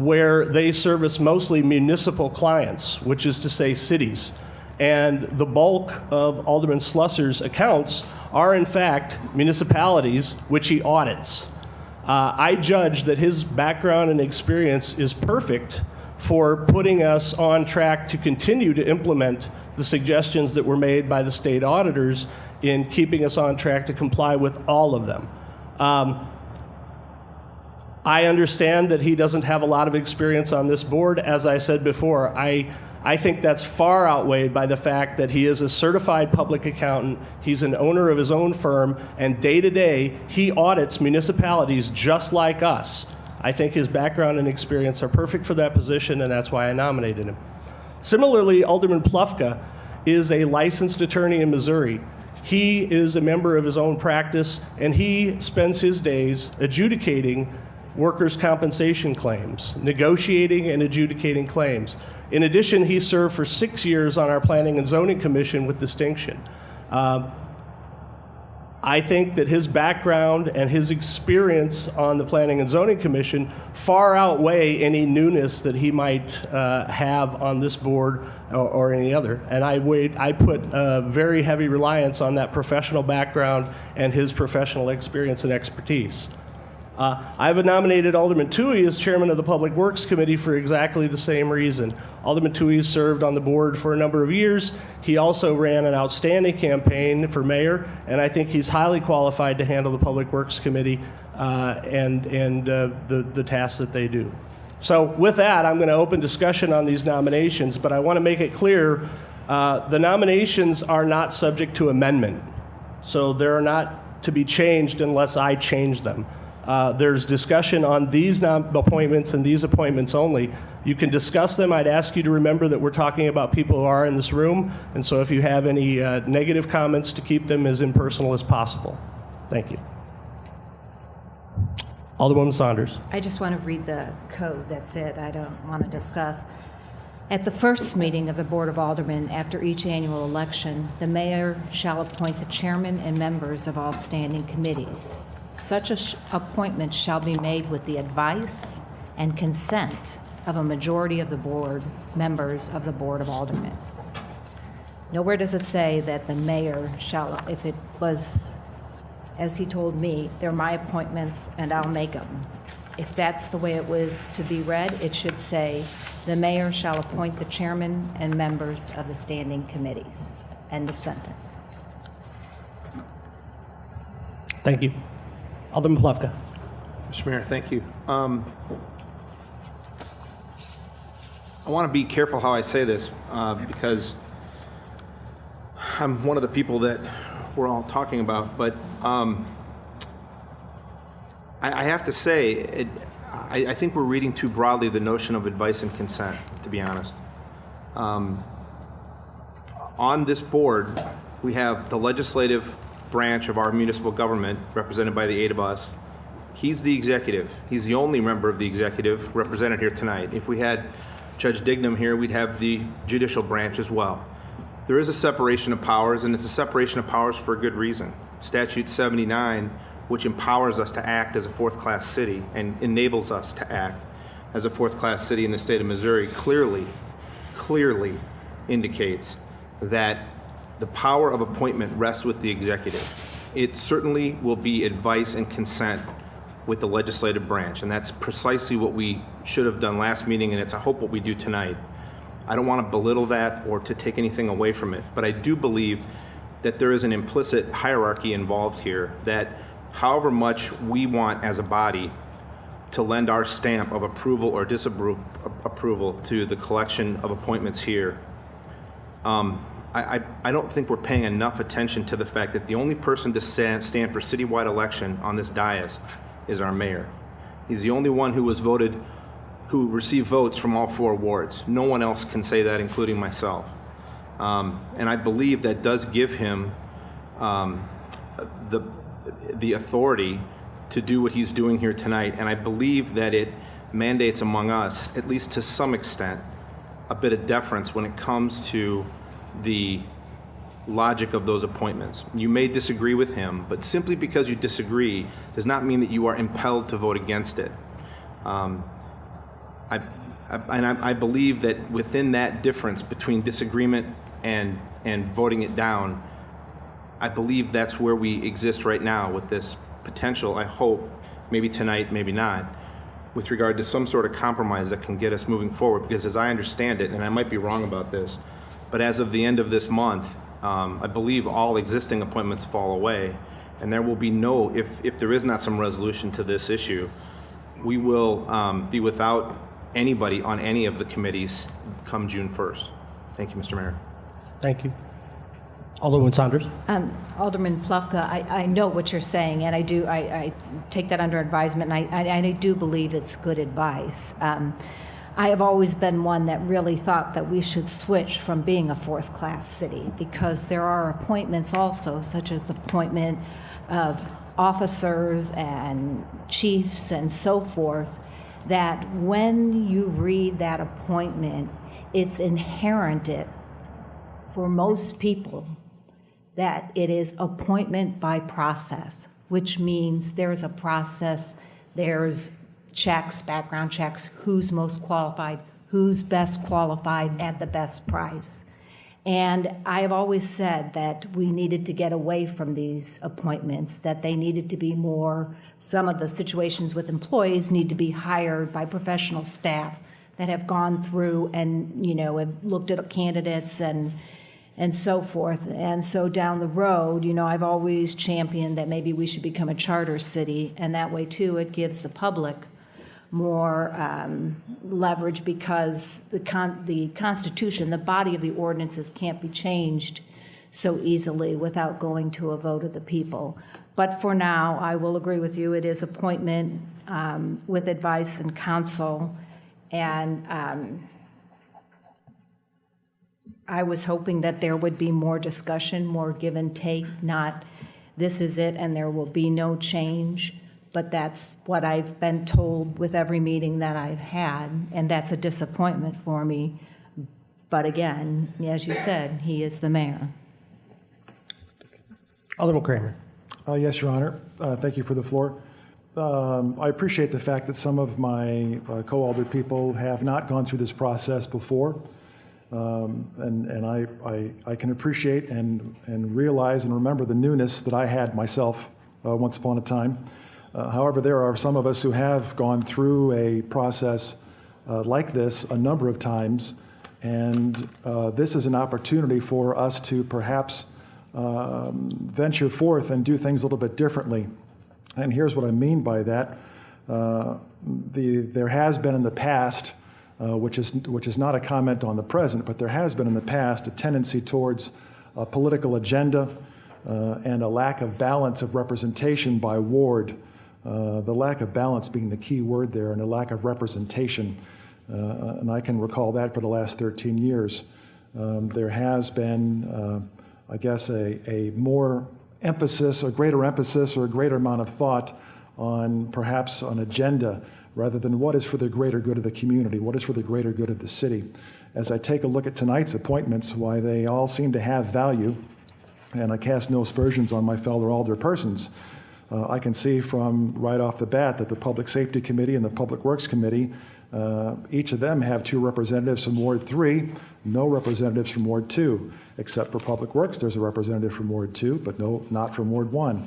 where they service mostly municipal clients, which is to say cities. And the bulk of Alderman Slusser's accounts are in fact municipalities which he audits. I judge that his background and experience is perfect for putting us on track to continue to implement the suggestions that were made by the state auditors in keeping us on track to comply with all of them. I understand that he doesn't have a lot of experience on this board. As I said before, I think that's far outweighed by the fact that he is a certified public accountant, he's an owner of his own firm, and day to day, he audits municipalities just like us. I think his background and experience are perfect for that position, and that's why I nominated him. Similarly, Alderman Plufka is a licensed attorney in Missouri. He is a member of his own practice, and he spends his days adjudicating workers' compensation claims, negotiating and adjudicating claims. In addition, he served for 6 years on our Planning and Zoning Commission with distinction. I think that his background and his experience on the Planning and Zoning Commission far outweigh any newness that he might have on this board or any other. And I put very heavy reliance on that professional background and his professional experience and expertise. I've nominated Alderman Toohey as chairman of the Public Works Committee for exactly the same reason. Alderman Toohey served on the board for a number of years. He also ran an outstanding campaign for mayor, and I think he's highly qualified to handle the Public Works Committee and the tasks that they do. So with that, I'm going to open discussion on these nominations, but I want to make it clear the nominations are not subject to amendment. So they're not to be changed unless I change them. There's discussion on these appointments and these appointments only. You can discuss them. I'd ask you to remember that we're talking about people who are in this room, and so if you have any negative comments, to keep them as impersonal as possible. Thank you. Alderwoman Saunders. I just want to read the code. That's it. I don't want to discuss. At the first meeting of the Board of Aldermen after each annual election, the mayor shall appoint the chairman and members of all standing committees. Such appointment shall be made with the advice and consent of a majority of the board members of the Board of Aldermen. Nowhere does it say that the mayor shall, if it was, as he told me, they're my appointments and I'll make them. If that's the way it was to be read, it should say, the mayor shall appoint the chairman and members of the standing committees. End of sentence. Thank you. Alderman Plufka. Mr. Mayor, thank you. I want to be careful how I say this because I'm one of the people that we're all talking about, but I have to say, I think we're reading too broadly the notion of advice and consent, to be honest. On this board, we have the legislative branch of our municipal government, represented by the 8 of us. He's the executive. He's the only member of the executive represented here tonight. If we had Judge Dignam here, we'd have the judicial branch as well. There is a separation of powers, and it's a separation of powers for a good reason. Statute 79, which empowers us to act as a fourth-class city and enables us to act as a fourth-class city in the state of Missouri, clearly indicates that the power of appointment rests with the executive. It certainly will be advice and consent with the legislative branch, and that's precisely what we should have done last meeting, and it's, I hope, what we do tonight. I don't want to belittle that or to take anything away from it, but I do believe that there is an implicit hierarchy involved here, that however much we want as a body to lend our stamp of approval or disapproval to the collection of appointments here, I don't think we're paying enough attention to the fact that the only person to stand for citywide election on this dais is our mayor. He's the only one who was voted, who received votes from all 4 wards. No one else can say that, including myself. And I believe that does give him the authority to do what he's doing here tonight. And I believe that it mandates among us, at least to some extent, a bit of deference when it comes to the logic of those appointments. You may disagree with him, but simply because you disagree does not mean that you are impelled to vote against it. I believe that within that difference between disagreement and voting it down, I believe that's where we exist right now with this potential, I hope, maybe tonight, maybe not, with regard to some sort of compromise that can get us moving forward. Because as I understand it, and I might be wrong about this, but as of the end of this month, I believe all existing appointments fall away, and there will be no, if there is not some resolution to this issue, we will be without anybody on any of the committees come June 1st. Thank you, Mr. Mayor. Thank you. Alderman Saunders? Alderman Plufka, I know what you're saying, and I take that under advisement, and I do believe it's good advice. I have always been one that really thought that we should switch from being a fourth-class city, because there are appointments also, such as the appointment of officers and chiefs and so forth, that when you read that appointment, it's inherent for most people that it is appointment by process, which means there's a process, there's checks, background checks, who's most qualified, who's best qualified at the best price. And I have always said that we needed to get away from these appointments, that they needed to be more, some of the situations with employees need to be hired by professional staff that have gone through and, have looked at candidates and so forth. And so down the road, I've always championed that maybe we should become a charter city, and that way too it gives the public more leverage, because the Constitution, the body of the ordinances, can't be changed so easily without going to a vote of the people. But for now, I will agree with you, it is appointment with advice and counsel, and I was hoping that there would be more discussion, more give and take, not this is it and there will be no change. But that's what I've been told with every meeting that I've had, and that's a disappointment for me. But again, as you said, he is the mayor. Alderman Kramer? Yes, Your Honor. Thank you for the floor. I appreciate the fact that some of my co-alder people have not gone through this process before. And I can appreciate and realize and remember the newness that I had myself once upon a time. However, there are some of us who have gone through a process like this a number of times, and this is an opportunity for us to perhaps venture forth and do things a little bit differently. And here's what I mean by that. There has been in the past, which is not a comment on the present, but there has been in the past a tendency towards a political agenda and a lack of balance of representation by ward. The lack of balance being the key word there, and a lack of representation. And I can recall that for the last 13 years. There has been, I guess, a more emphasis, a greater emphasis, or a greater amount of thought on perhaps an agenda rather than what is for the greater good of the community, what is for the greater good of the city. As I take a look at tonight's appointments, why they all seem to have value, and I cast no aspersions on my fellow alderpersons, I can see from right off the bat that the Public Safety Committee and the Public Works Committee, each of them have 2 representatives from Ward 3, no representatives from Ward 2. Except for Public Works, there's a representative from Ward 2, but not from Ward 1.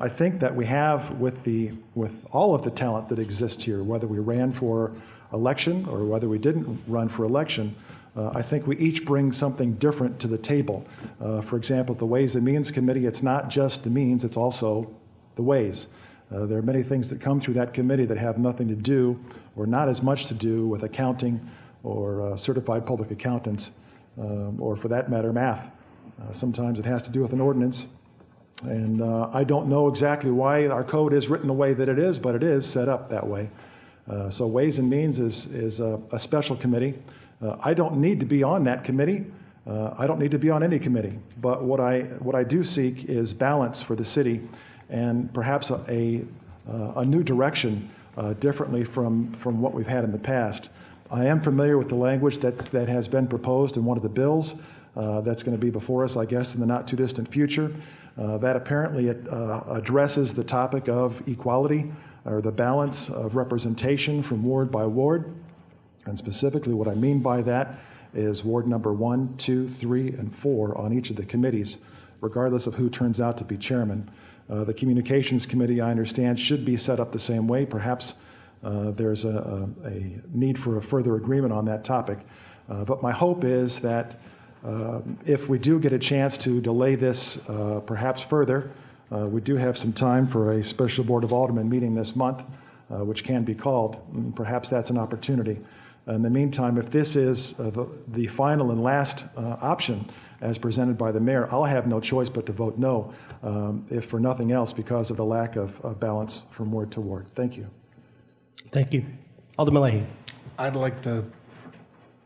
I think that we have, with all of the talent that exists here, whether we ran for election or whether we didn't run for election, I think we each bring something different to the table. For example, the Ways and Means Committee, it's not just the means, it's also the ways. There are many things that come through that committee that have nothing to do, or not as much to do, with accounting or certified public accountants, or for that matter, math. Sometimes it has to do with an ordinance. And I don't know exactly why our code is written the way that it is, but it is set up that way. So Ways and Means is a special committee. I don't need to be on that committee. I don't need to be on any committee. But what I do seek is balance for the city, and perhaps a new direction, differently from what we've had in the past. I am familiar with the language that has been proposed in one of the bills that's going to be before us, I guess, in the not too distant future. That apparently addresses the topic of equality, or the balance of representation from ward by ward. And specifically what I mean by that is ward number 1, 2, 3, and 4 on each of the committees. regardless of who turns out to be chairman. The Communications Committee, I understand, should be set up the same way. Perhaps there's a need for a further agreement on that topic. But my hope is that if we do get a chance to delay this perhaps further, we do have some time for a special Board of Aldermen meeting this month, which can be called. Perhaps that's an opportunity. In the meantime, if this is the final and last option as presented by the mayor, I'll have no choice but to vote no, if for nothing else, because of the lack of balance from ward to ward. Thank you. Thank you. Alderman Leahy. I'd like to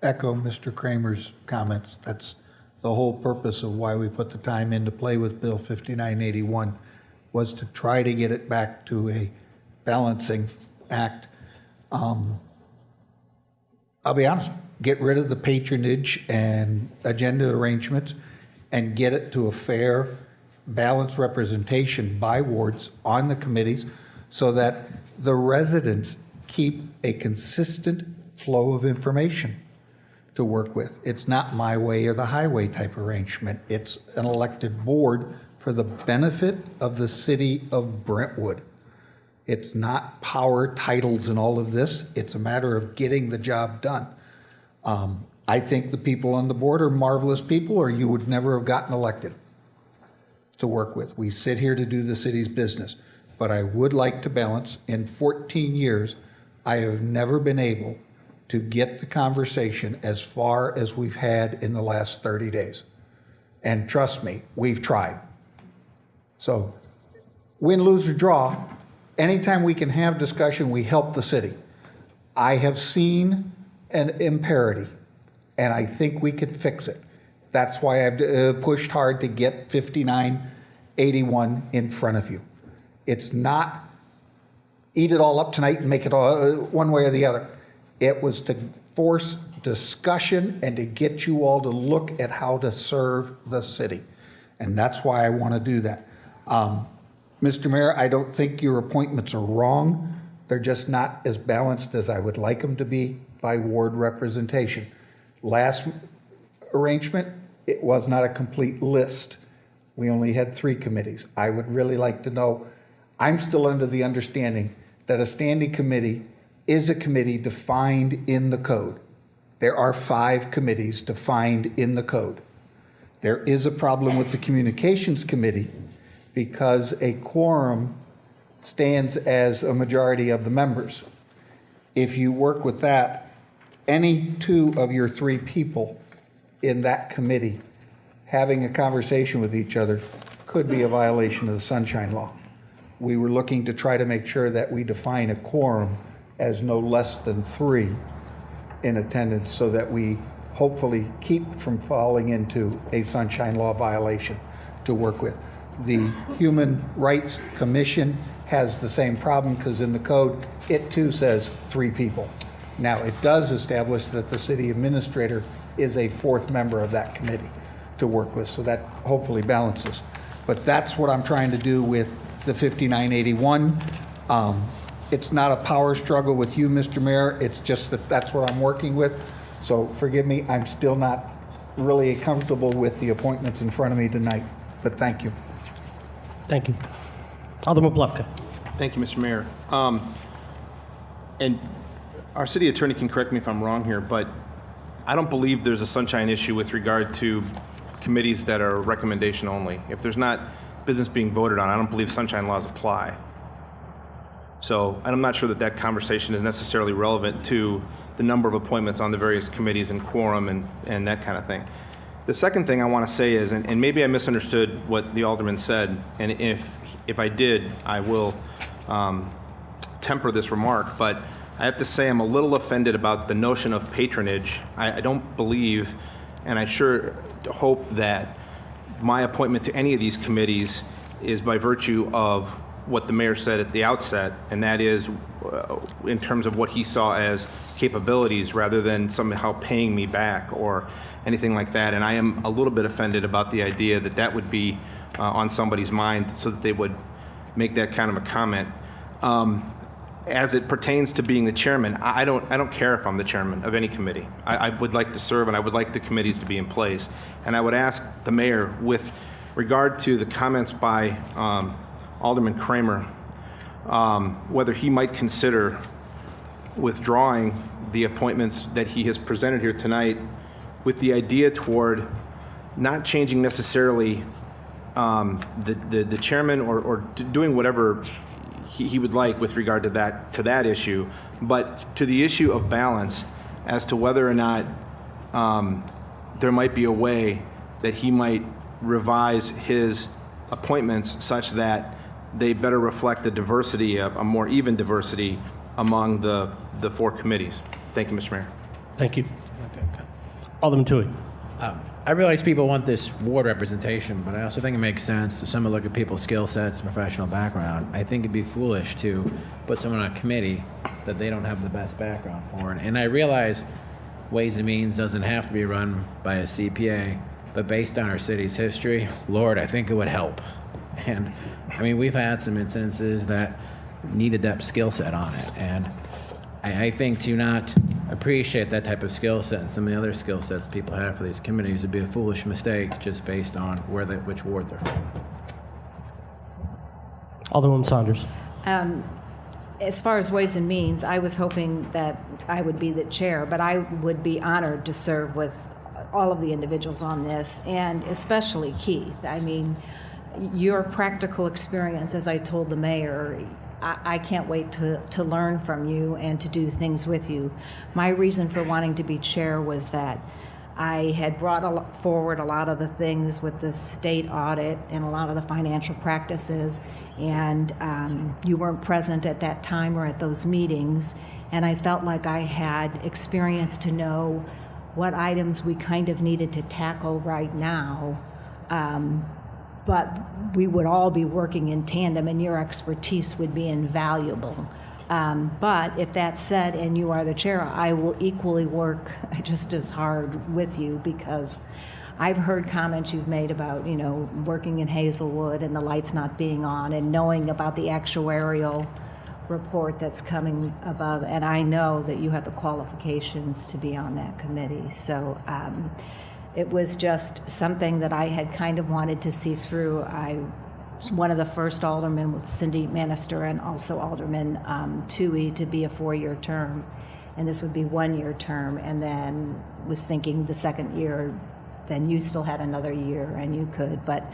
echo Mr. Kramer's comments. That's the whole purpose of why we put the time in to play with Bill 5981, was to try to get it back to a balancing act. I'll be honest, get rid of the patronage and agenda arrangements and get it to a fair, balanced representation by wards on the committees so that the residents keep a consistent flow of information to work with. It's not my way or the highway type arrangement. It's an elected board for the benefit of the city of Brentwood. It's not power, titles, and all of this. It's a matter of getting the job done. I think the people on the board are marvelous people, or you would never have gotten elected to work with. We sit here to do the city's business. But I would like to balance. In 14 years, I have never been able to get the conversation as far as we've had in the last 30 days. And trust me, we've tried. So win, lose, or draw, anytime we can have discussion, we help the city. I have seen an imparity, and I think we could fix it. That's why I've pushed hard to get 5981 in front of you. It's not eat it all up tonight and make it all one way or the other. It was to force discussion and to get you all to look at how to serve the city. And that's why I want to do that. Mr. Mayor, I don't think your appointments are wrong. They're just not as balanced as I would like them to be by ward representation. Last arrangement, it was not a complete list. We only had 3 committees. I would really like to know, I'm still under the understanding that a standing committee is a committee defined in the code. There are 5 committees defined in the code. There is a problem with the communications committee because a quorum stands as a majority of the members. If you work with that, any 2 of your 3 people in that committee having a conversation with each other could be a violation of the Sunshine Law. We were looking to try to make sure that we define a quorum as no less than 3 in attendance so that we hopefully keep from falling into a Sunshine Law violation to work with. The Human Rights Commission has the same problem because in the code, it too says 3 people. Now, it does establish that the city administrator is a 4th member of that committee to work with, so that hopefully balances. But that's what I'm trying to do with the 5981. It's not a power struggle with you, Mr. Mayor. It's just that that's what I'm working with. So forgive me, I'm still not really comfortable with the appointments in front of me tonight, but thank you. Thank you. Alderman Plufka. Thank you, Mr. Mayor. And our city attorney can correct me if I'm wrong here, but I don't believe there's a sunshine issue with regard to committees that are recommendation only. If there's not business being voted on, I don't believe sunshine laws apply. So I'm not sure that that conversation is necessarily relevant to the number of appointments on the various committees and quorum and that kind of thing. The second thing I want to say is, and maybe I misunderstood what the alderman said, and if I did, I will temper this remark, but I have to say I'm a little offended about the notion of patronage. I don't believe, and I sure hope that my appointment to any of these committees is by virtue of what the mayor said at the outset, and that is in terms of what he saw as capabilities rather than somehow paying me back or anything like that. And I am a little bit offended about the idea that that would be on somebody's mind so that they would make that kind of a comment. As it pertains to being the chairman, I don't care if I'm the chairman of any committee. I would like to serve, and I would like the committees to be in place. And I would ask the mayor, with regard to the comments by Alderman Kramer, whether he might consider withdrawing the appointments that he has presented here tonight with the idea toward not changing necessarily the chairman or doing whatever he would like with regard to that issue, but to the issue of balance as to whether or not there might be a way that he might revise his appointments such that they better reflect the diversity, a more even diversity among the four committees. Thank you, Mr. Mayor. Thank you. Alderman Tui. I realize people want this ward representation, but I also think it makes sense to someone look at people's skill sets and professional background. I think it'd be foolish to put someone on a committee that they don't have the best background for. And I realize Ways and Means doesn't have to be run by a CPA, but based on our city's history, Lord, I think it would help. And I mean, we've had some instances that need a depth skill set on it. And I think to not appreciate that type of skill set and some of the other skill sets people have for these committees would be a foolish mistake just based on which ward they're from. Alderwoman Saunders. As far as Ways and Means, I was hoping that I would be the chair, but I would be honored to serve with all of the individuals on this, and especially Keith. I mean, your practical experience, as I told the mayor, I can't wait to learn from you and to do things with you. My reason for wanting to be chair was that I had brought forward a lot of the things with the state audit and a lot of the financial practices, and you weren't present at that time or at those meetings, and I felt like I had experience to know what items we kind of needed to tackle right now. But we would all be working in tandem, and your expertise would be invaluable. But if that's said, and you are the chair, I will equally work just as hard with you, because I've heard comments you've made about, working in Hazelwood and the lights not being on, and knowing about the actuarial report that's coming above, and I know that you have the qualifications to be on that committee. So it was just something that I had kind of wanted to see through. I was one of the first aldermen with Cindy Manister and also Alderman Tui to be a 4-year term, and this would be 1-year term, and then was thinking the second year, then you still had another year and you could, but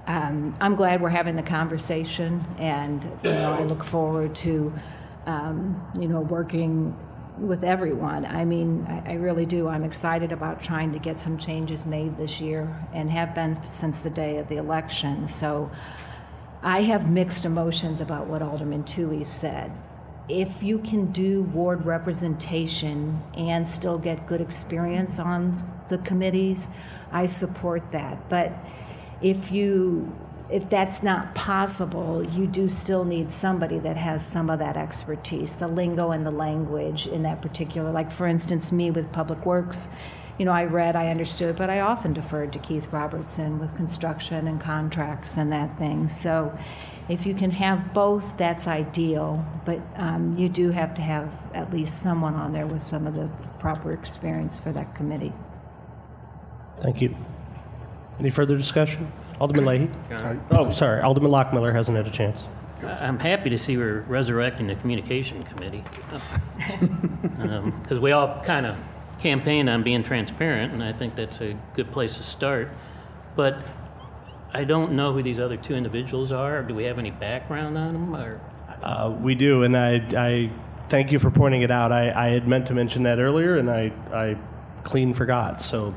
I'm glad we're having the conversation, and I look forward to working with everyone. I mean, I really do. I'm excited about trying to get some changes made this year, and have been since the day of the election. So I have mixed emotions about what Alderman Tui said. If you can do ward representation and still get good experience on the committees, I support that. But if that's not possible, you do still need somebody that has some of that expertise, the lingo and the language in that particular. Like, for instance, me with Public Works, I read, I understood, but I often deferred to Keith Robertson with construction and contracts and that thing. So if you can have both, that's ideal, but you do have to have at least someone on there with some of the proper experience for that committee. Thank you. Any further discussion? Alderman Leahy? Oh, sorry. Alderman Lockmiller hasn't had a chance. I'm happy to see we're resurrecting the communication committee, because we all kind of campaign on being transparent, and I think that's a good place to start. But I don't know who these other two individuals are. Or do we have any background on them? Or We do, and I thank you for pointing it out. I had meant to mention that earlier, and I clean forgot. So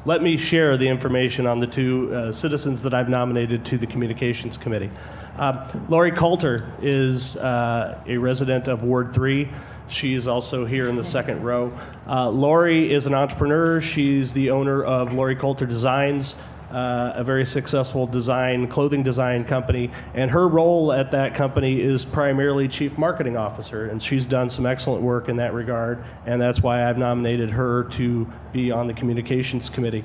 let me share the information on the two citizens that I've nominated to the Communications Committee. Lori Coulter is a resident of Ward 3. She is also here in the second row. Lori is an entrepreneur. She's the owner of Lori Coulter Designs, a very successful clothing design company, and her role at that company is primarily chief marketing officer, and she's done some excellent work in that regard, and that's why I've nominated her to be on the Communications Committee.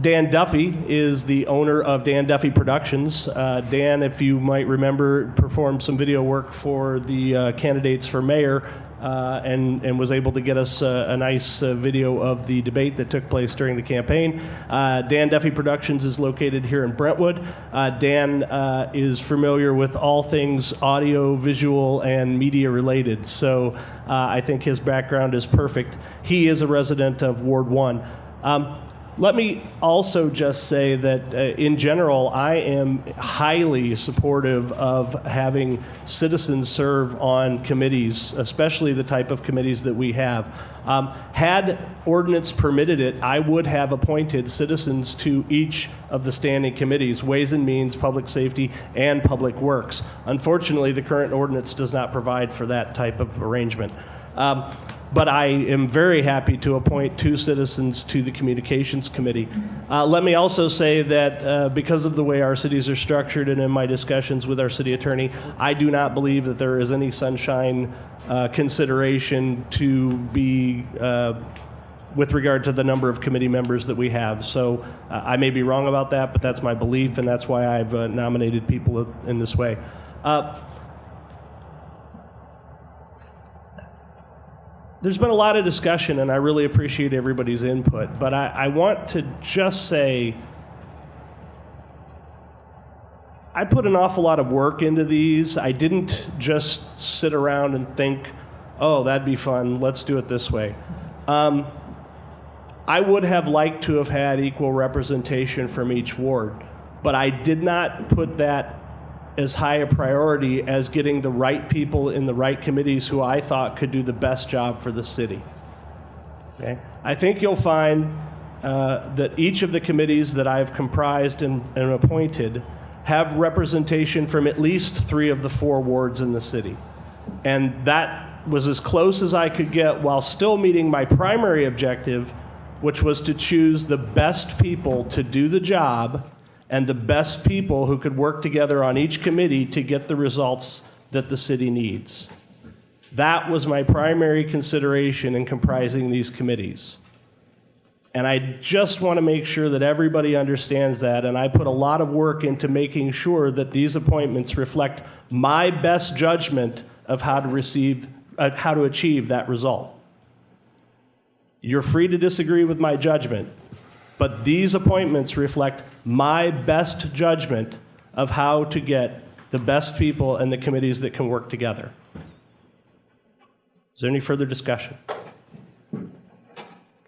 Dan Duffy is the owner of Dan Duffy Productions. Dan, if you might remember, performed some video work for the candidates for mayor and was able to get us a nice video of the debate that took place during the campaign. Dan Duffy Productions is located here in Brentwood. Dan is familiar with all things audio, visual, and media related, so I think his background is perfect. He is a resident of Ward 1. Let me also just say that in general, I am highly supportive of having citizens serve on committees, especially the type of committees that we have. Had ordinance permitted it, I would have appointed citizens to each of the standing committees, Ways and Means, Public Safety, and Public Works. Unfortunately, the current ordinance does not provide for that type of arrangement. But I am very happy to appoint 2 citizens to the Communications Committee. Let me also say that because of the way our cities are structured and in my discussions with our city attorney, I do not believe that there is any sunshine consideration to be with regard to the number of committee members that we have. So I may be wrong about that, but that's my belief, and that's why I've nominated people in this way. There's been a lot of discussion, and I really appreciate everybody's input, but I want to just say I put an awful lot of work into these. I didn't just sit around and think, oh, that'd be fun, let's do it this way. I would have liked to have had equal representation from each ward, but I did not put that as high a priority as getting the right people in the right committees who I thought could do the best job for the city. Okay? I think you'll find that each of the committees that I've comprised and appointed have representation from at least 3 of the 4 wards in the city. And that was as close as I could get while still meeting my primary objective, which was to choose the best people to do the job and the best people who could work together on each committee to get the results that the city needs. That was my primary consideration in comprising these committees. And I just want to make sure that everybody understands that, and I put a lot of work into making sure that these appointments reflect my best judgment of how to achieve that result. You're free to disagree with my judgment, but these appointments reflect my best judgment of how to get the best people and the committees that can work together. Is there any further discussion?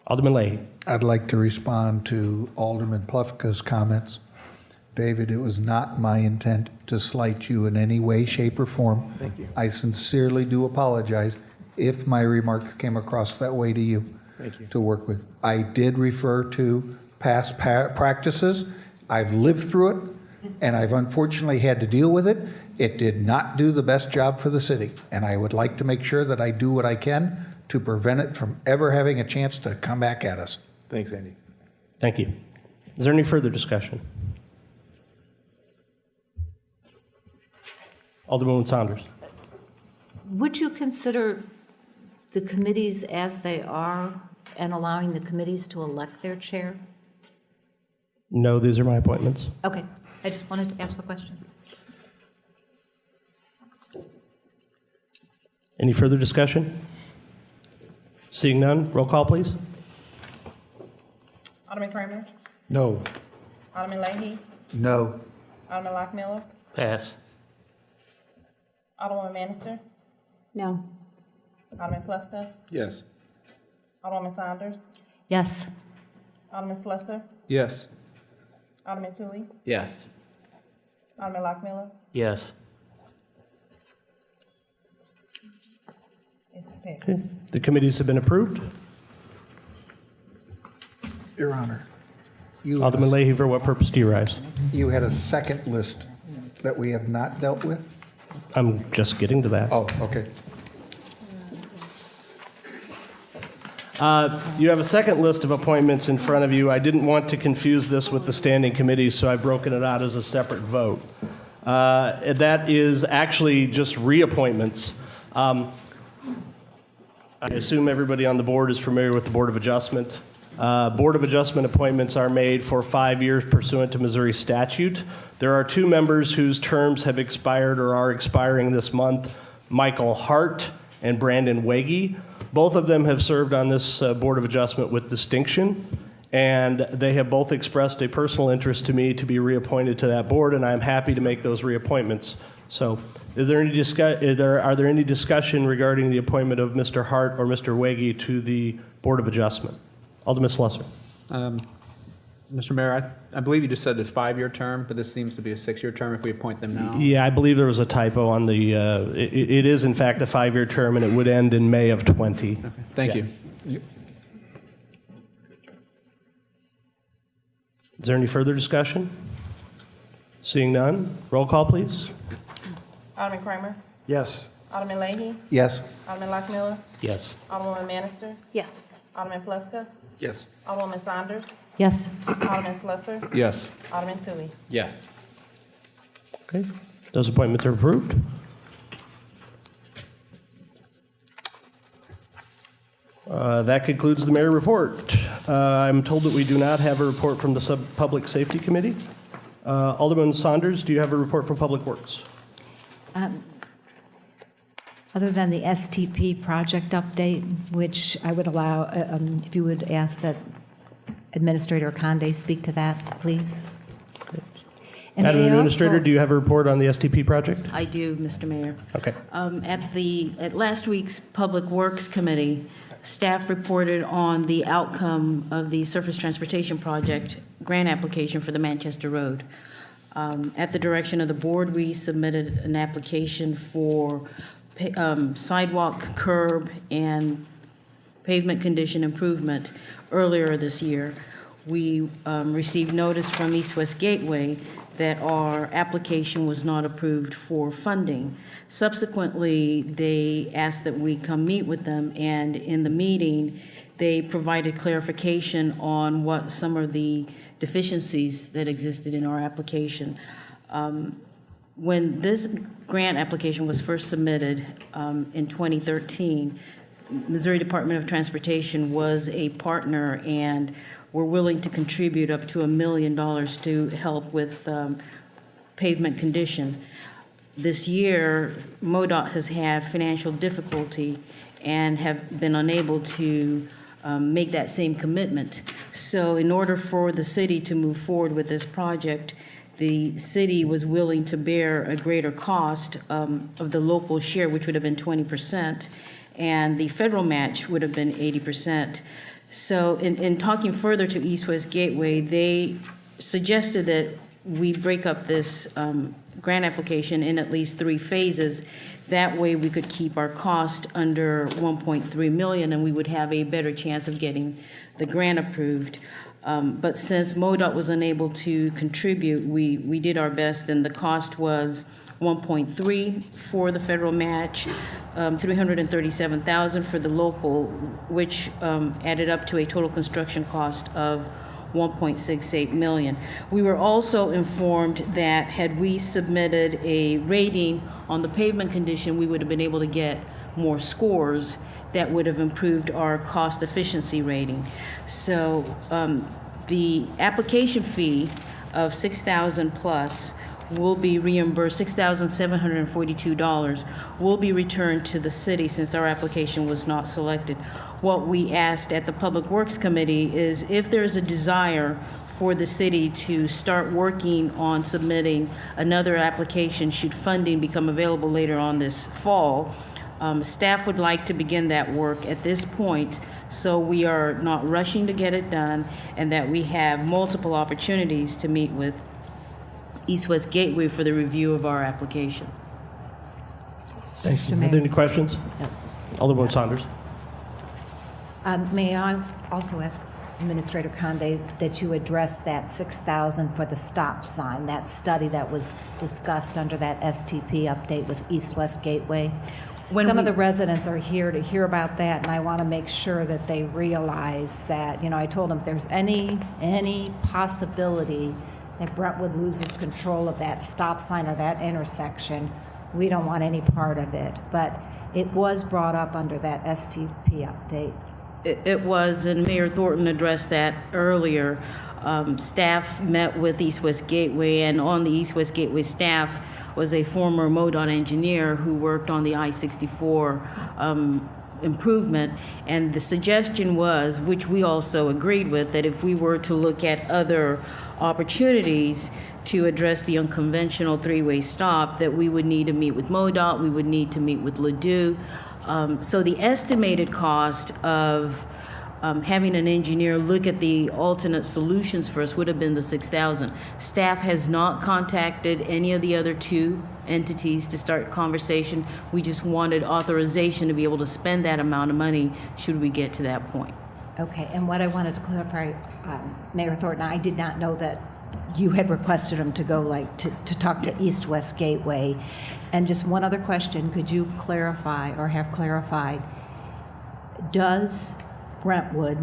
Alderman Leahy. I'd like to respond to Alderman Plufka's comments. David, it was not my intent to slight you in any way, shape, or form. Thank you. I sincerely do apologize if my remarks came across that way to you. Thank you. To work with. I did refer to past practices. I've lived through it, and I've unfortunately had to deal with it. It did not do the best job for the city, and I would like to make sure that I do what I can to prevent it from ever having a chance to come back at us. Thanks, Andy. Thank you. Is there any further discussion? Alderman Saunders. Would you consider the committees as they are and allowing the committees to elect their chair? No, these are my appointments. Okay, I just wanted to ask the question. Any further discussion? Seeing none, roll call, please. Alderman Kramer? No. Alderman Leahy? No. Alderman Lockmiller? Pass. Alderwoman Manister? No. Alderman Plufka? Yes. Alderwoman Saunders? Yes. Alderman Slusser? Yes. Alderman Tui? Yes. Alderman Lockmiller? Yes. It Okay. passes. The committees have been approved. Your Honor. You Alderman Leahy, for what purpose do you rise? You had a second list that we have not dealt with? I'm just getting to that. Oh, okay. You have a second list of appointments in front of you. I didn't want to confuse this with the standing committees, so I've broken it out as a separate vote. That is actually just reappointments. I assume everybody on the board is familiar with the Board of Adjustment. Board of Adjustment appointments are made for 5 years pursuant to Missouri statute. There are 2 members whose terms have expired or are expiring this month, Michael Hart and Brandon Wege. Both of them have served on this Board of Adjustment with distinction, and they have both expressed a personal interest to me to be reappointed to that board, and I'm happy to make those reappointments. So are there any discussion regarding the appointment of Mr. Hart or Mr. Wege to the Board of Adjustment? Alderman Slusser. Mr. Mayor, I believe you just said a 5-year term, but this seems to be a 6-year term if we appoint them now. Yeah, I believe there was a typo on the, it is in fact a 5-year term, and it would end in May of 20. Okay. Thank you. Is there any further discussion? Seeing none, roll call, please. Alderman Kramer? Yes. Alderman Leahy? Yes. Alderman Lockmiller? Yes. Alderwoman Bannister? Yes. Alderman Pluska? Yes. Alderwoman Saunders? Yes. Alderman Slusser? Yes. Alderman Tui? Yes. Okay, those appointments are approved. That concludes the mayor report. I'm told that we do not have a report from the Public Safety Committee. Alderman Saunders, do you have a report from Public Works? Other than the STP project update, which I would allow, if you would ask that Administrator Conde speak to that, please. And Madam may I Administrator, also- do you have a report on the STP project? I do, Mr. Mayor. Okay. At last week's Public Works Committee, staff reported on the outcome of the Surface Transportation Project grant application for the Manchester Road. At the direction of the board, we submitted an application for sidewalk, curb, and pavement condition improvement earlier this year. We received notice from East West Gateway that our application was not approved for funding. Subsequently, they asked that we come meet with them, and in the meeting, they provided clarification on what some of the deficiencies that existed in our application. When this grant application was first submitted in 2013, Missouri Department of Transportation was a partner and were willing to contribute up to $1 million to help with pavement condition. This year, MoDOT has had financial difficulty and have been unable to make that same commitment. So in order for the city to move forward with this project, the city was willing to bear a greater cost of the local share, which would have been 20%, and the federal match would have been 80%. So in talking further to East West Gateway, they suggested that we break up this grant application in at least 3 phases. That way we could keep our cost under $1.3 million, and we would have a better chance of getting the grant approved. But since MoDOT was unable to contribute, we did our best, and the cost was 1.3 for the federal match, 337,000 for the local, which added up to a total construction cost of 1.68 million. We were also informed that had we submitted a rating on the pavement condition, we would have been able to get more scores that would have improved our cost efficiency rating. So the application fee of $6,000 plus will be reimbursed, $6,742 will be returned to the city since our application was not selected. What we asked at the Public Works Committee is if there's a desire for the city to start working on submitting another application should funding become available later on this fall. Staff would like to begin that work at this point, so we are not rushing to get it done, and that we have multiple opportunities to meet with East West Gateway for the review of our application. Thanks. Are there any questions? Alderman Saunders. May I also ask Administrator Conde that you address that $6,000 for the stop sign, that study that was discussed under that STP update with East West Gateway? Some of the residents are here to hear about that, and I want to make sure that they realize that, I told them if there's any possibility that Brentwood loses control of that stop sign or that intersection, we don't want any part of it. But it was brought up under that STP update. It was, and Mayor Thornton addressed that earlier. Staff met with East West Gateway, and on the East West Gateway staff was a former MoDOT engineer who worked on the I-64 improvement, and the suggestion was, which we also agreed with, that if we were to look at other opportunities to address the unconventional three-way stop, that we would need to meet with MoDOT, we would need to meet with Ladue. So the estimated cost of having an engineer look at the alternate solutions for us would have been the $6,000. Staff has not contacted any of the other two entities to start conversation. We just wanted authorization to be able to spend that amount of money should we get to that point. Okay, and what I wanted to clarify, Mayor Thornton, I did not know that you had requested him to go to talk to East-West Gateway. And just one other question, could you clarify or have clarified, does Brentwood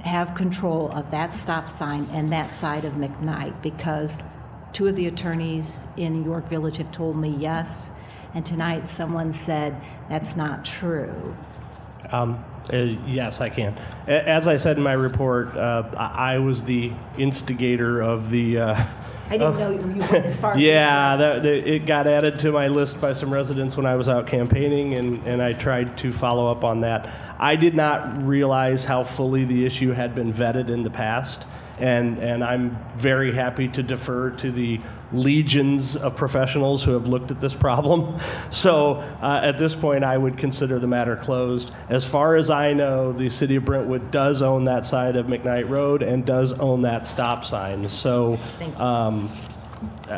have control of that stop sign and that side of McKnight? Because two of the attorneys in York Village have told me yes, and tonight someone said that's not true. Yes, I can. As I said in my report, I was the instigator of the... I didn't know you went as far as yeah, this. it got added to my list by some residents when I was out campaigning, and I tried to follow up on that. I did not realize how fully the issue had been vetted in the past, and I'm very happy to defer to the legions of professionals who have looked at this problem. So at this point, I would consider the matter closed. As far as I know, the city of Brentwood does own that side of McKnight Road and does own that stop sign. So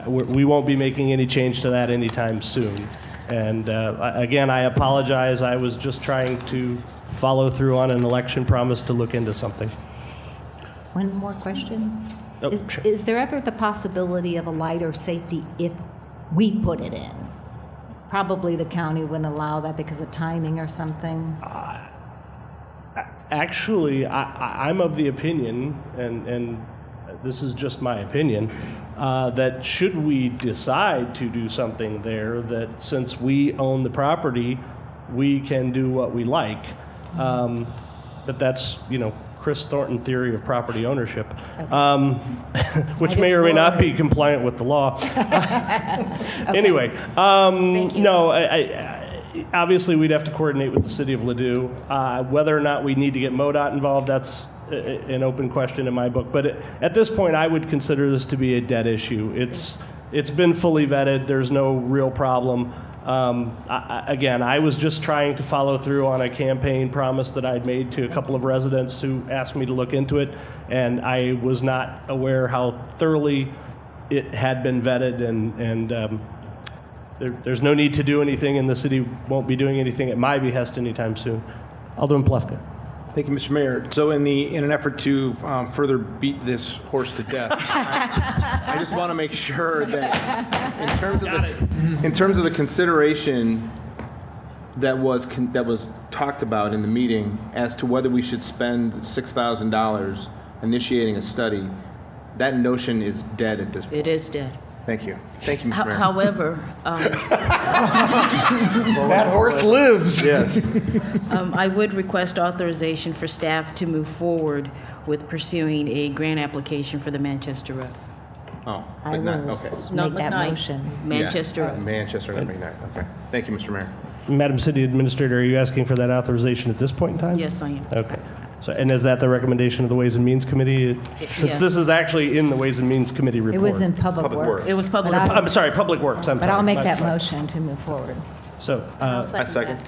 we won't be making any change to that anytime soon. And again, I apologize. I was just trying to follow through on an election promise to look into something. One more question. Oh, Is there ever the possibility of a lighter safety if we put it in? Probably the county wouldn't allow that because of timing or something. Actually, I'm of the opinion, and this is just my opinion, that should we decide to do something there, that since we own the property, we can do what we like. But that's, Chris Thornton theory of property ownership, which may or may not be compliant with the law. Anyway, no, obviously we'd have to coordinate with the city of Ladue. Whether or not we need to get MoDOT involved, that's an open question in my book. But at this point, I would consider this to be a dead issue. It's been fully vetted. There's no real problem. Again, I was just trying to follow through on a campaign promise that I'd made to a couple of residents who asked me to look into it, and I was not aware how thoroughly it had been vetted, and there's no need to do anything, and the city won't be doing anything at my behest anytime soon. Alderman Plefka. Thank you, Mr. Mayor. So in an effort to further beat this horse to death, I just want to make sure that in terms of the consideration that was talked about in the meeting as to whether we should spend $6,000 initiating a study, that notion is dead at this point. It is dead. Thank you. Thank you, Mr. Mayor. However, That horse lives. Yes. I would request authorization for staff to move forward with pursuing a grant application for the Manchester Road. Oh, I but not, will okay. Not make that McKnight. motion. Manchester Yeah, Road. Manchester, not McKnight. Okay. Thank you, Mr. Mayor. Madam City Administrator, are you asking for that authorization at this point in time? Yes, I am. Okay. So, and is that the recommendation of the Ways and Means Committee? Since Yes. this is actually in the Ways and Means Committee report. It was in Public Works. It was public. But I'm sorry, Public Works. But I'll make that motion to move forward. So, I second.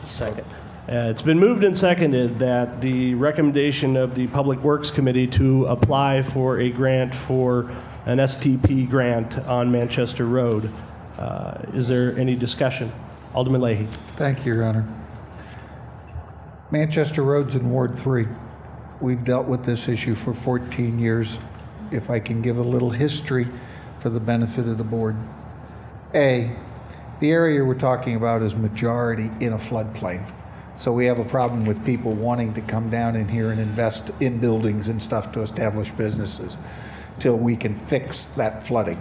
second. It's been moved and seconded that the recommendation of the Public Works Committee to apply for a grant for an STP grant on Manchester Road. Is there any discussion? Alderman Leahy. Thank you, Your Honor. Manchester Road's in Ward 3. We've dealt with this issue for 14 years. If I can give a little history for the benefit of the board. A, the area we're talking about is majority in a floodplain. So we have a problem with people wanting to come down in here and invest in buildings and stuff to establish businesses till we can fix that flooding.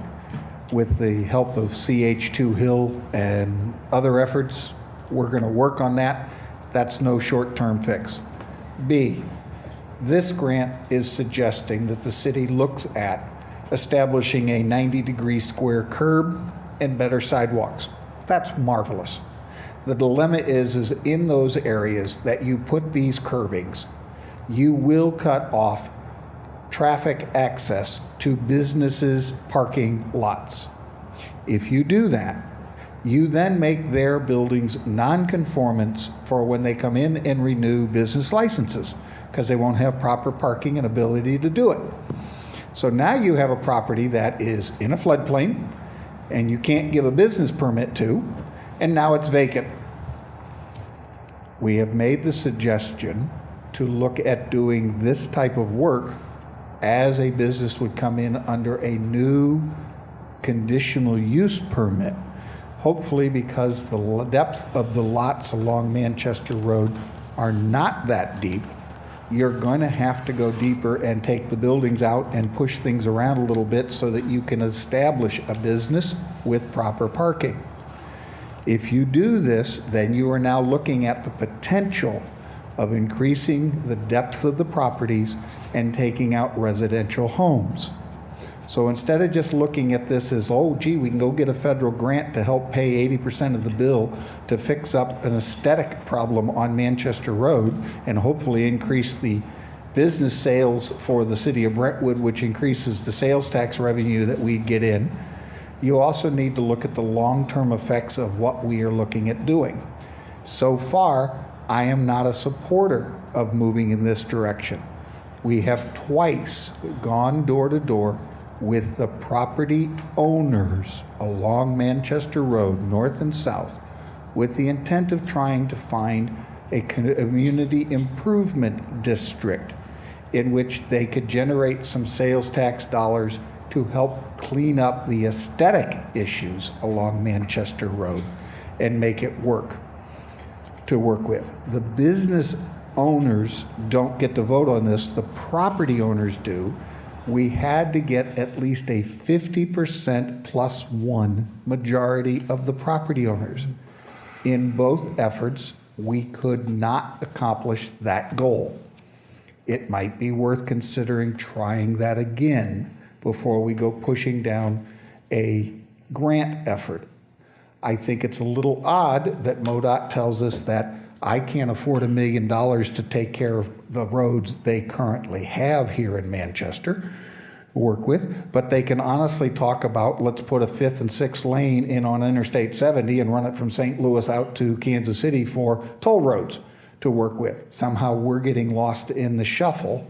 With the help of CH2 Hill and other efforts, we're going to work on that. That's no short-term fix. B, this grant is suggesting that the city looks at establishing a 90-degree square curb and better sidewalks. That's marvelous. The dilemma is in those areas that you put these curbings, you will cut off traffic access to businesses' parking lots. If you do that, you then make their buildings non-conformance for when they come in and renew business licenses, because they won't have proper parking and ability to do it. So now you have a property that is in a floodplain, and you can't give a business permit to, and now it's vacant. We have made the suggestion to look at doing this type of work as a business would come in under a new conditional use permit. Hopefully, because the depth of the lots along Manchester Road are not that deep, you're going to have to go deeper and take the buildings out and push things around a little bit so that you can establish a business with proper parking. If you do this, then you are now looking at the potential of increasing the depth of the properties and taking out residential homes. So instead of just looking at this as, oh, gee, we can go get a federal grant to help pay 80% of the bill to fix up an aesthetic problem on Manchester Road and hopefully increase the business sales for the city of Brentwood, which increases the sales tax revenue that we get in, you also need to look at the long-term effects of what we are looking at doing. So far, I am not a supporter of moving in this direction. We have twice gone door to door with the property owners along Manchester Road, north and south, with the intent of trying to find a community improvement district in which they could generate some sales tax dollars to help clean up the aesthetic issues along Manchester Road and make it work with. The business owners don't get to vote on this, the property owners do. We had to get at least a 50% plus one majority of the property owners. In both efforts, we could not accomplish that goal. It might be worth considering trying that again before we go pushing down a grant effort. I think it's a little odd that MoDOT tells us that I can't afford $1 million to take care of the roads they currently have here in Manchester, work with, but they can honestly talk about, let's put a 5th and 6th lane in on Interstate 70 and run it from St. Louis out to Kansas City for toll roads to work with. Somehow we're getting lost in the shuffle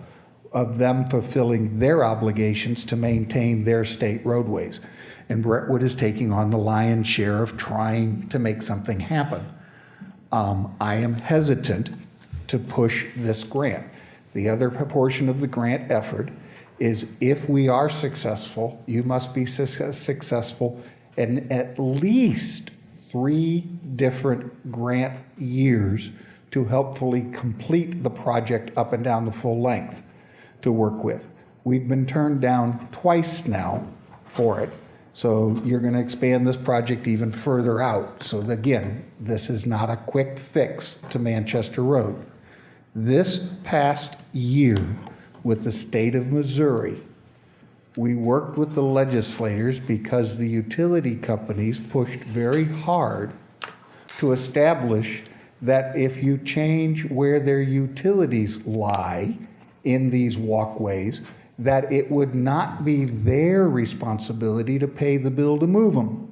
of them fulfilling their obligations to maintain their state roadways. And Brentwood is taking on the lion's share of trying to make something happen. I am hesitant to push this grant. The other portion of the grant effort is if we are successful, you must be successful in at least 3 different grant years to helpfully complete the project up and down the full length to work with. We've been turned down twice now for it. So you're going to expand this project even further out. So again, this is not a quick fix to Manchester Road. This past year with the state of Missouri, we worked with the legislators because the utility companies pushed very hard to establish that if you change where their utilities lie in these walkways, that it would not be their responsibility to pay the bill to move them.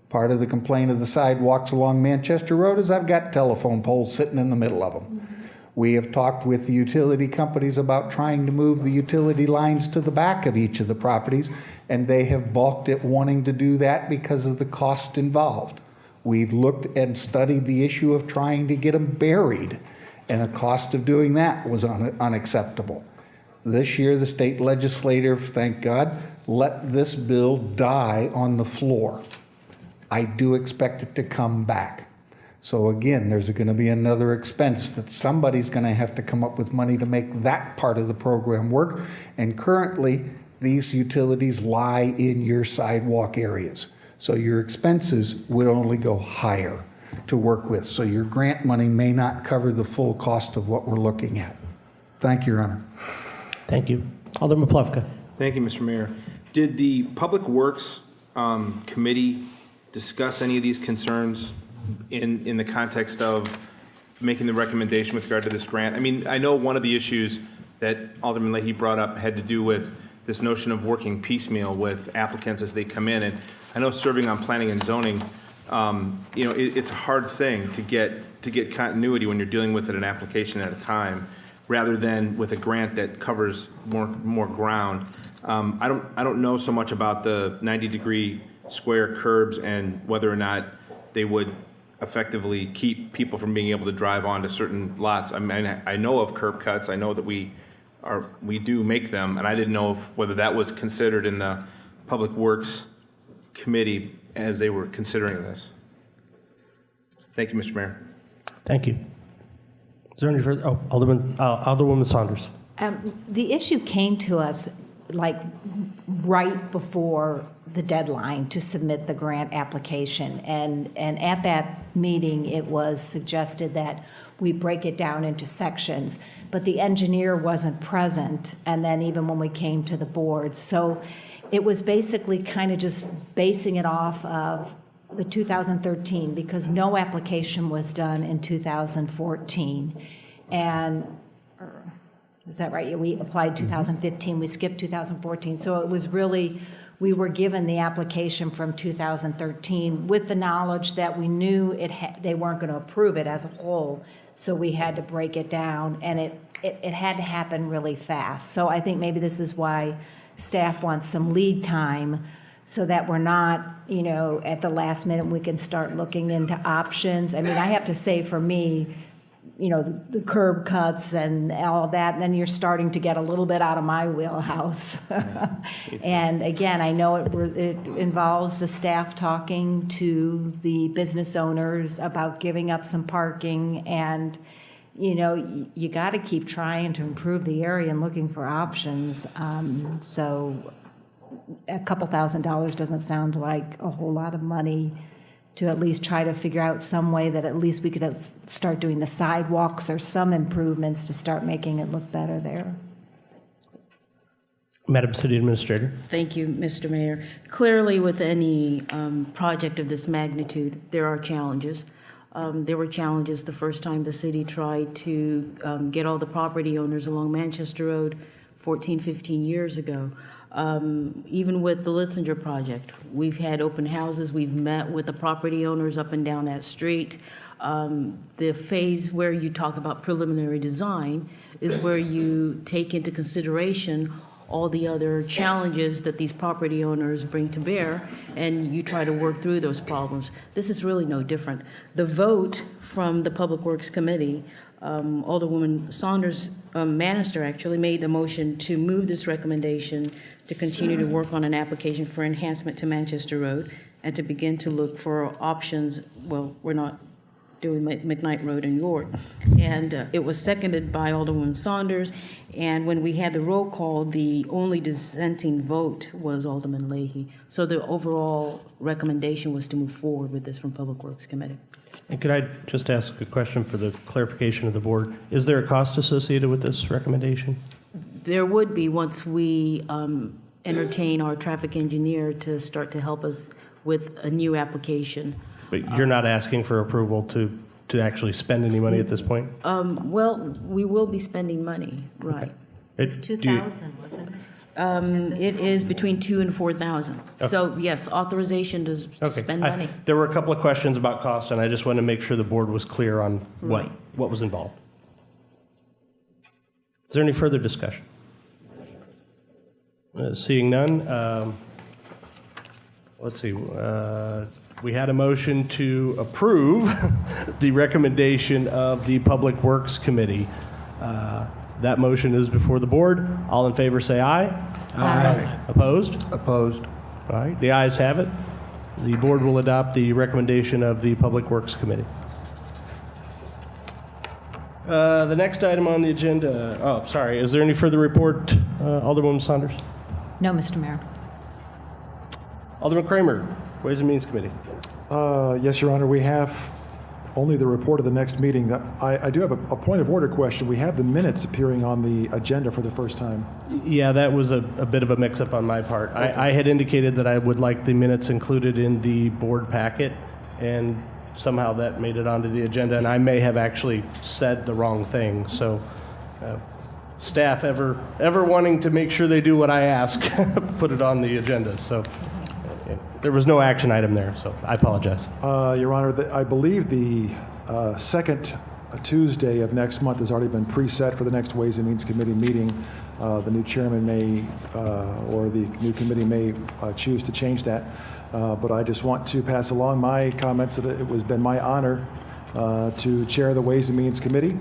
Part of the complaint of the sidewalks along Manchester Road is I've got telephone poles sitting in the middle of them. We have talked with the utility companies about trying to move the utility lines to the back of each of the properties, and they have balked at wanting to do that because of the cost involved. We've looked and studied the issue of trying to get them buried, and the cost of doing that was unacceptable. This year, the state legislature, thank God, let this bill die on the floor. I do expect it to come back. So again, there's going to be another expense that somebody's going to have to come up with money to make that part of the program work. And currently, these utilities lie in your sidewalk areas. So your expenses would only go higher to work with. So your grant money may not cover the full cost of what we're looking at. Thank you, Your Honor. Thank you. Alderman Plevka. Thank you, Mr. Mayor. Did the Public Works Committee discuss any of these concerns in the context of making the recommendation with regard to this grant? I mean, I know one of the issues that Alderman Leahy brought up had to do with this notion of working piecemeal with applicants as they come in. And I know serving on planning and zoning, it's a hard thing to get continuity when you're dealing with an application at a time, rather than with a grant that covers more ground. I don't know so much about the 90-degree square curbs and whether or not they would effectively keep people from being able to drive onto certain lots. I mean, I know of curb cuts. I know that we do make them, and I didn't know whether that was considered in the Public Works Committee as they were considering this. Thank you, Mr. Mayor. Thank you. Is there any further? Oh, Alderwoman Saunders. The issue came to us like right before the deadline to submit the grant application. And at that meeting, it was suggested that we break it down into sections, but the engineer wasn't present, and then even when we came to the board. So it was basically kind of just basing it off of the 2013, because no application was done in 2014. And is that right? Yeah, we applied 2015, we skipped 2014. So it was really, we were given the application from 2013 with the knowledge that we knew they weren't going to approve it as a whole. So we had to break it down, and it had to happen really fast. So I think maybe this is why staff wants some lead time, so that we're not, at the last minute, we can start looking into options. I mean, I have to say for me, the curb cuts and all of that, and then you're starting to get a little bit out of my wheelhouse. And again, I know it involves the staff talking to the business owners about giving up some parking, and you got to keep trying to improve the area and looking for options. So a couple $1,000s doesn't sound like a whole lot of money to at least try to figure out some way that at least we could start doing the sidewalks or some improvements to start making it look better there. Madam City Administrator. Thank you, Mr. Mayor. Clearly, with any project of this magnitude, there are challenges. There were challenges the first time the city tried to get all the property owners along Manchester Road 14, 15 years ago. Even with the Litzinger project, we've had open houses, we've met with the property owners up and down that street. The phase where you talk about preliminary design is where you take into consideration all the other challenges that these property owners bring to bear, and you try to work through those problems. This is really no different. The vote from the Public Works Committee, Alderwoman Saunders Manister actually made the motion to move this recommendation to continue to work on an application for enhancement to Manchester Road and to begin to look for options. Well, we're not doing McKnight Road in York. And it was seconded by Alderwoman Saunders. And when we had the roll call, the only dissenting vote was Alderman Leahy. So the overall recommendation was to move forward with this from Public Works Committee. And could I just ask a question for the clarification of the board? Is there a cost associated with this recommendation? There would be once we entertain our traffic engineer to start to help us with a new application. But you're not asking for approval to actually spend any money at this point? Well, we will be spending money, right. Okay. It's 2,000, wasn't it? It is between 2,000 and 4,000. Okay. So yes, authorization to spend money. There were a couple of questions about cost, and I just wanted to make sure the board was clear on Right. what was involved. Is there any further discussion? Seeing none, let's see. We had a motion to approve the recommendation of the Public Works Committee. That motion is before the board. All in favor say aye. Aye. Opposed? Opposed. All right, the ayes have it. The board will adopt the recommendation of the Public Works Committee. The next item on the agenda, is there any further report, Alderwoman Saunders? No, Mr. Mayor. Alderman Kramer, Ways and Means Committee. Yes, Your Honor, we have only the report of the next meeting. I do have a point of order question. We have the minutes appearing on the agenda for the first time. Yeah, that was a bit of a mix-up on my part. I had indicated that I would like the minutes included in the board packet, and somehow that made it onto the agenda, and I may have actually said the wrong thing. So staff, ever wanting to make sure they do what I ask, put it on the agenda. So there was no action item there, so I apologize. Your Honor, I believe the second Tuesday of next month has already been preset for the next Ways and Means Committee meeting. The new chairman may, or the new committee may choose to change that. But I just want to pass along my comments that it has been my honor to chair the Ways and Means Committee,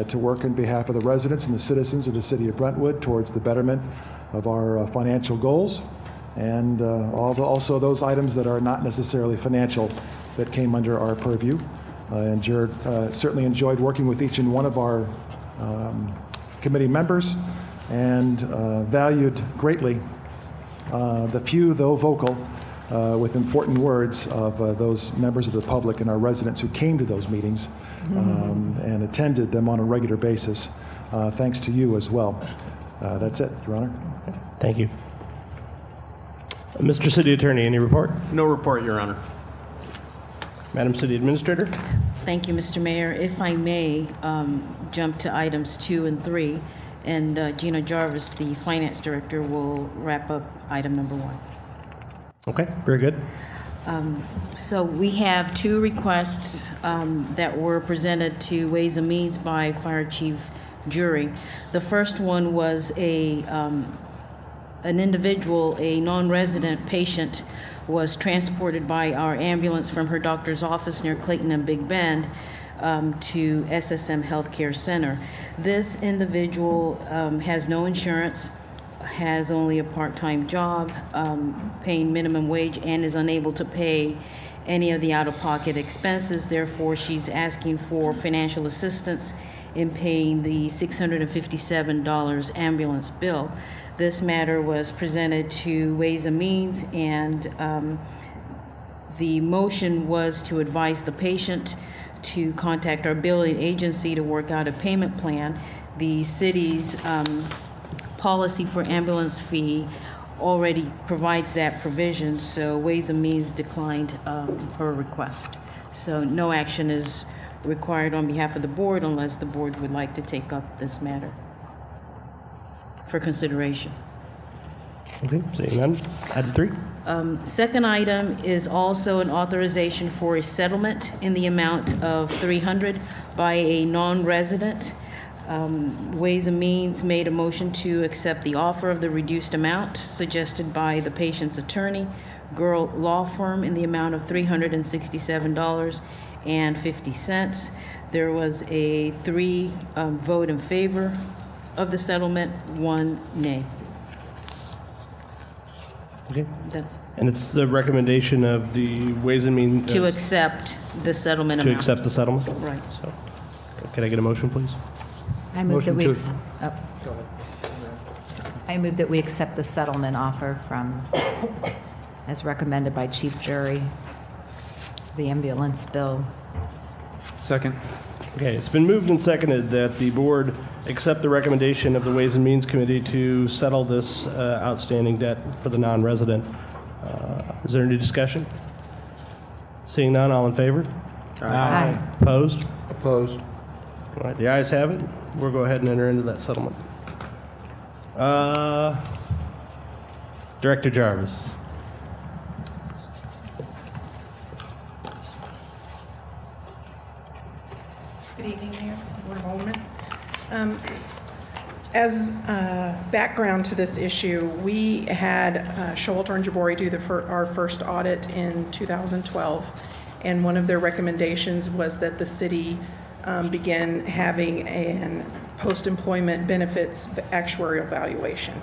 to work on behalf of the residents and the citizens of the city of Brentwood towards the betterment of our financial goals, and also those items that are not necessarily financial that came under our purview. And Jared certainly enjoyed working with each and one of our committee members, and valued greatly the few, though vocal, with important words of those members of the public and our residents who came to those meetings and attended them on a regular basis. Thanks to you as well. That's it, Your Honor. Thank you. Mr. City Attorney, any report? No report, Your Honor. Madam City Administrator? Thank you, Mr. Mayor. If I may, jump to items 2 and 3, and Gina Jarvis, the Finance Director, will wrap up item number 1. Okay, very good. So we have 2 requests that were presented to Ways and Means by Fire Chief Jury. The first one was an individual, a non-resident patient, was transported by our ambulance from her doctor's office near Clayton and Big Bend to SSM Healthcare Center. This individual has no insurance, has only a part-time job, paying minimum wage, and is unable to pay any of the out-of-pocket expenses. Therefore, she's asking for financial assistance in paying the $657 ambulance bill. This matter was presented to Ways and Means, and the motion was to advise the patient to contact our billing agency to work out a payment plan. The city's policy for ambulance fee already provides that provision, so Ways and Means declined her request. So no action is required on behalf of the board unless the board would like to take up this matter for consideration. Okay, seeing none. Item 3. Second item is also an authorization for a settlement in the amount of $300 by a non-resident. Ways and Means made a motion to accept the offer of the reduced amount suggested by the patient's attorney, Girl Law Firm, in the amount of $367.50. There was a 3 vote in favor of the settlement, 1 nay. Okay. And it's the recommendation of the Ways and Means... to accept the settlement to amount. accept the settlement? Right. So, can I get a motion, please? I move that we I move that we accept the settlement offer from, as recommended by Chief Jury, the ambulance bill. Second. Okay, it's been moved and seconded that the board accept the recommendation of the Ways and Means Committee to settle this outstanding debt for the non-resident. Is there any discussion? Seeing none, all in favor? Aye. Opposed? Opposed. All right, the ayes have it. We'll go ahead and enter into that settlement. Director Jarvis. Good evening, Mayor, Board of Aldermen. As background to this issue, we had Showalter and Jabori do our first audit in 2012, and one of their recommendations was that the city begin having a post-employment benefits actuarial valuation.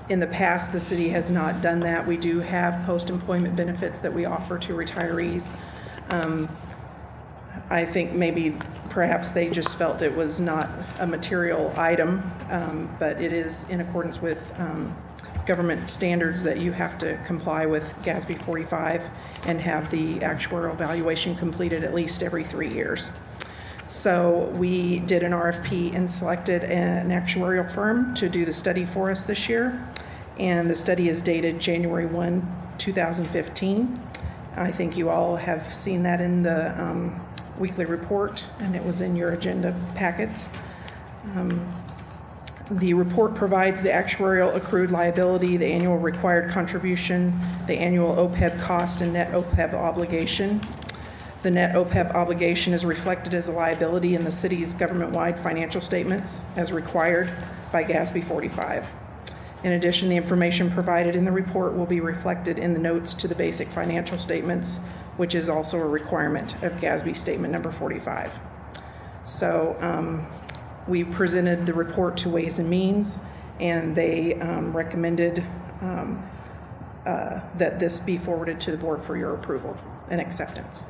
In the past, the city has not done that. We do have post-employment benefits that we offer to retirees. I think perhaps they just felt it was not a material item, but it is in accordance with government standards that you have to comply with GASB 45 and have the actuarial valuation completed at least every 3 years. So we did an RFP and selected an actuarial firm to do the study for us this year. And the study is dated January 1, 2015. I think you all have seen that in the weekly report, and it was in your agenda packets. The report provides the actuarial accrued liability, the annual required contribution, the annual OPEB cost, and net OPEB obligation. The net OPEB obligation is reflected as a liability in the city's government-wide financial statements as required by GASB 45. In addition, the information provided in the report will be reflected in the notes to the basic financial statements, which is also a requirement of GASB statement number 45. So we presented the report to Ways and Means, and they recommended that this be forwarded to the board for your approval and acceptance.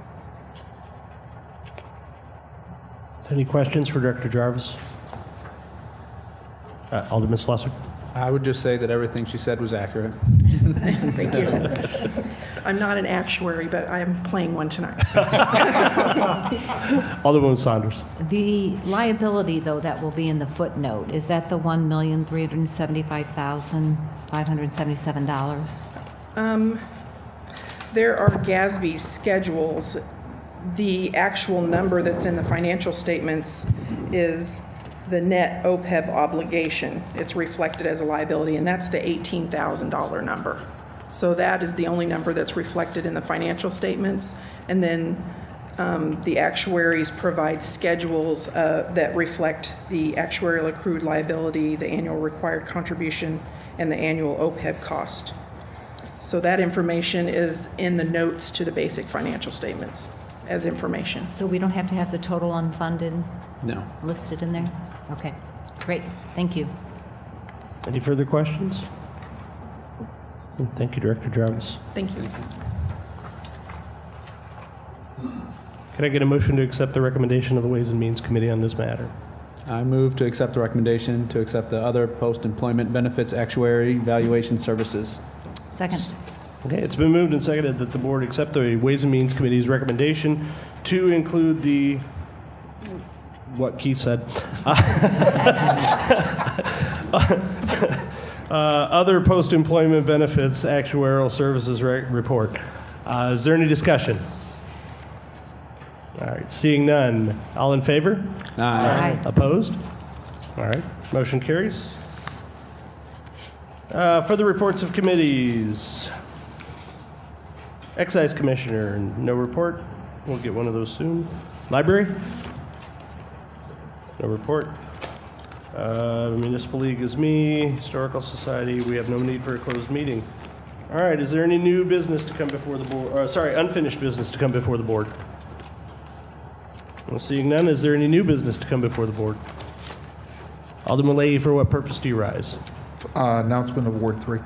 Any questions for Director Jarvis? Alderman Schlesser? I would just say that everything she said was accurate. Thank you. I'm not an actuary, but I am playing one tonight. Alderwoman Saunders. The liability, though, that will be in the footnote, is that the $1,375,577? There are GASB schedules. The actual number that's in the financial statements is the net OPEB obligation. It's reflected as a liability, and that's the $18,000 number. So that is the only number that's reflected in the financial statements. And then the actuaries provide schedules that reflect the actuarial accrued liability, the annual required contribution, and the annual OPEB cost. So that information is in the notes to the basic financial statements as information. So we don't have to have the total unfunded No. listed in there? Okay, great, thank you. Any further questions? Thank you, Director Jarvis. Thank you. Can I get a motion to accept the recommendation of the Ways and Means Committee on this matter? I move to accept the recommendation to accept the other post-employment benefits actuary valuation services. Second. Okay, it's been moved and seconded that the board accept the Ways and Means Committee's recommendation to include the, what Keith said, other post-employment benefits actuarial services report. Is there any discussion? All right, seeing none. All in favor? Aye. Opposed? All right, motion carries. For the reports of committees, Excise Commissioner, no report. We'll get one of those soon. Library? No report. Municipal League is me. Historical Society, we have no need for a closed meeting. All right, is there any new business to come before the board? Unfinished business to come before the board? Well, seeing none, is there any new business to come before the board? Alderman Leahy, for what purpose do you rise? Announcement of Ward 3.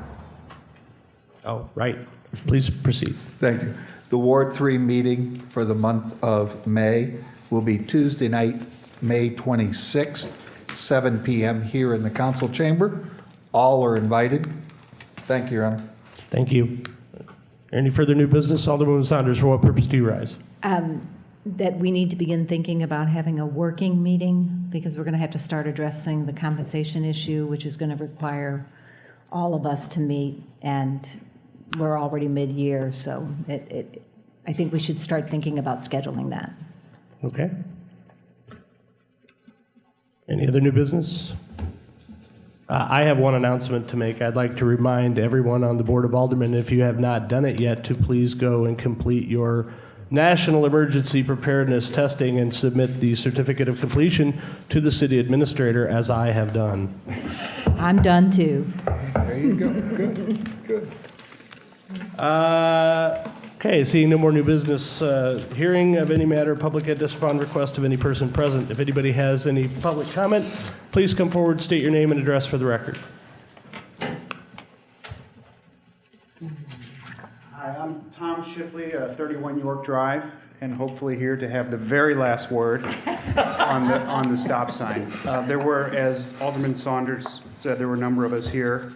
Oh, right. Please proceed. Thank you. The Ward 3 meeting for the month of May will be Tuesday night, May 26th, 7 p.m. here in the council chamber. All are invited. Thank you, Your Honor. Thank you. Any further new business? Alderman Saunders, for what purpose do you rise? That we need to begin thinking about having a working meeting, because we're going to have to start addressing the compensation issue, which is going to require all of us to meet, and we're already mid-year, so I think we should start thinking about scheduling that. Okay. Any other new business? I have one announcement to make. I'd like to remind everyone on the Board of Aldermen, if you have not done it yet, to please go and complete your National Emergency Preparedness testing and submit the certificate of completion to the city administrator, as I have done. I'm done too. There you go. Good. Okay, seeing no more new business, hearing of any matter public at this upon request of any person present. If anybody has any public comment, please come forward, state your name and address for the record. Hi, I'm Tom Shipley, 31 York Drive, and hopefully here to have the very last word on the stop sign. There were, as Alderman Saunders said, there were a number of us here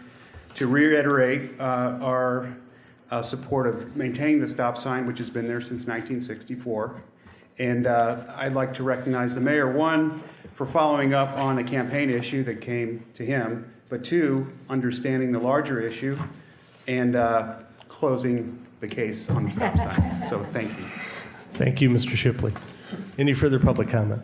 to reiterate our support of maintaining the stop sign, which has been there since 1964. And I'd like to recognize the mayor, one, for following up on a campaign issue that came to him, but two, understanding the larger issue and closing the case on the stop sign. So thank you. Thank you, Mr. Shipley. Any further public comment?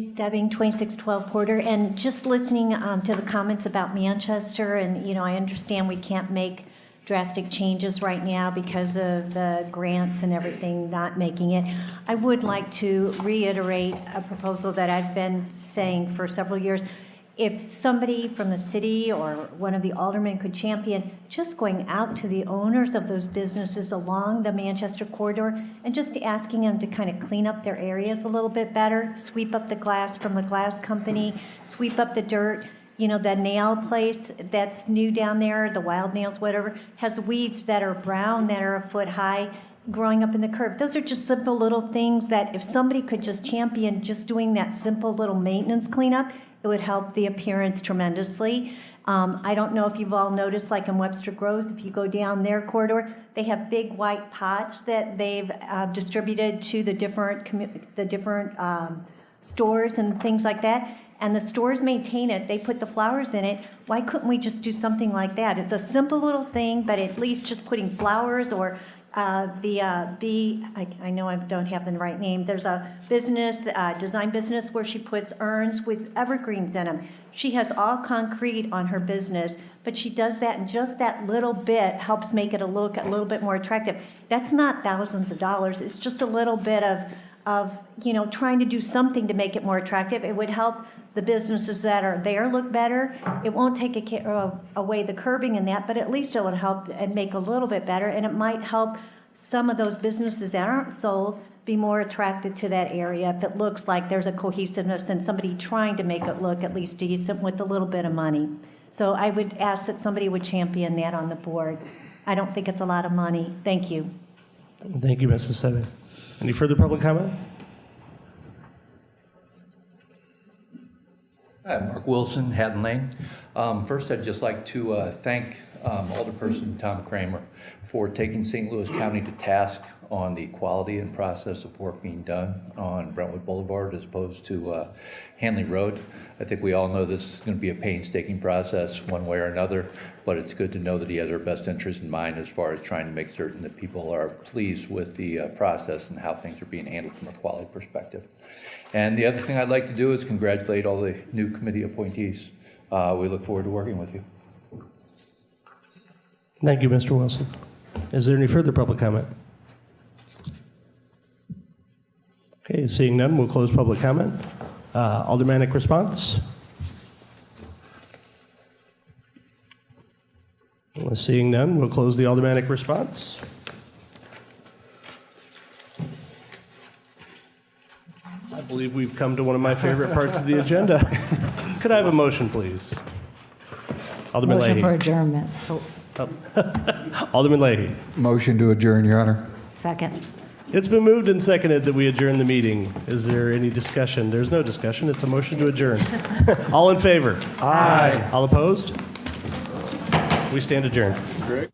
Stebbing, 2612 Porter, and just listening to the comments about Manchester, and I understand we can't make drastic changes right now because of the grants and everything not making it. I would like to reiterate a proposal that I've been saying for several years. If somebody from the city or one of the aldermen could champion just going out to the owners of those businesses along the Manchester corridor and just asking them to kind of clean up their areas a little bit better, sweep up the glass from the glass company, sweep up the dirt. The nail place that's new down there, the Wild Nails, whatever, has weeds that are brown that are a foot high growing up in the curb. Those are just simple little things that if somebody could just champion just doing that simple little maintenance cleanup, it would help the appearance tremendously. I don't know if you've all noticed, like in Webster Groves, if you go down their corridor, they have big white pots that they've distributed to the different stores and things like that. And the stores maintain it. They put the flowers in it. Why couldn't we just do something like that? It's a simple little thing, but at least just putting flowers or I know I don't have the right name. There's a business, design business, where she puts urns with evergreens in them. She has all concrete on her business, but she does that, and just that little bit helps make it look a little bit more attractive. That's not thousands of dollars. It's just a little bit of trying to do something to make it more attractive. It would help the businesses that are there look better. It won't take away the curbing and that, but at least it would help and make a little bit better, and it might help some of those businesses that aren't sold be more attracted to that area if it looks like there's a cohesiveness and somebody trying to make it look at least decent with a little bit of money. So I would ask that somebody would champion that on the board. I don't think it's a lot of money. Thank you. Thank you, Mrs. Seven. Any further public comment? Hi, Mark Wilson, Haddon Lane. First, I'd just like to thank Alderperson Tom Kramer for taking St. Louis County to task on the quality and process of work being done on Brentwood Boulevard as opposed to Hanley Road. I think we all know this is going to be a painstaking process one way or another, but it's good to know that he has our best interest in mind as far as trying to make certain that people are pleased with the process and how things are being handled from a quality perspective. And the other thing I'd like to do is congratulate all the new committee appointees. We look forward to working with you. Thank you, Mr. Wilson. Is there any further public comment? Okay, seeing none, we'll close public comment. Aldermanic response? Seeing none, we'll close the aldermanic response. I believe we've come to one of my favorite parts of the agenda. Could I have a motion, please? Alderman Motion Leahy. for adjournment. Alderman Leahy. Motion to adjourn, Your Honor. Second. It's been moved and seconded that we adjourn the meeting. Is there any discussion? There's no discussion. It's a motion to adjourn. All in favor? Aye. All opposed? We stand adjourned. Great.